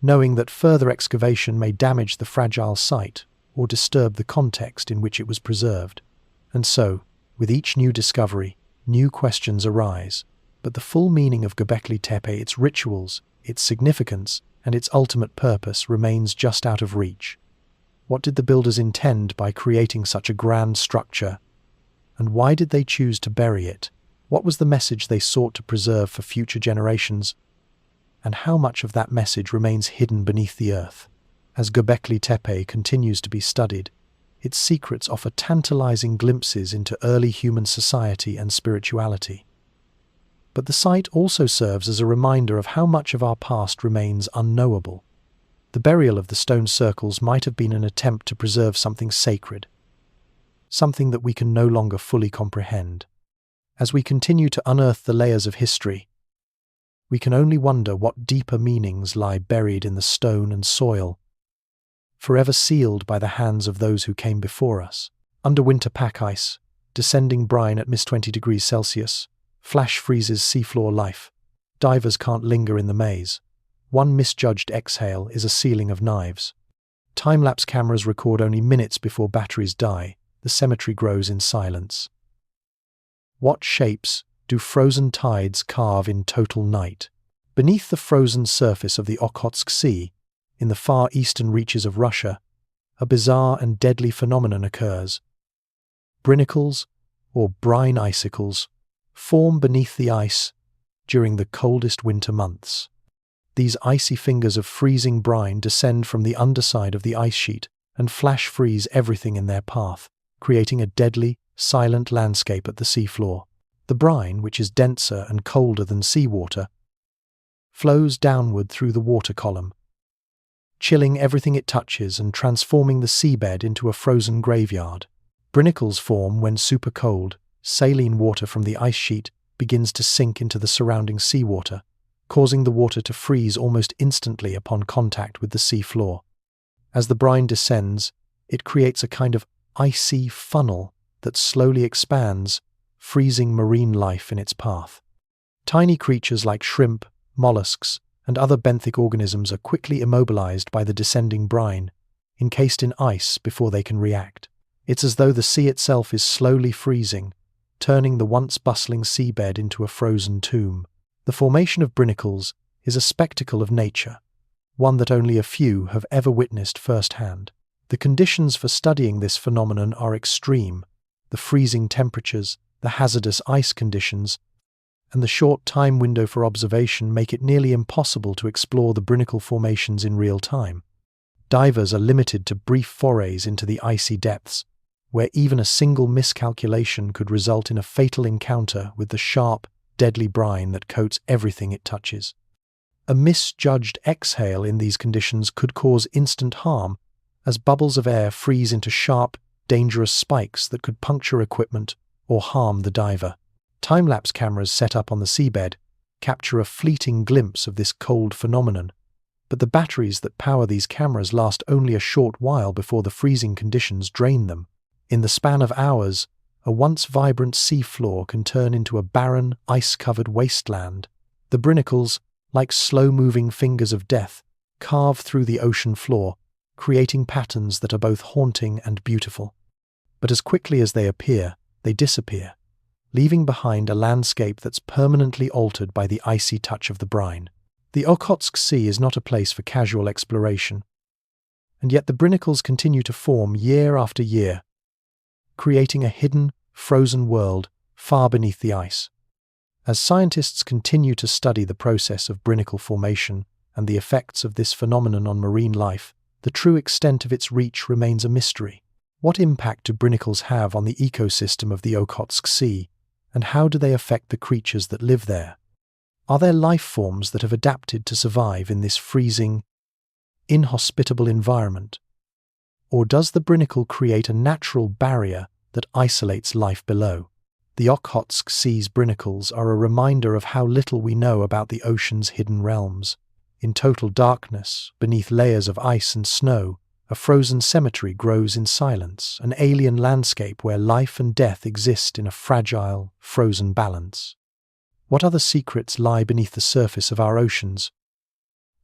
knowing that further excavation may damage the fragile site or disturb the context in which it was preserved. And so, with each new discovery, new questions arise. But the full meaning of Göbekli Tepe, its rituals, its significance, and its ultimate purpose remains just out of reach. What did the builders intend by creating such a grand structure? And why did they choose to bury it? What was the message they sought to preserve for future generations? And how much of that message remains hidden beneath the earth? As Göbekli Tepe continues to be studied, its secrets offer tantalizing glimpses into early human society and spirituality. But the site also serves as a reminder of how much of our past remains unknowable. The burial of the stone circles might have been an attempt to preserve something sacred, something that we can no longer fully comprehend. As we continue to unearth the layers of history, we can only wonder what deeper meanings lie buried in the stone and soil, forever sealed by the hands of those who came before us. Under winter pack ice, descending brine at -20 degrees Celsius, flash freezes seafloor life. Divers can't linger in the maze. One misjudged exhale is a sealing of knives. Time-lapse cameras record only minutes before batteries die. The cemetery grows in silence. What shapes do frozen tides carve in total night? Beneath the frozen surface of the Okhotsk Sea, in the far eastern reaches of Russia, a bizarre and deadly phenomenon occurs. Brinicles, or brine icicles, form beneath the ice during the coldest winter months. These icy fingers of freezing brine descend from the underside of the ice sheet and flash freeze everything in their path, creating a deadly, silent landscape at the seafloor. The brine, which is denser and colder than seawater, flows downward through the water column, chilling everything it touches and transforming the seabed into a frozen graveyard. Brinicles form when super cold, saline water from the ice sheet begins to sink into the surrounding seawater, causing the water to freeze almost instantly upon contact with the sea floor. As the brine descends, it creates a kind of icy funnel that slowly expands, freezing marine life in its path. Tiny creatures like shrimp, mollusks, and other benthic organisms are quickly immobilized by the descending brine, encased in ice before they can react. It's as though the sea itself is slowly freezing, turning the once bustling seabed into a frozen tomb. The formation of brinicles is a spectacle of nature, one that only a few have ever witnessed firsthand. The conditions for studying this phenomenon are extreme. The freezing temperatures, the hazardous ice conditions, and the short time window for observation make it nearly impossible to explore the brinicle formations in real time. Divers are limited to brief forays into the icy depths, where even a single miscalculation could result in a fatal encounter with the sharp, deadly brine that coats everything it touches. A misjudged exhale in these conditions could cause instant harm, as bubbles of air freeze into sharp, dangerous spikes that could puncture equipment or harm the diver. Time-lapse cameras set up on the seabed capture a fleeting glimpse of this cold phenomenon, but the batteries that power these cameras last only a short while before the freezing conditions drain them. In the span of hours, a once vibrant sea floor can turn into a barren, ice-covered wasteland. The brinicles, like slow-moving fingers of death, carve through the ocean floor, creating patterns that are both haunting and beautiful. But as quickly as they appear, they disappear, leaving behind a landscape that's permanently altered by the icy touch of the brine. The Okhotsk Sea is not a place for casual exploration, and yet the brinicles continue to form year after year, creating a hidden, frozen world far beneath the ice. As scientists continue to study the process of brinicle formation and the effects of this phenomenon on marine life, the true extent of its reach remains a mystery. What impact do brinicles have on the ecosystem of the Okhotsk Sea, and how do they affect the creatures that live there? Are there life forms that have adapted to survive in this freezing, inhospitable environment? Or does the brinicle create a natural barrier that isolates life below? The Okhotsk Sea's brinicles are a reminder of how little we know about the ocean's hidden realms. In total darkness, beneath layers of ice and snow, a frozen cemetery grows in silence, an alien landscape where life and death exist in a fragile, frozen balance. What other secrets lie beneath the surface of our oceans,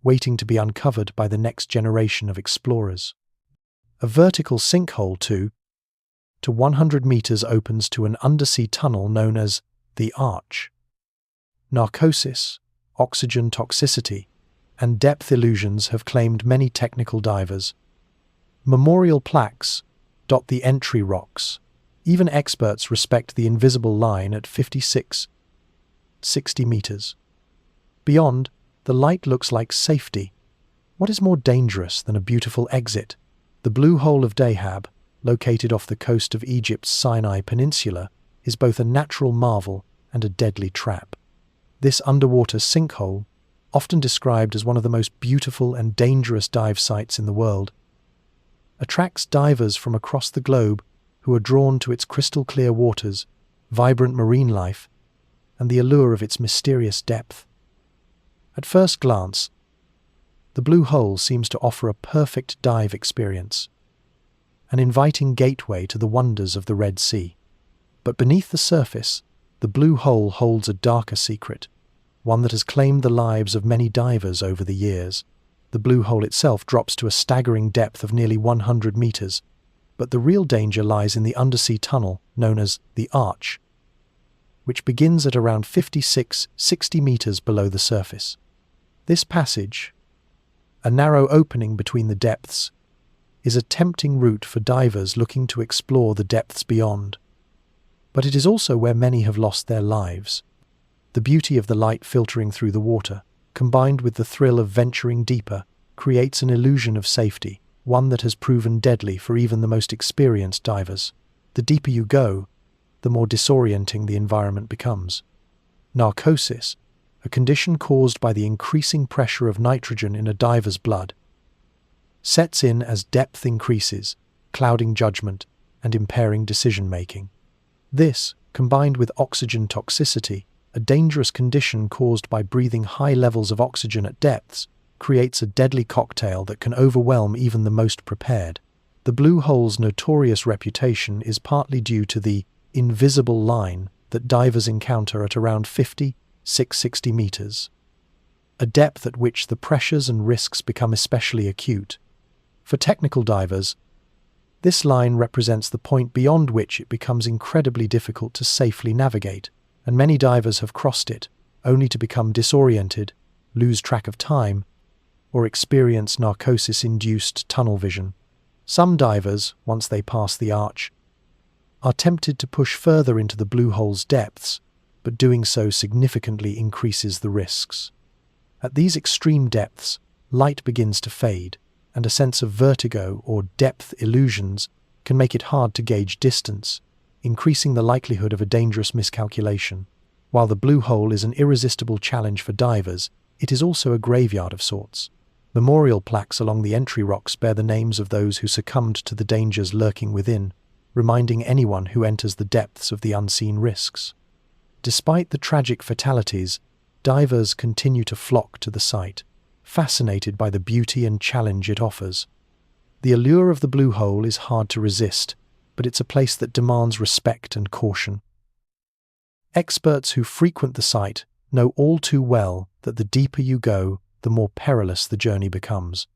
waiting to be uncovered by the next generation of explorers? A vertical sinkhole to 100 meters opens to an undersea tunnel known as the Arch. Narcosis, oxygen toxicity, and depth illusions have claimed many technical divers. Memorial plaques dot the entry rocks. Even experts respect the invisible line at 60 meters. Beyond, the light looks like safety. What is more dangerous than a beautiful exit? The Blue Hole of Dahab, located off the coast of Egypt's Sinai Peninsula, is both a natural marvel and a deadly trap. This underwater sinkhole, often described as one of the most beautiful and dangerous dive sites in the world, attracts divers from across the globe who are drawn to its crystal-clear waters, vibrant marine life, and the allure of its mysterious depth. At first glance, the Blue Hole seems to offer a perfect dive experience, an inviting gateway to the wonders of the Red Sea. But beneath the surface, the Blue Hole holds a darker secret, one that has claimed the lives of many divers over the years. The Blue Hole itself drops to a staggering depth of nearly 100 meters, but the real danger lies in the undersea tunnel known as the Arch, which begins at around 60 meters below the surface. This passage, a narrow opening between the depths, is a tempting route for divers looking to explore the depths beyond. But it is also where many have lost their lives. The beauty of the light filtering through the water, combined with the thrill of venturing deeper, creates an illusion of safety, one that has proven deadly for even the most experienced divers. The deeper you go, the more disorienting the environment becomes. Narcosis, a condition caused by the increasing pressure of nitrogen in a diver's blood, sets in as depth increases, clouding judgment and impairing decision-making. This, combined with oxygen toxicity, a dangerous condition caused by breathing high levels of oxygen at depths, creates a deadly cocktail that can overwhelm even the most prepared. The Blue Hole's notorious reputation is partly due to the invisible line that divers encounter at around 60 meters, a depth at which the pressures and risks become especially acute. For technical divers, This line represents the point beyond which it becomes incredibly difficult to safely navigate, and many divers have crossed it, only to become disoriented, lose track of time, or experience narcosis-induced tunnel vision. Some divers, once they pass the arch, are tempted to push further into the blue hole's depths, but doing so significantly increases the risks. At these extreme depths, light begins to fade, and a sense of vertigo or depth illusions can make it hard to gauge distance, increasing the likelihood of a dangerous miscalculation. While the blue hole is an irresistible challenge for divers, it is also a graveyard of sorts. Memorial plaques along the entry rocks bear the names of those who succumbed to the dangers lurking within, reminding anyone who enters the depths of the unseen risks. Despite the tragic fatalities, divers continue to flock to the site, fascinated by the beauty and challenge it offers. The allure of the blue hole is hard to resist, but it's a place that demands respect and caution. Experts who frequent the site know all too well that the deeper you go, the more perilous the journey becomes.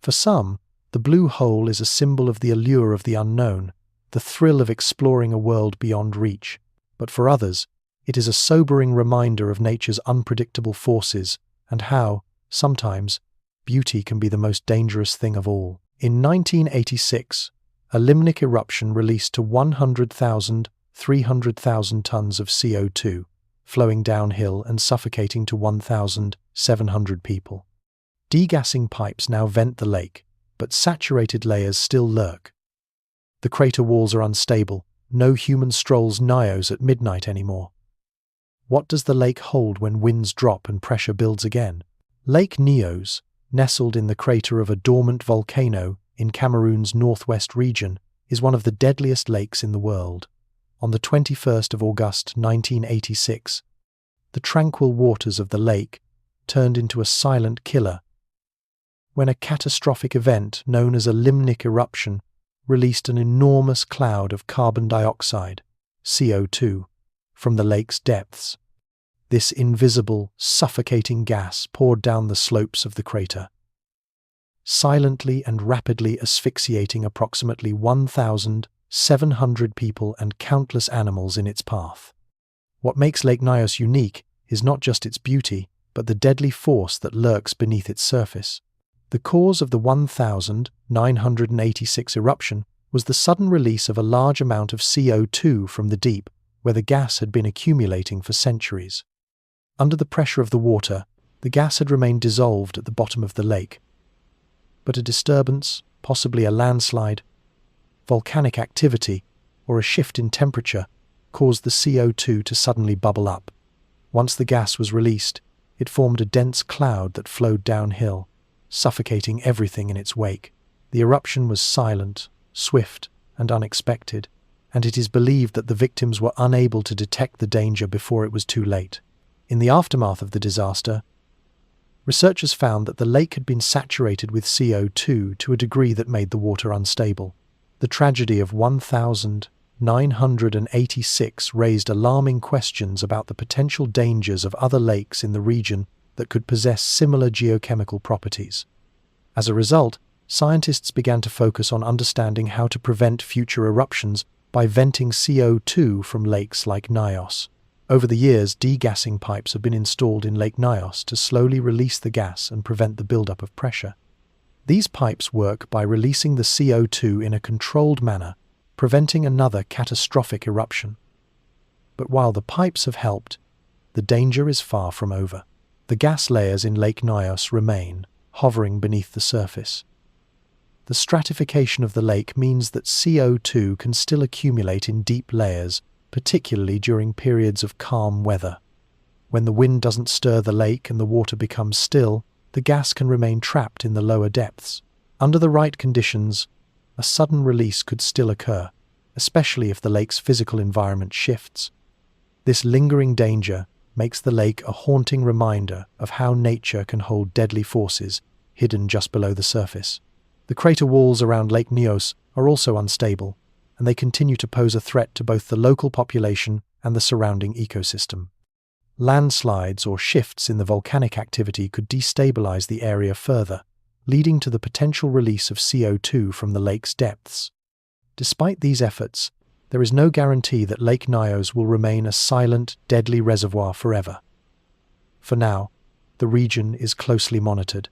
For some, the blue hole is a symbol of the allure of the unknown, the thrill of exploring a world beyond reach. But for others, it is a sobering reminder of nature's unpredictable forces and how, sometimes, beauty can be the most dangerous thing of all. In 1986, a limnic eruption released to 300,000 tons of CO2, flowing downhill and suffocating to 1,700 people. Degassing pipes now vent the lake, but saturated layers still lurk. The crater walls are unstable. No human strolls Nios at midnight anymore. What does the lake hold when winds drop and pressure builds again? Lake Nyos, nestled in the crater of a dormant volcano in Cameroon's northwest region, is one of the deadliest lakes in the world. On the 21st of August 1986, the tranquil waters of the lake turned into a silent killer when a catastrophic event known as a limnic eruption released an enormous cloud of carbon dioxide, CO2, from the lake's depths. This invisible, suffocating gas poured down the slopes of the crater, silently and rapidly asphyxiating approximately 1,700 people and countless animals in its path. What makes Lake Nyos unique is not just its beauty, but the deadly force that lurks beneath its surface. The cause of the 1986 eruption was the sudden release of a large amount of CO2 from the deep, where the gas had been accumulating for centuries. Under the pressure of the water, the gas had remained dissolved at the bottom of the lake. But a disturbance, possibly a landslide, volcanic activity, or a shift in temperature, caused the CO2 to suddenly bubble up. Once the gas was released, it formed a dense cloud that flowed downhill, suffocating everything in its wake. The eruption was silent, swift, and unexpected, and it is believed that the victims were unable to detect the danger before it was too late. In the aftermath of the disaster, researchers found that the lake had been saturated with CO2 to a degree that made the water unstable. The tragedy of 1986 raised alarming questions about the potential dangers of other lakes in the region that could possess similar geochemical properties. As a result, scientists began to focus on understanding how to prevent future eruptions by venting CO2 from lakes like Nyos. Over the years, degassing pipes have been installed in Lake Nyos to slowly release the gas and prevent the buildup of pressure. These pipes work by releasing the CO2 in a controlled manner, preventing another catastrophic eruption. But while the pipes have helped, the danger is far from over. The gas layers in Lake Nyos remain, hovering beneath the surface. The stratification of the lake means that CO2 can still accumulate in deep layers, particularly during periods of calm weather. When the wind doesn't stir the lake and the water becomes still, the gas can remain trapped in the lower depths. Under the right conditions, a sudden release could still occur, especially if the lake's physical environment shifts. This lingering danger makes the lake a haunting reminder of how nature can hold deadly forces hidden just below the surface. The crater walls around Lake Nyos are also unstable, and they continue to pose a threat to both the local population and the surrounding ecosystem. Landslides or shifts in the volcanic activity could destabilize the area further, leading to the potential release of CO2 from the lake's depths. Despite these efforts, there is no guarantee that Lake Nyos will remain a silent, deadly reservoir forever. For now, the region is closely monitored.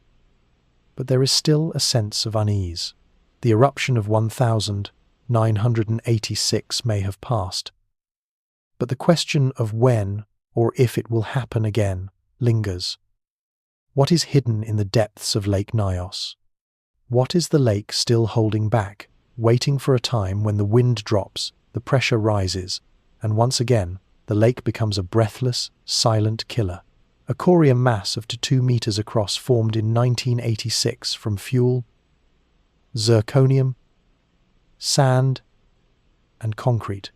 But there is still a sense of unease. The eruption of 1986 may have passed. But the question of when or if it will happen again lingers. What is hidden in the depths of Lake Nyos? What is the lake still holding back, waiting for a time when the wind drops, the pressure rises, and once again, the lake becomes a breathless, silent killer? A corium mass of 2 meters across formed in 1986 from fuel, zirconium, sand, and concrete.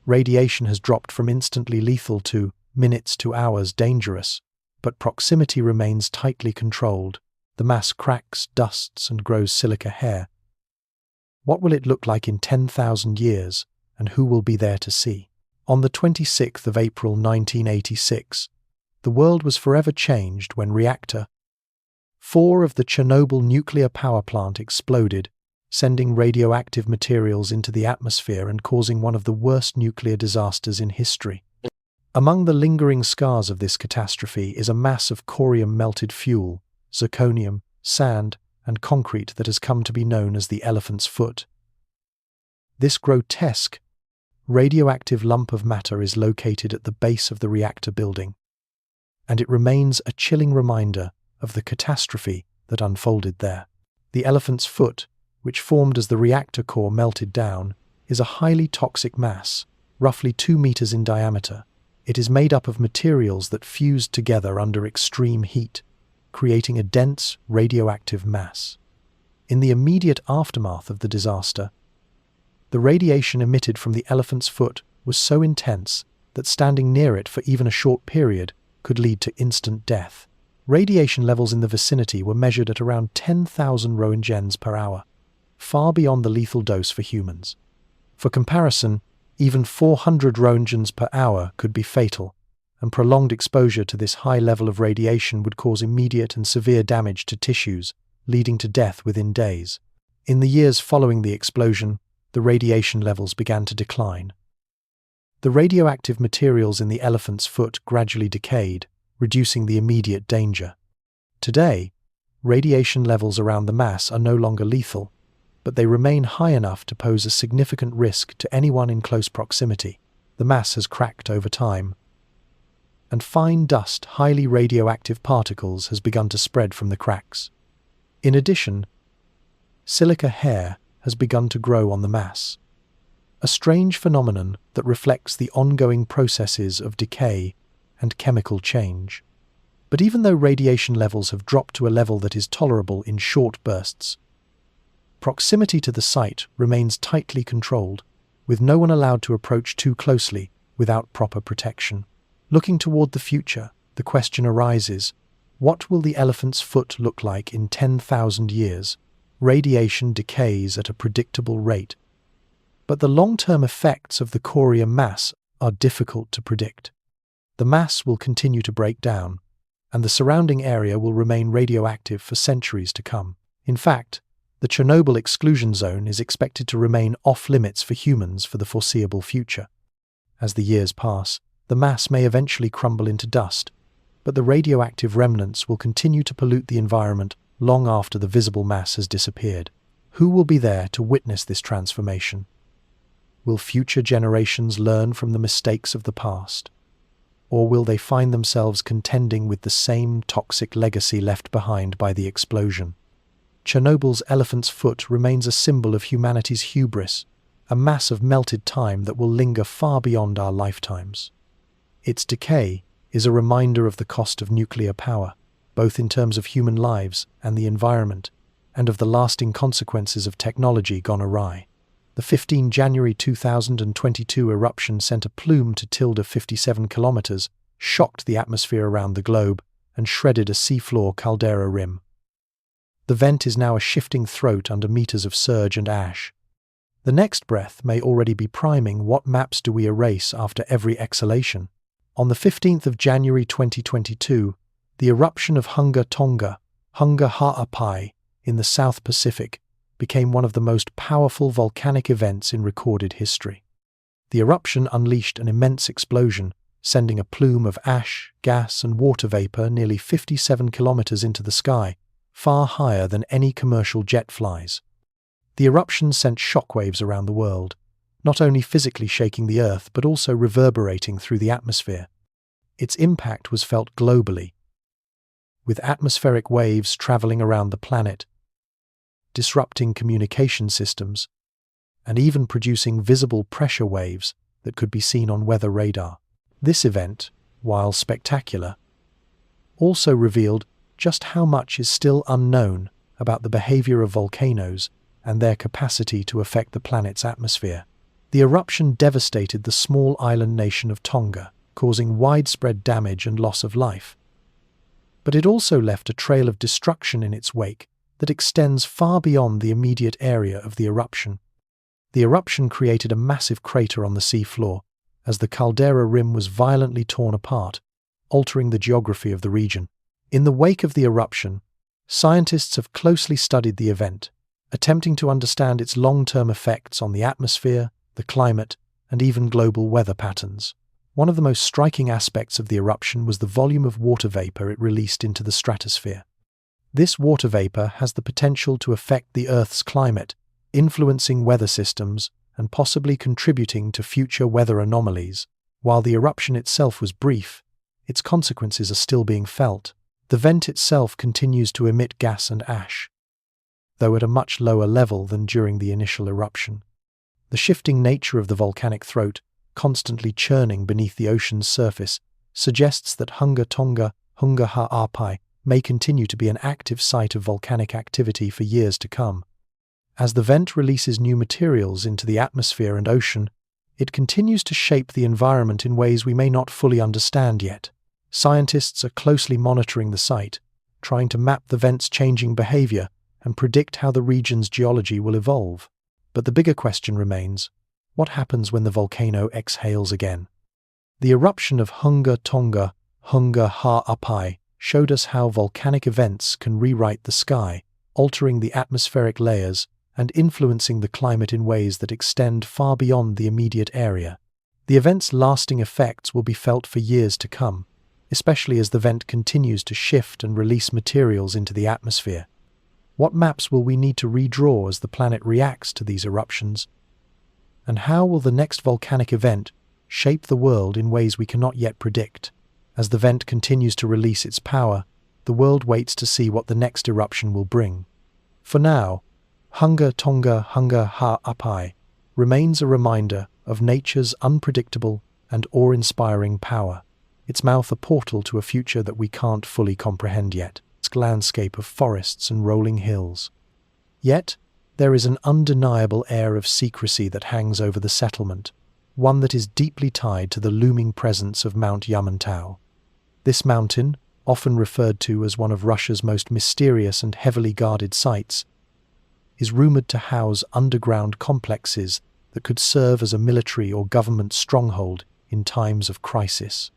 Radiation has dropped from instantly lethal to minutes to hours dangerous, but proximity remains tightly controlled. The mass cracks, dusts, and grows silica hair. What will it look like in 10,000 years, and who will be there to see? On the 26th of April 1986, the world was forever changed when Reactor 4 of the Chernobyl nuclear power plant exploded, sending radioactive materials into the atmosphere and causing one of the worst nuclear disasters in history. Among the lingering scars of this catastrophe is a mass of corium-melted fuel, zirconium, sand, and concrete that has come to be known as the elephant's foot. This grotesque, radioactive lump of matter is located at the base of the reactor building, and it remains a chilling reminder of the catastrophe that unfolded there. The elephant's foot, which formed as the reactor core melted down, is a highly toxic mass, roughly 2 meters in diameter. It is made up of materials that fused together under extreme heat, creating a dense, radioactive mass. In the immediate aftermath of the disaster, the radiation emitted from the elephant's foot was so intense that standing near it for even a short period could lead to instant death. Radiation levels in the vicinity were measured at around 10,000 roentgens per hour, far beyond the lethal dose for humans. For comparison, even 400 roentgens per hour could be fatal, and prolonged exposure to this high level of radiation would cause immediate and severe damage to tissues, leading to death within days. In the years following the explosion, the radiation levels began to decline. The radioactive materials in the elephant's foot gradually decayed, reducing the immediate danger. Today, radiation levels around the mass are no longer lethal, but they remain high enough to pose a significant risk to anyone in close proximity. The mass has cracked over time, and fine dust, highly radioactive particles has begun to spread from the cracks. In addition, silica hair has begun to grow on the mass, a strange phenomenon that reflects the ongoing processes of decay and chemical change. But even though radiation levels have dropped to a level that is tolerable in short bursts, proximity to the site remains tightly controlled, with no one allowed to approach too closely without proper protection. Looking toward the future, the question arises, what will the elephant's foot look like in 10,000 years? Radiation decays at a predictable rate, but the long-term effects of the corium mass are difficult to predict. The mass will continue to break down, and the surrounding area will remain radioactive for centuries to come. In fact, the Chernobyl exclusion zone is expected to remain off-limits for humans for the foreseeable future. As the years pass, the mass may eventually crumble into dust, but the radioactive remnants will continue to pollute the environment long after the visible mass has disappeared. Who will be there to witness this transformation? Will future generations learn from the mistakes of the past? Or will they find themselves contending with the same toxic legacy left behind by the explosion? Chernobyl's elephant's foot remains a symbol of humanity's hubris, a mass of melted time that will linger far beyond our lifetimes. Its decay is a reminder of the cost of nuclear power, both in terms of human lives and the environment, and of the lasting consequences of technology gone awry. The 15 January 2022 eruption sent a plume to tilde 57 kilometers, shocked the atmosphere around the globe, and shredded a seafloor caldera rim. The vent is now a shifting throat under meters of surge and ash. The next breath may already be priming what maps do we erase after every exhalation. On the 15th of January 2022, the eruption of Hunga Tonga, Hunga Ha'apai, in the South Pacific, became one of the most powerful volcanic events in recorded history. The eruption unleashed an immense explosion, sending a plume of ash, gas, and water vapor nearly 57 kilometers into the sky, far higher than any commercial jet flies. The eruption sent shockwaves around the world, not only physically shaking the Earth but also reverberating through the atmosphere. Its impact was felt globally, with atmospheric waves traveling around the planet, disrupting communication systems, and even producing visible pressure waves that could be seen on weather radar. This event, while spectacular, also revealed just how much is still unknown about the behavior of volcanoes and their capacity to affect the planet's atmosphere. The eruption devastated the small island nation of Tonga, causing widespread damage and loss of life. But it also left a trail of destruction in its wake that extends far beyond the immediate area of the eruption. The eruption created a massive crater on the sea floor, as the caldera rim was violently torn apart, altering the geography of the region. In the wake of the eruption, scientists have closely studied the event, attempting to understand its long-term effects on the atmosphere, the climate, and even global weather patterns. One of the most striking aspects of the eruption was the volume of water vapor it released into the stratosphere. This water vapor has the potential to affect the Earth's climate, influencing weather systems and possibly contributing to future weather anomalies. While the eruption itself was brief, its consequences are still being felt. The vent itself continues to emit gas and ash, though at a much lower level than during the initial eruption. The shifting nature of the volcanic throat, constantly churning beneath the ocean's surface, suggests that Hunga Tonga, Hunga Ha'apai, may continue to be an active site of volcanic activity for years to come. As the vent releases new materials into the atmosphere and ocean, it continues to shape the environment in ways we may not fully understand yet. Scientists are closely monitoring the site, trying to map the vent's changing behavior and predict how the region's geology will evolve. But the bigger question remains, what happens when the volcano exhales again? The eruption of Hunga Tonga, Hunga Ha'apai, showed us how volcanic events can rewrite the sky, altering the atmospheric layers and influencing the climate in ways that extend far beyond the immediate area. The event's lasting effects will be felt for years to come, especially as the vent continues to shift and release materials into the atmosphere. What maps will we need to redraw as the planet reacts to these eruptions? And how will the next volcanic event shape the world in ways we cannot yet predict? As the vent continues to release its power, the world waits to see what the next eruption will bring. For now, Hunga Tonga Hunga Ha'apai remains a reminder of nature's unpredictable and awe-inspiring power, its mouth a portal to a future that we can't fully comprehend yet, its landscape of forests and rolling hills. Yet, there is an undeniable air of secrecy that hangs over the settlement, one that is deeply tied to the looming presence of Mount Yamantau. This mountain, often referred to as one of Russia's most mysterious and heavily guarded sites, is rumored to house underground complexes that could serve as a military or government stronghold in times of crisis.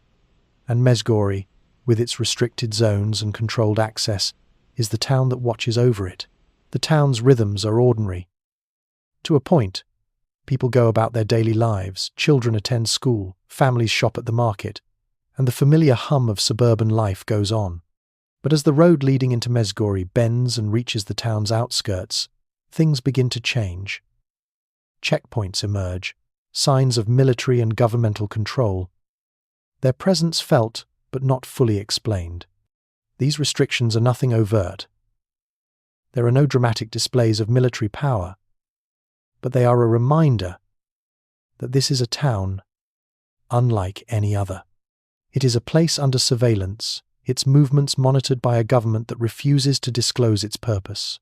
And Mezgori, with its restricted zones and controlled access, is the town that watches over it. The town's rhythms are ordinary. To a point, people go about their daily lives, children attend school, families shop at the market, and the familiar hum of suburban life goes on. But as the road leading into Mezgori bends and reaches the town's outskirts, things begin to change. Checkpoints emerge, signs of military and governmental control. Their presence felt, but not fully explained. These restrictions are nothing overt. There are no dramatic displays of military power, but they are a reminder that this is a town unlike any other. It is a place under surveillance, its movements monitored by a government that refuses to disclose its purpose.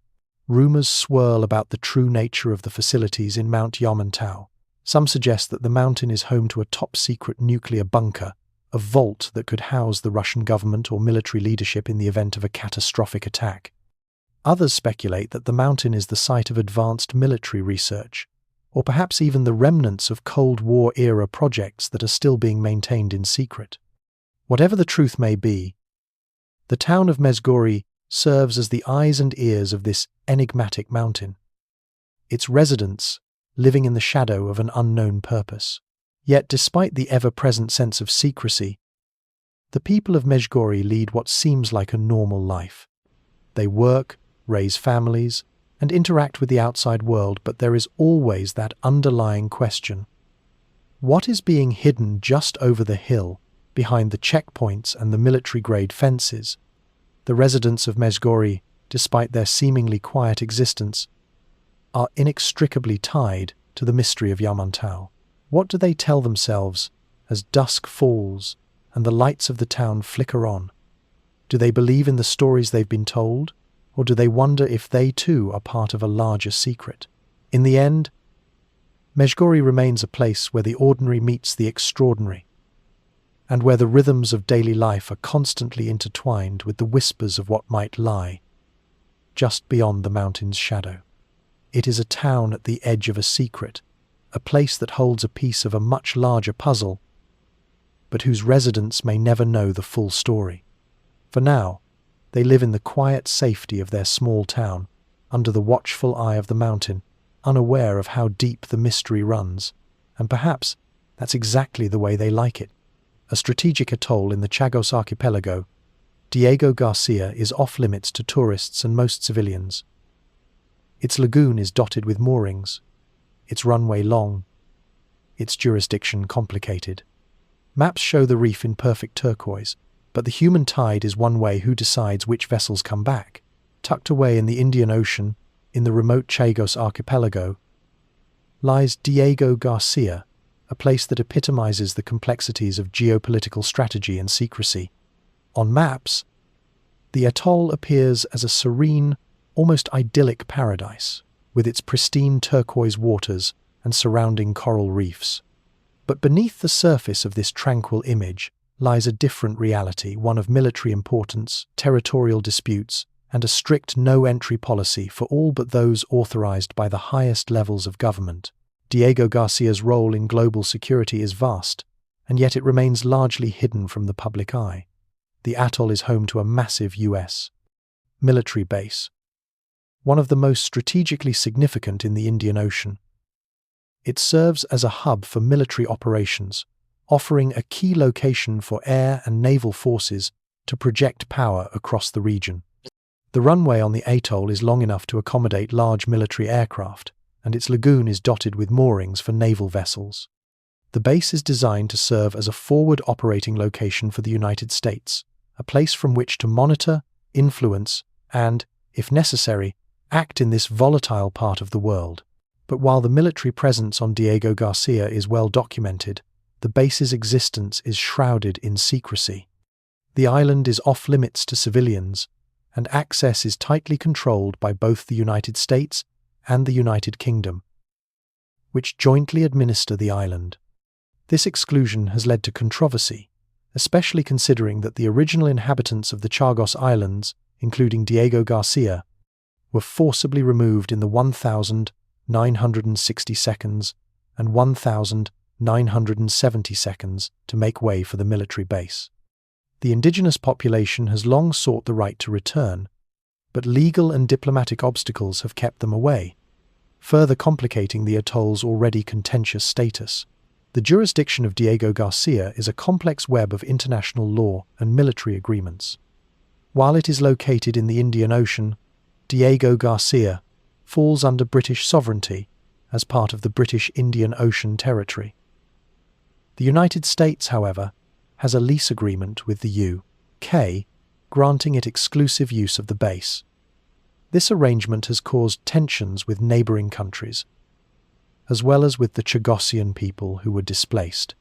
Rumors swirl about the true nature of the facilities in Mount Yamantau. Some suggest that the mountain is home to a top-secret nuclear bunker, a vault that could house the Russian government or military leadership in the event of a catastrophic attack. Others speculate that the mountain is the site of advanced military research, or perhaps even the remnants of Cold War-era projects that are still being maintained in secret. Whatever the truth may be, the town of Mezgori serves as the eyes and ears of this enigmatic mountain. its residents living in the shadow of an unknown purpose. Yet despite the ever-present sense of secrecy, the people of Medjugorje lead what seems like a normal life. They work, raise families, and interact with the outside world, but there is always that underlying question. What is being hidden just over the hill, behind the checkpoints and the military-grade fences? The residents of Medjugorje, despite their seemingly quiet existence, are inextricably tied to the mystery of Yarmontau. What do they tell themselves as dusk falls and the lights of the town flicker on? Do they believe in the stories they've been told, or do they wonder if they too are part of a larger secret? In the end, Medjugorje remains a place where the ordinary meets the extraordinary, and where the rhythms of daily life are constantly intertwined with the whispers of what might lie just beyond the mountain's shadow. It is a town at the edge of a secret, a place that holds a piece of a much larger puzzle, but whose residents may never know the full story. For now, they live in the quiet safety of their small town, under the watchful eye of the mountain, unaware of how deep the mystery runs, and perhaps that's exactly the way they like it. A strategic atoll in the Chagos archipelago, Diego Garcia is off-limits to tourists and most civilians. Its lagoon is dotted with moorings, its runway long, its jurisdiction complicated. Maps show the reef in perfect turquoise, but the human tide is one way who decides which vessels come back. Tucked away in the Indian Ocean, in the remote Chagos archipelago, lies Diego Garcia, a place that epitomizes the complexities of geopolitical strategy and secrecy. On maps, the atoll appears as a serene, almost idyllic paradise, with its pristine turquoise waters and surrounding coral reefs. But beneath the surface of this tranquil image lies a different reality, one of military importance, territorial disputes, and a strict no-entry policy for all but those authorized by the highest levels of government. Diego Garcia's role in global security is vast, and yet it remains largely hidden from the public eye. The atoll is home to a massive U.S. military base, one of the most strategically significant in the Indian Ocean. It serves as a hub for military operations, offering a key location for air and naval forces to project power across the region. The runway on the atoll is long enough to accommodate large military aircraft, and its lagoon is dotted with moorings for naval vessels. The base is designed to serve as a forward operating location for the United States, a place from which to monitor, influence, and, if necessary, act in this volatile part of the world. But while the military presence on Diego Garcia is well documented, the base's existence is shrouded in secrecy. The island is off-limits to civilians, and access is tightly controlled by both the United States and the United Kingdom, which jointly administer the island. This exclusion has led to controversy, especially considering that the original inhabitants of the Chagos Islands, including Diego Garcia, were forcibly removed in the 1,960 seconds and 1,970 seconds to make way for the military base. The indigenous population has long sought the right to return, but legal and diplomatic obstacles have kept them away, further complicating the atoll's already contentious status. The jurisdiction of Diego Garcia is a complex web of international law and military agreements. While it is located in the Indian Ocean, Diego Garcia falls under British sovereignty as part of the British Indian Ocean Territory. The United States, however, has a lease agreement with the UK, granting it exclusive use of the base. This arrangement has caused tensions with neighbouring countries, as well as with the Chagosian people who were displaced.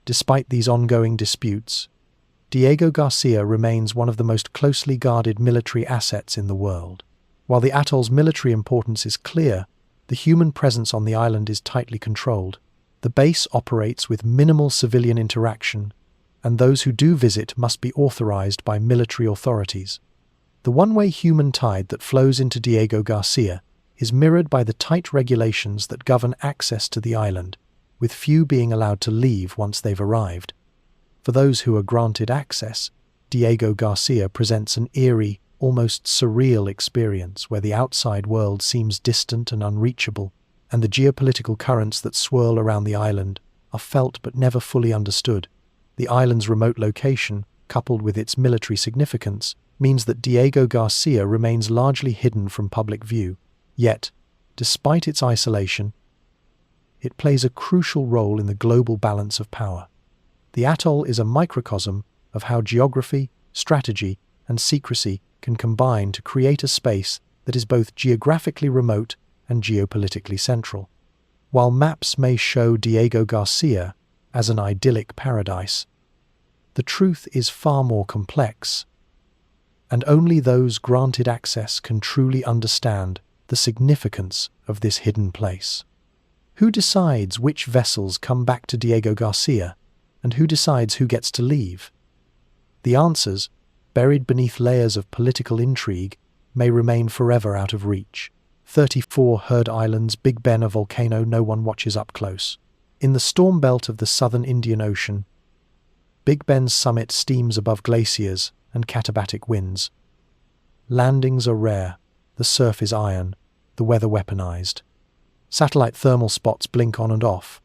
Despite these ongoing disputes, Diego Garcia remains one of the most closely guarded military assets in the world. While the atoll's military importance is clear, the human presence on the island is tightly controlled. The base operates with minimal civilian interaction, and those who do visit must be authorized by military authorities. The one-way human tide that flows into Diego Garcia is mirrored by the tight regulations that govern access to the island, with few being allowed to leave once they've arrived. For those who are granted access, Diego Garcia presents an eerie, almost surreal experience where the outside world seems distant and unreachable, and the geopolitical currents that swirl around the island are felt but never fully understood. The island's remote location, coupled with its military significance, means that Diego Garcia remains largely hidden from public view. Yet, despite its isolation, it plays a crucial role in the global balance of power. The atoll is a microcosm of how geography, strategy, and secrecy can combine to create a space that is both geographically remote and geopolitically central. While maps may show Diego Garcia as an idyllic paradise, the truth is far more complex, and only those granted access can truly understand the significance of this hidden place. Who decides which vessels come back to Diego Garcia, and who decides who gets to leave? The answers, buried beneath layers of political intrigue, may remain forever out of reach. 34 Heard Islands, Big Ben, a volcano no one watches up close. In the storm belt of the southern Indian Ocean, Big Ben's summit steams above glaciers and katabatic winds. Landings are rare, the surf is iron, the weather weaponized. Satellite thermal spots blink on and off.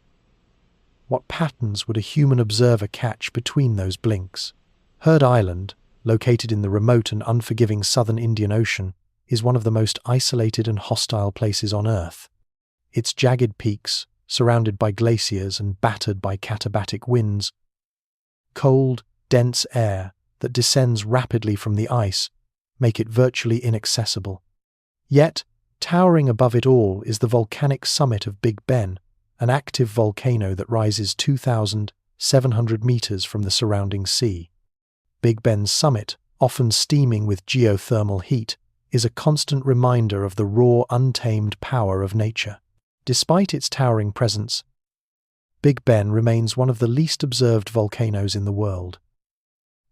What patterns would a human observer catch between those blinks? Heard Island, located in the remote and unforgiving southern Indian Ocean, is one of the most isolated and hostile places on Earth. Its jagged peaks, surrounded by glaciers and battered by katabatic winds, cold, dense air that descends rapidly from the ice, make it virtually inaccessible. Yet, towering above it all is the volcanic summit of Big Ben, an active volcano that rises 2,700 meters from the surrounding sea. Big Ben's summit, often steaming with geothermal heat, is a constant reminder of the raw, untamed power of nature. Despite its towering presence, Big Ben remains one of the least observed volcanoes in the world.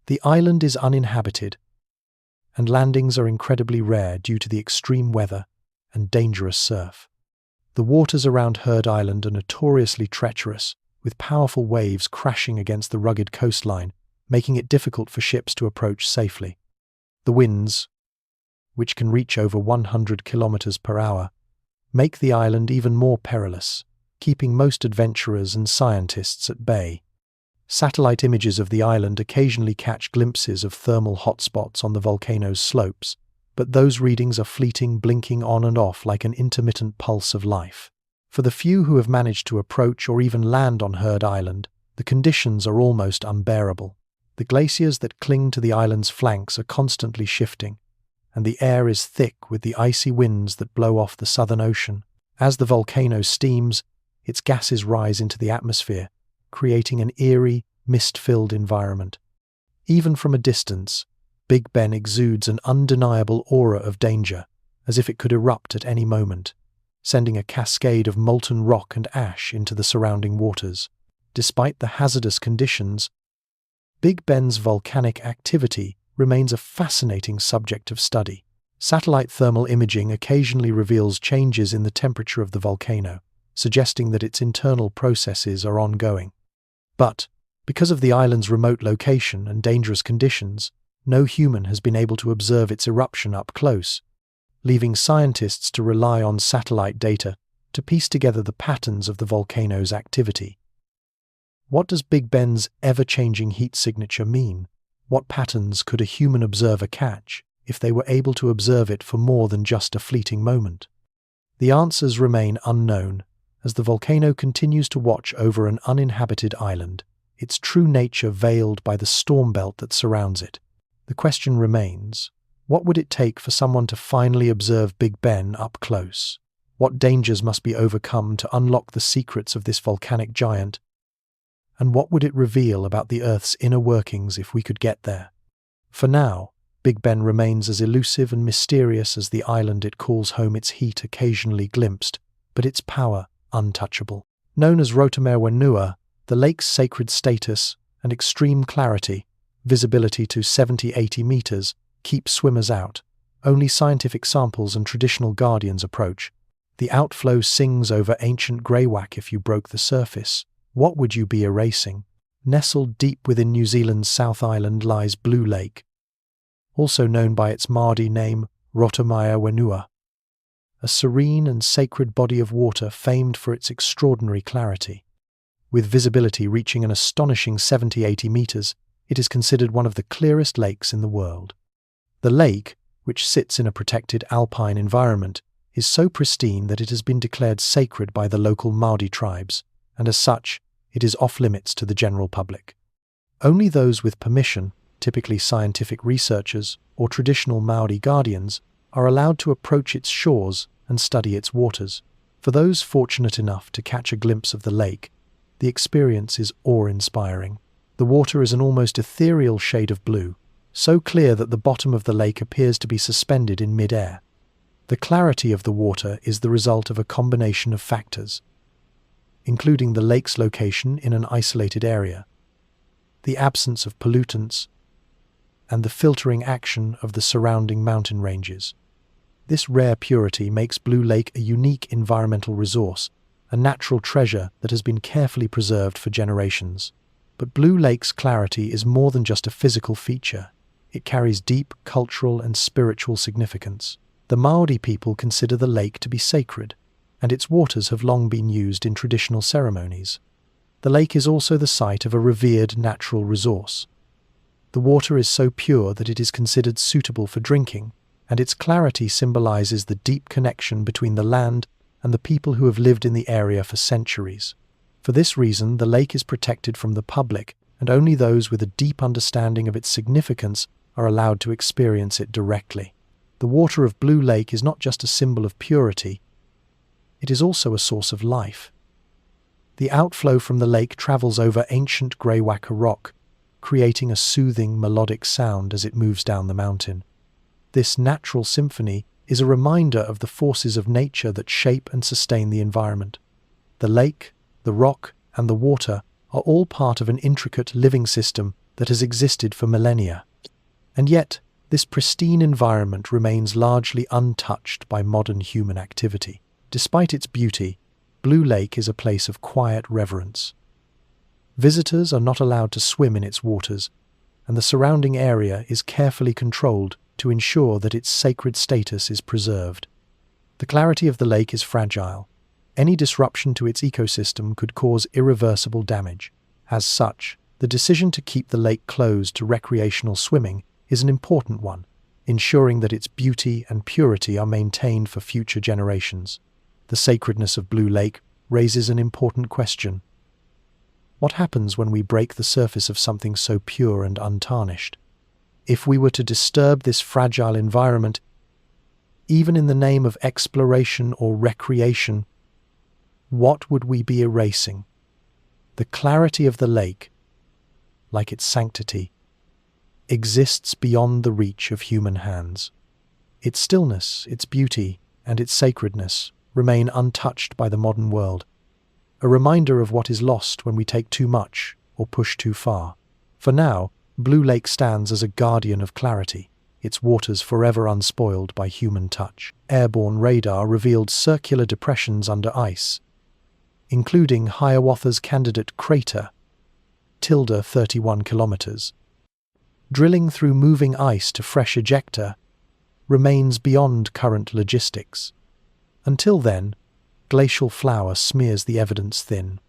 The island is uninhabited, and landings are incredibly rare due to the extreme weather and dangerous surf. The waters around Heard Island are notoriously treacherous, with powerful waves crashing against the rugged coastline, making it difficult for ships to approach safely. The winds, which can reach over 100 kilometers per hour, make the island even more perilous, keeping most adventurers and scientists at bay. Satellite images of the island occasionally catch glimpses of thermal hotspots on the volcano's slopes, but those readings are fleeting, blinking on and off like an intermittent pulse of life. For the few who have managed to approach or even land on Heard Island, the conditions are almost unbearable. The glaciers that cling to the island's flanks are constantly shifting, and the air is thick with the icy winds that blow off the Southern Ocean. As the volcano steams, its gases rise into the atmosphere, creating an eerie, mist-filled environment. Even from a distance, Big Ben exudes an undeniable aura of danger, as if it could erupt at any moment, sending a cascade of molten rock and ash into the surrounding waters. Despite the hazardous conditions, Big Ben's volcanic activity remains a fascinating subject of study. Satellite thermal imaging occasionally reveals changes in the temperature of the volcano, suggesting that its internal processes are ongoing. But, because of the island's remote location and dangerous conditions, no human has been able to observe its eruption up close, leaving scientists to rely on satellite data to piece together the patterns of the volcano's activity. What does Big Ben's ever-changing heat signature mean? What patterns could a human observer catch if they were able to observe it for more than just a fleeting moment? The answers remain unknown as the volcano continues to watch over an uninhabited island, its true nature veiled by the storm belt that surrounds it. The question remains, what would it take for someone to finally observe Big Ben up close? What dangers must be overcome to unlock the secrets of this volcanic giant? And what would it reveal about the Earth's inner workings if we could get there? For now, Big Ben remains as elusive and mysterious as the island it calls home, its heat occasionally glimpsed, but its power untouchable. Known as Rotamerwa Nua, the lake's sacred status and extreme clarity, visibility to 70-80 meters, keep swimmers out. Only scientific samples and traditional guardians approach. The outflow sings over ancient greywacke. If you broke the surface, what would you be erasing? Nestled deep within New Zealand's South Island lies Blue Lake, also known by its Māori name Rotomaya Wenua, a serene and sacred body of water famed for its extraordinary clarity. With visibility reaching an astonishing 70-80 meters, it is considered one of the clearest lakes in the world. The lake, which sits in a protected alpine environment, is so pristine that it has been declared sacred by the local Māori tribes, and as such, it is off-limits to the general public. Only those with permission, typically scientific researchers or traditional Māori guardians, are allowed to approach its shores and study its waters. For those fortunate enough to catch a glimpse of the lake, the experience is awe-inspiring. The water is an almost ethereal shade of blue, so clear that the bottom of the lake appears to be suspended in mid-air. The clarity of the water is the result of a combination of factors, including the lake's location in an isolated area, the absence of pollutants, and the filtering action of the surrounding mountain ranges. This rare purity makes Blue Lake a unique environmental resource, a natural treasure that has been carefully preserved for generations. But Blue Lake's clarity is more than just a physical feature. It carries deep cultural and spiritual significance. The Māori people consider the lake to be sacred, and its waters have long been used in traditional ceremonies. The lake is also the site of a revered natural resource. The water is so pure that it is considered suitable for drinking, and its clarity symbolizes the deep connection between the land and the people who have lived in the area for centuries. For this reason, the lake is protected from the public, and only those with a deep understanding of its significance are allowed to experience it directly. The water of Blue Lake is not just a symbol of purity, it is also a source of life. The outflow from the lake travels over ancient greywacke rock, creating a soothing melodic sound as it moves down the mountain. This natural symphony is a reminder of the forces of nature that shape and sustain the environment. The lake, the rock, and the water are all part of an intricate living system that has existed for millennia. And yet, this pristine environment remains largely untouched by modern human activity. Despite its beauty, Blue Lake is a place of quiet reverence. Visitors are not allowed to swim in its waters, and the surrounding area is carefully controlled to ensure that its sacred status is preserved. The clarity of the lake is fragile. Any disruption to its ecosystem could cause irreversible damage. As such, the decision to keep the lake closed to recreational swimming is an important one, ensuring that its beauty and purity are maintained for future generations. The sacredness of Blue Lake raises an important question. What happens when we break the surface of something so pure and untarnished? If we were to disturb this fragile environment, even in the name of exploration or recreation, what would we be erasing? The clarity of the lake, like its sanctity, exists beyond the reach of human hands. Its stillness, its beauty, and its sacredness remain untouched by the modern world, a reminder of what is lost when we take too much or push too far. For now, Blue Lake stands as a guardian of clarity, its waters forever unspoiled by human touch. Airborne radar revealed circular depressions under ice, including Hiawatha's candidate crater, tilde 31 kilometers. Drilling through moving ice to fresh ejecta remains beyond current logistics. Until then, glacial flour smears the evidence thin.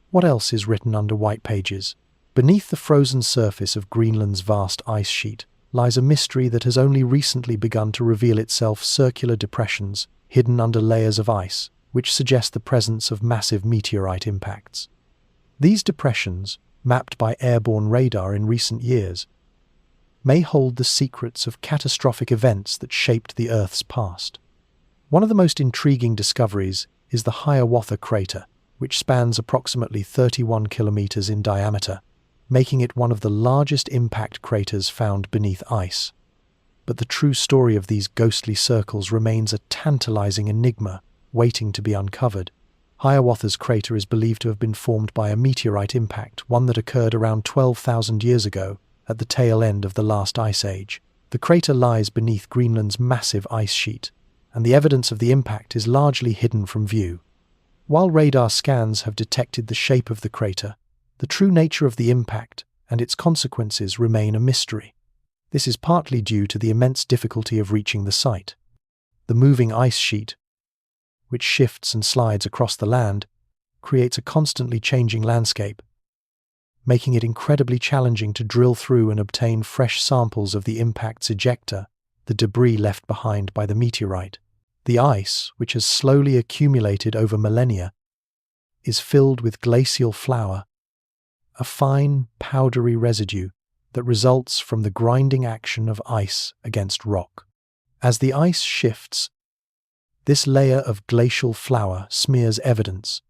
What else is written under white pages? Beneath the frozen surface of Greenland's vast ice sheet lies a mystery that has only recently begun to reveal itself: circular depressions hidden under layers of ice, which suggest the presence of massive meteorite impacts. These depressions, mapped by airborne radar in recent years, may hold the secrets of catastrophic events that shaped the Earth's past. One of the most intriguing discoveries is the Hiawatha crater, which spans approximately 31 kilometers in diameter, making it one of the largest impact craters found beneath ice. But the true story of these ghostly circles remains a tantalizing enigma waiting to be uncovered. Hiawatha's crater is believed to have been formed by a meteorite impact, one that occurred around 12,000 years ago at the tail end of the last ice age. The crater lies beneath Greenland's massive ice sheet, and the evidence of the impact is largely hidden from view. While radar scans have detected the shape of the crater, the true nature of the impact and its consequences remain a mystery. This is partly due to the immense difficulty of reaching the site. The moving ice sheet, which shifts and slides across the land, creates a constantly changing landscape, making it incredibly challenging to drill through and obtain fresh samples of the impact's ejecta, the debris left behind by the meteorite. The ice, which has slowly accumulated over millennia, is filled with glacial flour, a fine, powdery residue that results from the grinding action of ice against rock. As the ice shifts, this layer of glacial flour smears evidence,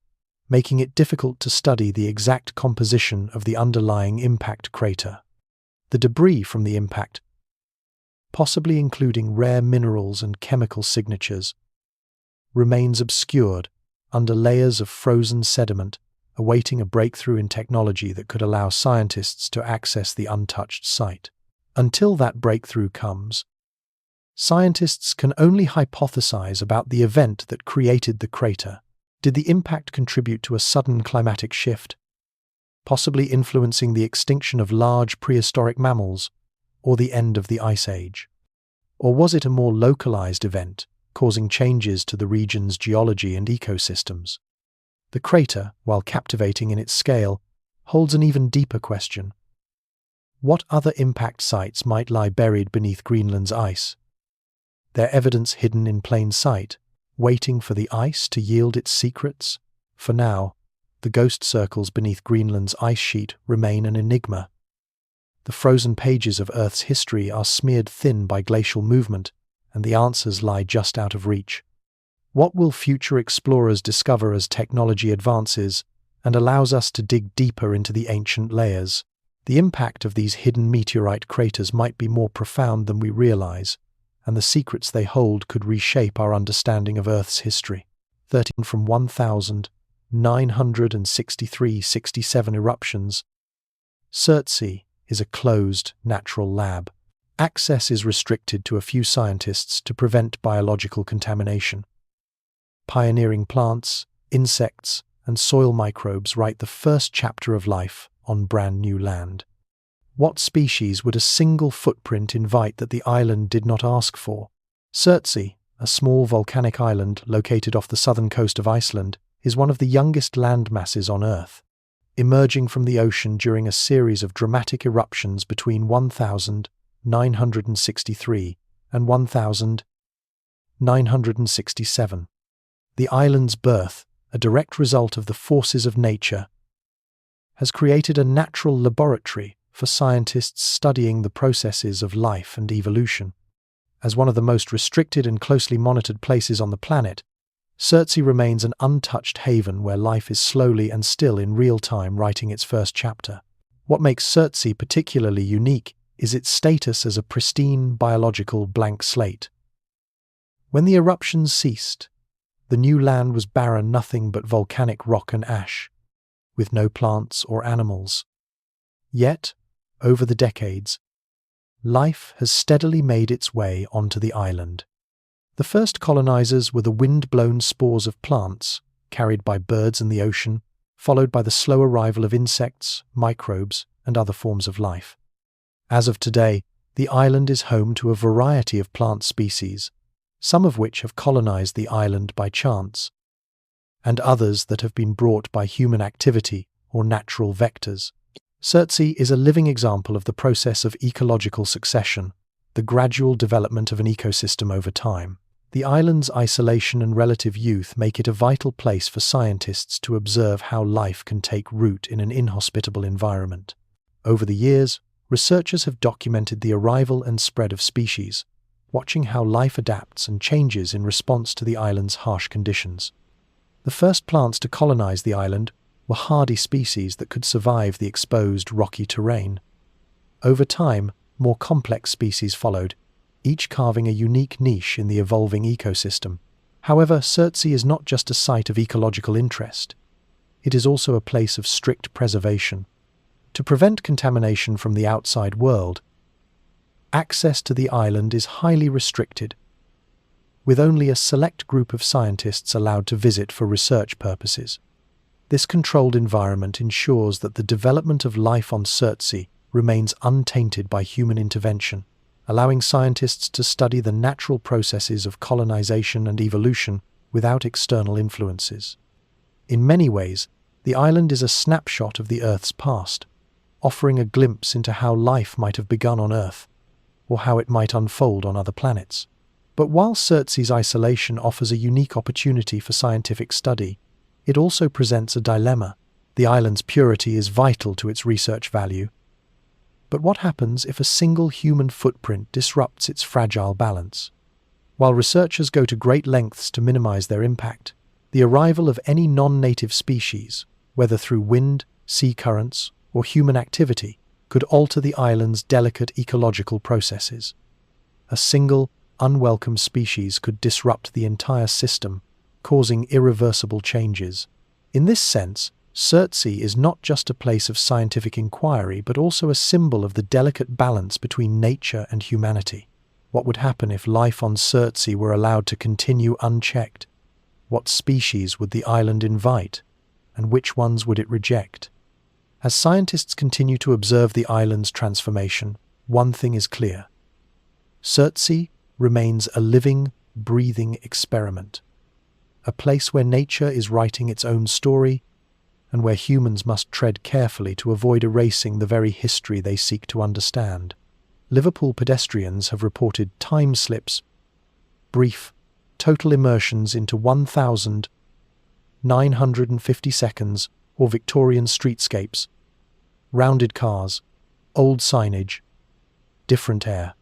making it difficult to study the exact composition of the underlying impact crater. The debris from the impact, possibly including rare minerals and chemical signatures, remains obscured under layers of frozen sediment, awaiting a breakthrough in technology that could allow scientists to access the untouched site. Until that breakthrough comes, scientists can only hypothesize about the event that created the crater. Did the impact contribute to a sudden climatic shift, possibly influencing the extinction of large prehistoric mammals or the end of the Ice Age? Or was it a more localized event, causing changes to the region's geology and ecosystems? The crater, while captivating in its scale, holds an even deeper question. What other impact sites might lie buried beneath Greenland's ice? Their evidence hidden in plain sight, waiting for the ice to yield its secrets? For now, the ghost circles beneath Greenland's ice sheet remain an enigma. The frozen pages of Earth's history are smeared thin by glacial movement, and the answers lie just out of reach. What will future explorers discover as technology advances and allows us to dig deeper into the ancient layers? The impact of these hidden meteorite craters might be more profound than we realize, and the secrets they hold could reshape our understanding of Earth's history. 13 from 1,963-67 eruptions. Surtsey is a closed, natural lab. Access is restricted to a few scientists to prevent biological contamination. Pioneering plants, insects, and soil microbes write the first chapter of life on brand new land. What species would a single footprint invite that the island did not ask for? Surtsey, a small volcanic island located off the southern coast of Iceland, is one of the youngest land masses on Earth, emerging from the ocean during a series of dramatic eruptions between 1,963 and 1,967. The island's birth, a direct result of the forces of nature, has created a natural laboratory for scientists studying the processes of life and evolution. As one of the most restricted and closely monitored places on the planet, Surtsey remains an untouched haven where life is slowly and still in real time writing its first chapter. What makes Surtsey particularly unique is its status as a pristine biological blank slate. When the eruptions ceased, the new land was barren, nothing but volcanic rock and ash, with no plants or animals. Yet, over the decades, life has steadily made its way onto the island. The first colonizers were the wind-blown spores of plants, carried by birds in the ocean, followed by the slow arrival of insects, microbes, and other forms of life. As of today, the island is home to a variety of plant species, some of which have colonized the island by chance, and others that have been brought by human activity or natural vectors. Surtsey is a living example of the process of ecological succession, the gradual development of an ecosystem over time. The island's isolation and relative youth make it a vital place for scientists to observe how life can take root in an inhospitable environment. Over the years, researchers have documented the arrival and spread of species, watching how life adapts and changes in response to the island's harsh conditions. The first plants to colonize the island were hardy species that could survive the exposed rocky terrain. Over time, more complex species followed, each carving a unique niche in the evolving ecosystem. However, Surtsey is not just a site of ecological interest. It is also a place of strict preservation. To prevent contamination from the outside world, access to the island is highly restricted, with only a select group of scientists allowed to visit for research purposes. This controlled environment ensures that the development of life on Surtsey remains untainted by human intervention, allowing scientists to study the natural processes of colonization and evolution without external influences. In many ways, the island is a snapshot of the Earth's past, offering a glimpse into how life might have begun on Earth, or how it might unfold on other planets. But while Surtsee's isolation offers a unique opportunity for scientific study, it also presents a dilemma. The island's purity is vital to its research value. But what happens if a single human footprint disrupts its fragile balance? While researchers go to great lengths to minimize their impact, the arrival of any non-native species, whether through wind, sea currents, or human activity, could alter the island's delicate ecological processes. A single, unwelcome species could disrupt the entire system, causing irreversible changes. In this sense, Surtsey is not just a place of scientific inquiry, but also a symbol of the delicate balance between nature and humanity. What would happen if life on Surtsey were allowed to continue unchecked? What species would the island invite, and which ones would it reject? As scientists continue to observe the island's transformation, one thing is clear. Surtsey remains a living, breathing experiment, a place where nature is writing its own story, and where humans must tread carefully to avoid erasing the very history they seek to understand. Liverpool pedestrians have reported time slips, brief, total immersions into 1,950 seconds, or Victorian streetscapes, rounded cars, old signage, different air.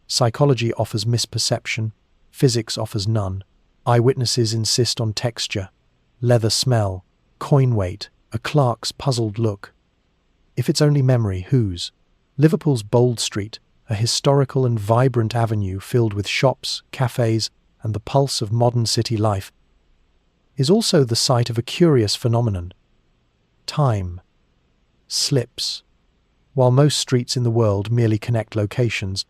Psychology offers misperception, physics offers none. Eyewitnesses insist on texture, leather smell, coin weight, a clerk's puzzled look. If it's only memory, whose? Liverpool's Bold Street, a historical and vibrant avenue filled with shops, cafes, and the pulse of modern city life, is also the site of a curious phenomenon. Time slips. While most streets in the world merely connect locations,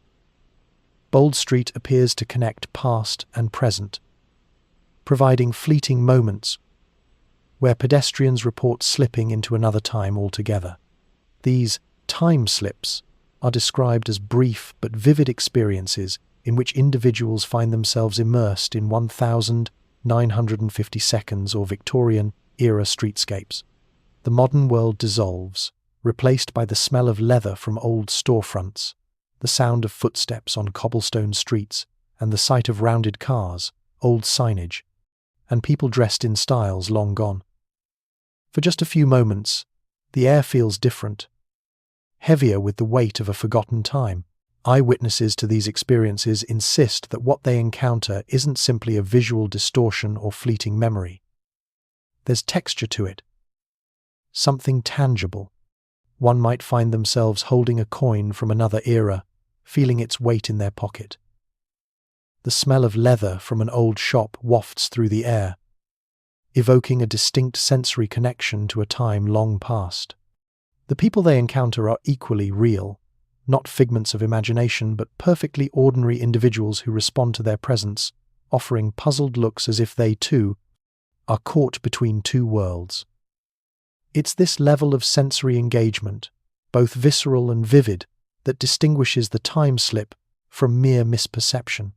Bold Street appears to connect past and present, providing fleeting moments where pedestrians report slipping into another time altogether. These time slips are described as brief but vivid experiences in which individuals find themselves immersed in 1,950 seconds or Victorian-era streetscapes. The modern world dissolves, replaced by the smell of leather from old storefronts, the sound of footsteps on cobblestone streets, and the sight of rounded cars, old signage, and people dressed in styles long gone. For just a few moments, the air feels different, heavier with the weight of a forgotten time. Eyewitnesses to these experiences insist that what they encounter isn't simply a visual distortion or fleeting memory. There's texture to it, something tangible. One might find themselves holding a coin from another era, feeling its weight in their pocket. The smell of leather from an old shop wafts through the air, evoking a distinct sensory connection to a time long past. The people they encounter are equally real, not figments of imagination, but perfectly ordinary individuals who respond to their presence, offering puzzled looks as if they, too, are caught between two worlds. It's this level of sensory engagement, both visceral and vivid, that distinguishes the time slip from mere misperception.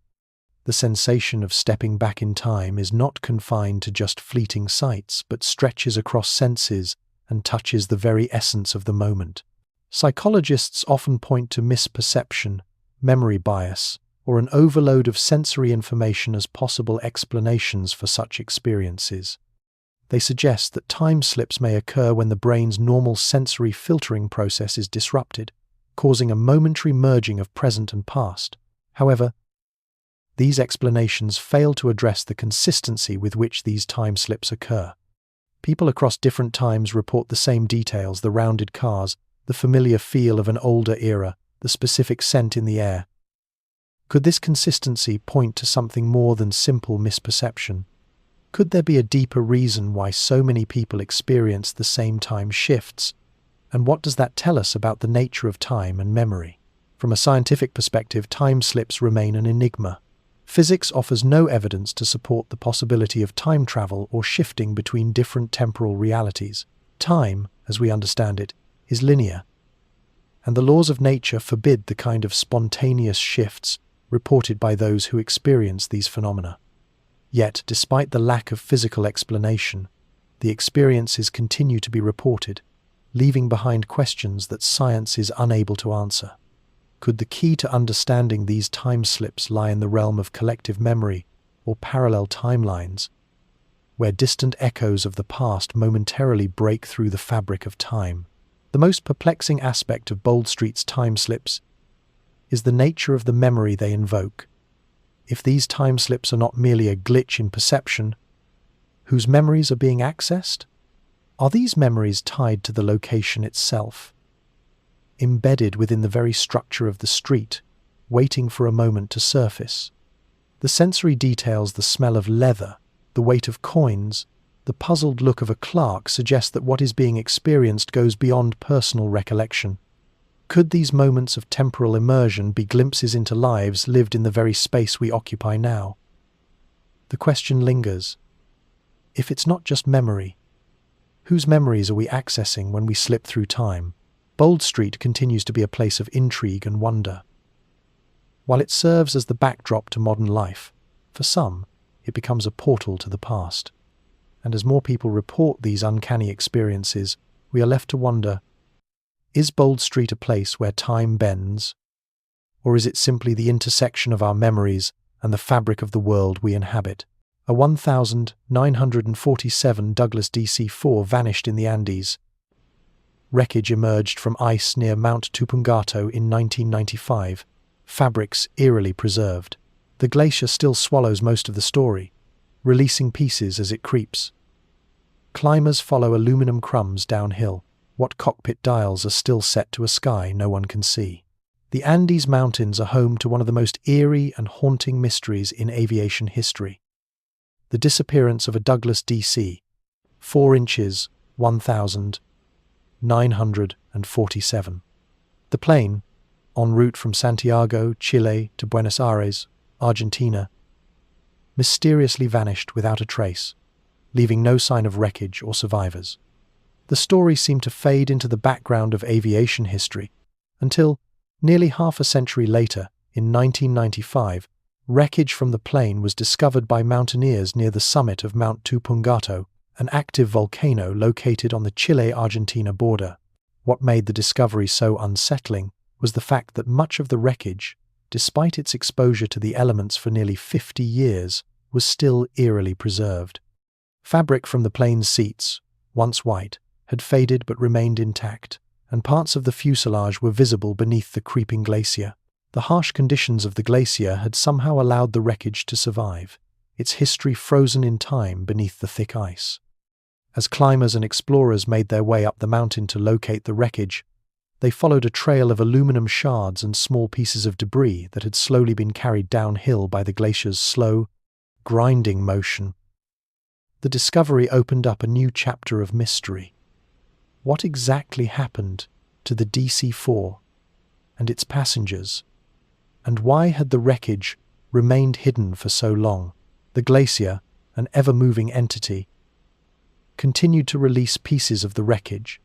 The sensation of stepping back in time is not confined to just fleeting sights, but stretches across senses and touches the very essence of the moment. Psychologists often point to misperception, memory bias, or an overload of sensory information as possible explanations for such experiences. They suggest that time slips may occur when the brain's normal sensory filtering process is disrupted, causing a momentary merging of present and past. However, these explanations fail to address the consistency with which these time slips occur. People across different times report the same details: the rounded cars, the familiar feel of an older era, the specific scent in the air. Could this consistency point to something more than simple misperception? Could there be a deeper reason why so many people experience the same time shifts? And what does that tell us about the nature of time and memory? From a scientific perspective, time slips remain an enigma. Physics offers no evidence to support the possibility of time travel or shifting between different temporal realities. Time, as we understand it, is linear, and the laws of nature forbid the kind of spontaneous shifts reported by those who experience these phenomena. Yet, despite the lack of physical explanation, the experiences continue to be reported, leaving behind questions that science is unable to answer. Could the key to understanding these time slips lie in the realm of collective memory or parallel timelines, where distant echoes of the past momentarily break through the fabric of time? The most perplexing aspect of Bold Street's time slips is the nature of the memory they invoke. If these time slips are not merely a glitch in perception, whose memories are being accessed? Are these memories tied to the location itself, embedded within the very structure of the street, waiting for a moment to surface? The sensory details, the smell of leather, the weight of coins, the puzzled look of a clerk suggest that what is being experienced goes beyond personal recollection. Could these moments of temporal immersion be glimpses into lives lived in the very space we occupy now? The question lingers. If it's not just memory, whose memories are we accessing when we slip through time? Bold Street continues to be a place of intrigue and wonder. While it serves as the backdrop to modern life, for some, it becomes a portal to the past. And as more people report these uncanny experiences, we are left to wonder, is Bold Street a place where time bends? Or is it simply the intersection of our memories and the fabric of the world we inhabit? A 1947 Douglas DC-4 vanished in the Andes. Wreckage emerged from ice near Mount Tupungato in 1995, fabrics eerily preserved. The glacier still swallows most of the story, releasing pieces as it creeps. Climbers follow aluminum crumbs downhill. What cockpit dials are still set to a sky no one can see? The Andes Mountains are home to one of the most eerie and haunting mysteries in aviation history. The disappearance of a Douglas DC, 4 inches, 1,947. The plane, en route from Santiago, Chile to Buenos Aires, Argentina, mysteriously vanished without a trace, leaving no sign of wreckage or survivors. The story seemed to fade into the background of aviation history until, nearly half a century later, in 1995, wreckage from the plane was discovered by mountaineers near the summit of Mount Tupungato, an active volcano located on the Chile-Argentina border. What made the discovery so unsettling was the fact that much of the wreckage, despite its exposure to the elements for nearly 50 years, was still eerily preserved. Fabric from the plane's seats, once white, had faded but remained intact, and parts of the fuselage were visible beneath the creeping glacier. The harsh conditions of the glacier had somehow allowed the wreckage to survive, its history frozen in time beneath the thick ice. As climbers and explorers made their way up the mountain to locate the wreckage, they followed a trail of aluminum shards and small pieces of debris that had slowly been carried downhill by the glacier's slow, grinding motion. The discovery opened up a new chapter of mystery. What exactly happened to the DC-4 and its passengers? And why had the wreckage remained hidden for so long? The glacier, an ever-moving entity, continued to release pieces of the wreckage,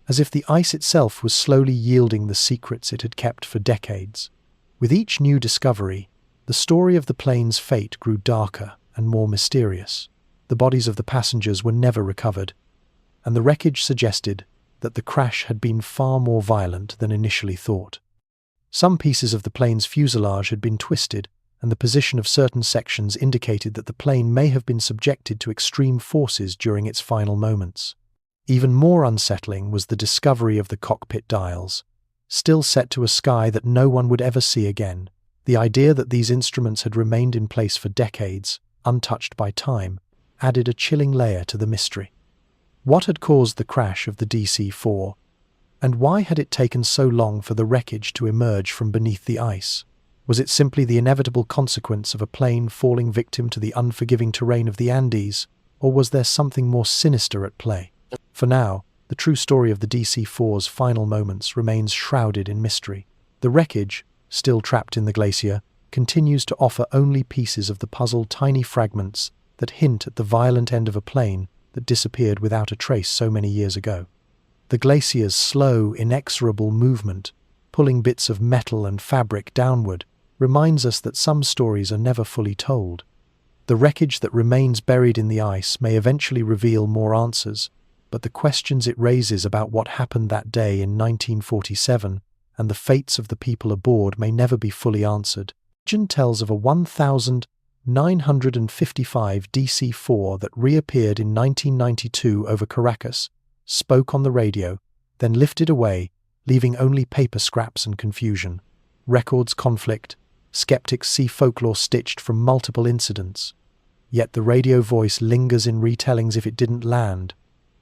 as if the ice itself was slowly yielding the secrets it had kept for decades. With each new discovery, the story of the plane's fate grew darker and more mysterious. The bodies of the passengers were never recovered, and the wreckage suggested that the crash had been far more violent than initially thought. Some pieces of the plane's fuselage had been twisted, and the position of certain sections indicated that the plane may have been subjected to extreme forces during its final moments. Even more unsettling was the discovery of the cockpit dials, still set to a sky that no one would ever see again. The idea that these instruments had remained in place for decades, untouched by time, added a chilling layer to the mystery. What had caused the crash of the DC-4, and why had it taken so long for the wreckage to emerge from beneath the ice? Was it simply the inevitable consequence of a plane falling victim to the unforgiving terrain of the Andes, or was there something more sinister at play? For now, the true story of the DC-4's final moments remains shrouded in mystery. The wreckage, still trapped in the glacier, continues to offer only pieces of the puzzle, tiny fragments that hint at the violent end of a plane that disappeared without a trace so many years ago. The The glacier's slow, inexorable movement, pulling bits of metal and fabric downward, reminds us that some stories are never fully told. The wreckage that remains buried in the ice may eventually reveal more answers, but the questions it raises about what happened that day in 1947 and the fates of the people aboard may never be fully answered. Legend tells of a 1955 DC-4 that reappeared in 1992 over Caracas, spoke on the radio, then lifted away, leaving only paper scraps and confusion. Records conflict, skeptics see folklore stitched from multiple incidents. Yet the radio voice lingers in retellings if it didn't land.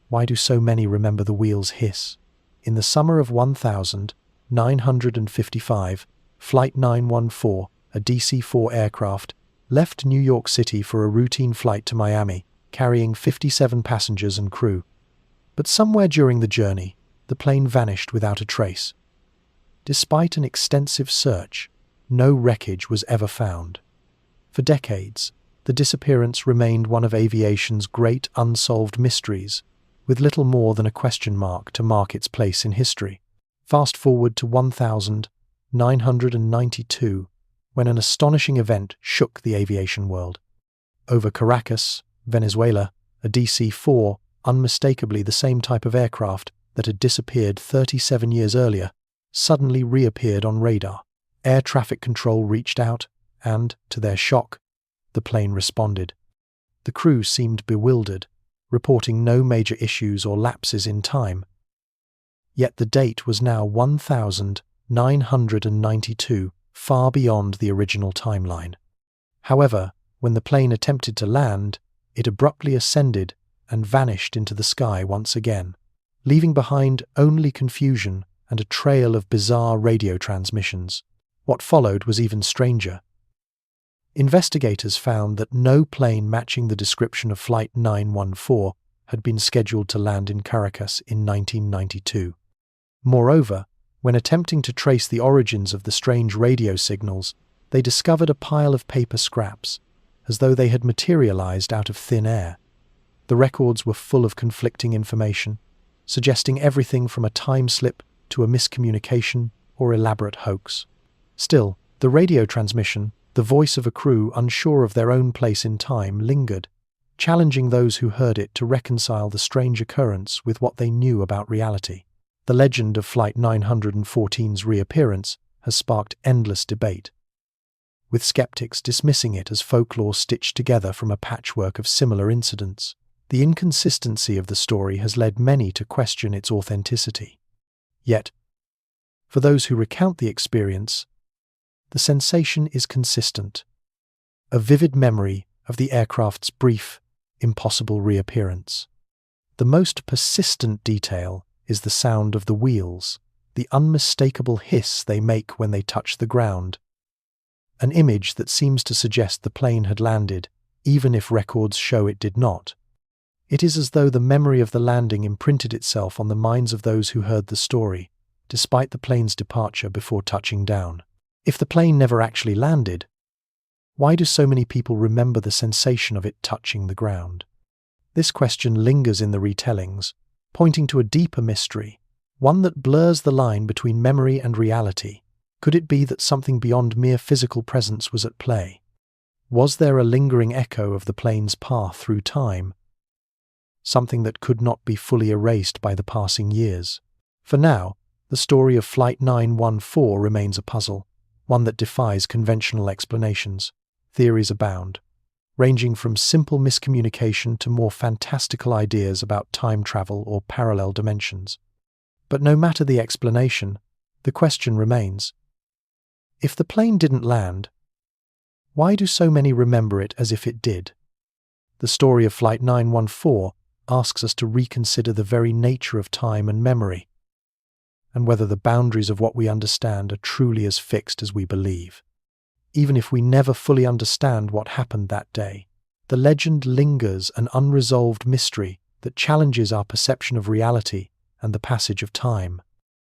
Why do so many remember the wheels hiss? In the summer of 1955, Flight 914, a DC-4 aircraft, left New York City for a routine flight to Miami, carrying 57 passengers and crew. But somewhere during the journey, the plane vanished without a trace. Despite an extensive search, no wreckage was ever found. For decades, the disappearance remained one of aviation's great unsolved mysteries, with little more than a question mark to mark its place in history. Fast forward to 1992, when an astonishing event shook the aviation world. Over Caracas, Venezuela, a DC-4, unmistakably the same type of aircraft that had disappeared 37 years earlier, suddenly reappeared on radar. Air traffic control reached out, and, to their shock, the plane responded. The crew seemed bewildered, reporting no major issues or lapses in time. Yet the date was now 1992, far beyond the original timeline. However, when the plane attempted to land, it abruptly ascended and vanished into the sky once again, leaving behind only confusion and a trail of bizarre radio transmissions. What followed was even stranger. Investigators found that no plane matching the description of Flight 914 had been scheduled to land in Caracas in 1992. Moreover, when attempting to trace the origins of the strange radio signals, they discovered a pile of paper scraps, as though they had materialized out of thin air. The records were full of conflicting information, suggesting everything from a time slip to a miscommunication or elaborate hoax. Still, the radio transmission, the voice of a crew unsure of their own place in time, lingered, challenging those who heard it to reconcile the strange occurrence with what they knew about reality. The legend of Flight 914's reappearance has sparked endless debate, with skeptics dismissing it as folklore stitched together from a patchwork of similar incidents. The inconsistency of the story has led many to question its authenticity. Yet, for those who recount the experience, the sensation is consistent. A vivid memory of the aircraft's brief, impossible reappearance. The most persistent detail is the sound of the wheels, the unmistakable hiss they make when they touch the ground. An image that seems to suggest the plane had landed, even if records show it did not. It is as though the memory of the landing imprinted itself on the minds of those who heard the story, despite the plane's departure before touching down. If the plane never actually landed, why do so many people remember the sensation of it touching the ground? This question lingers in the retellings, pointing to a deeper mystery, one that blurs the line between memory and reality. Could it be that something beyond mere physical presence was at play? Was there a lingering echo of the plane's path through time? Something that could not be fully erased by the passing years. For now, the story of Flight 914 remains a puzzle, one that defies conventional explanations. Theories abound, ranging from simple miscommunication to more fantastical ideas about time travel or parallel dimensions. But no matter the explanation, the question remains: if the plane didn't land, why do so many remember it as if it did? The story of Flight 914 asks us to reconsider the very nature of time and memory, and whether the boundaries of what we understand are truly as fixed as we believe. Even if we never fully understand what happened that day, the legend lingers an unresolved mystery that challenges our perception of reality and the passage of time.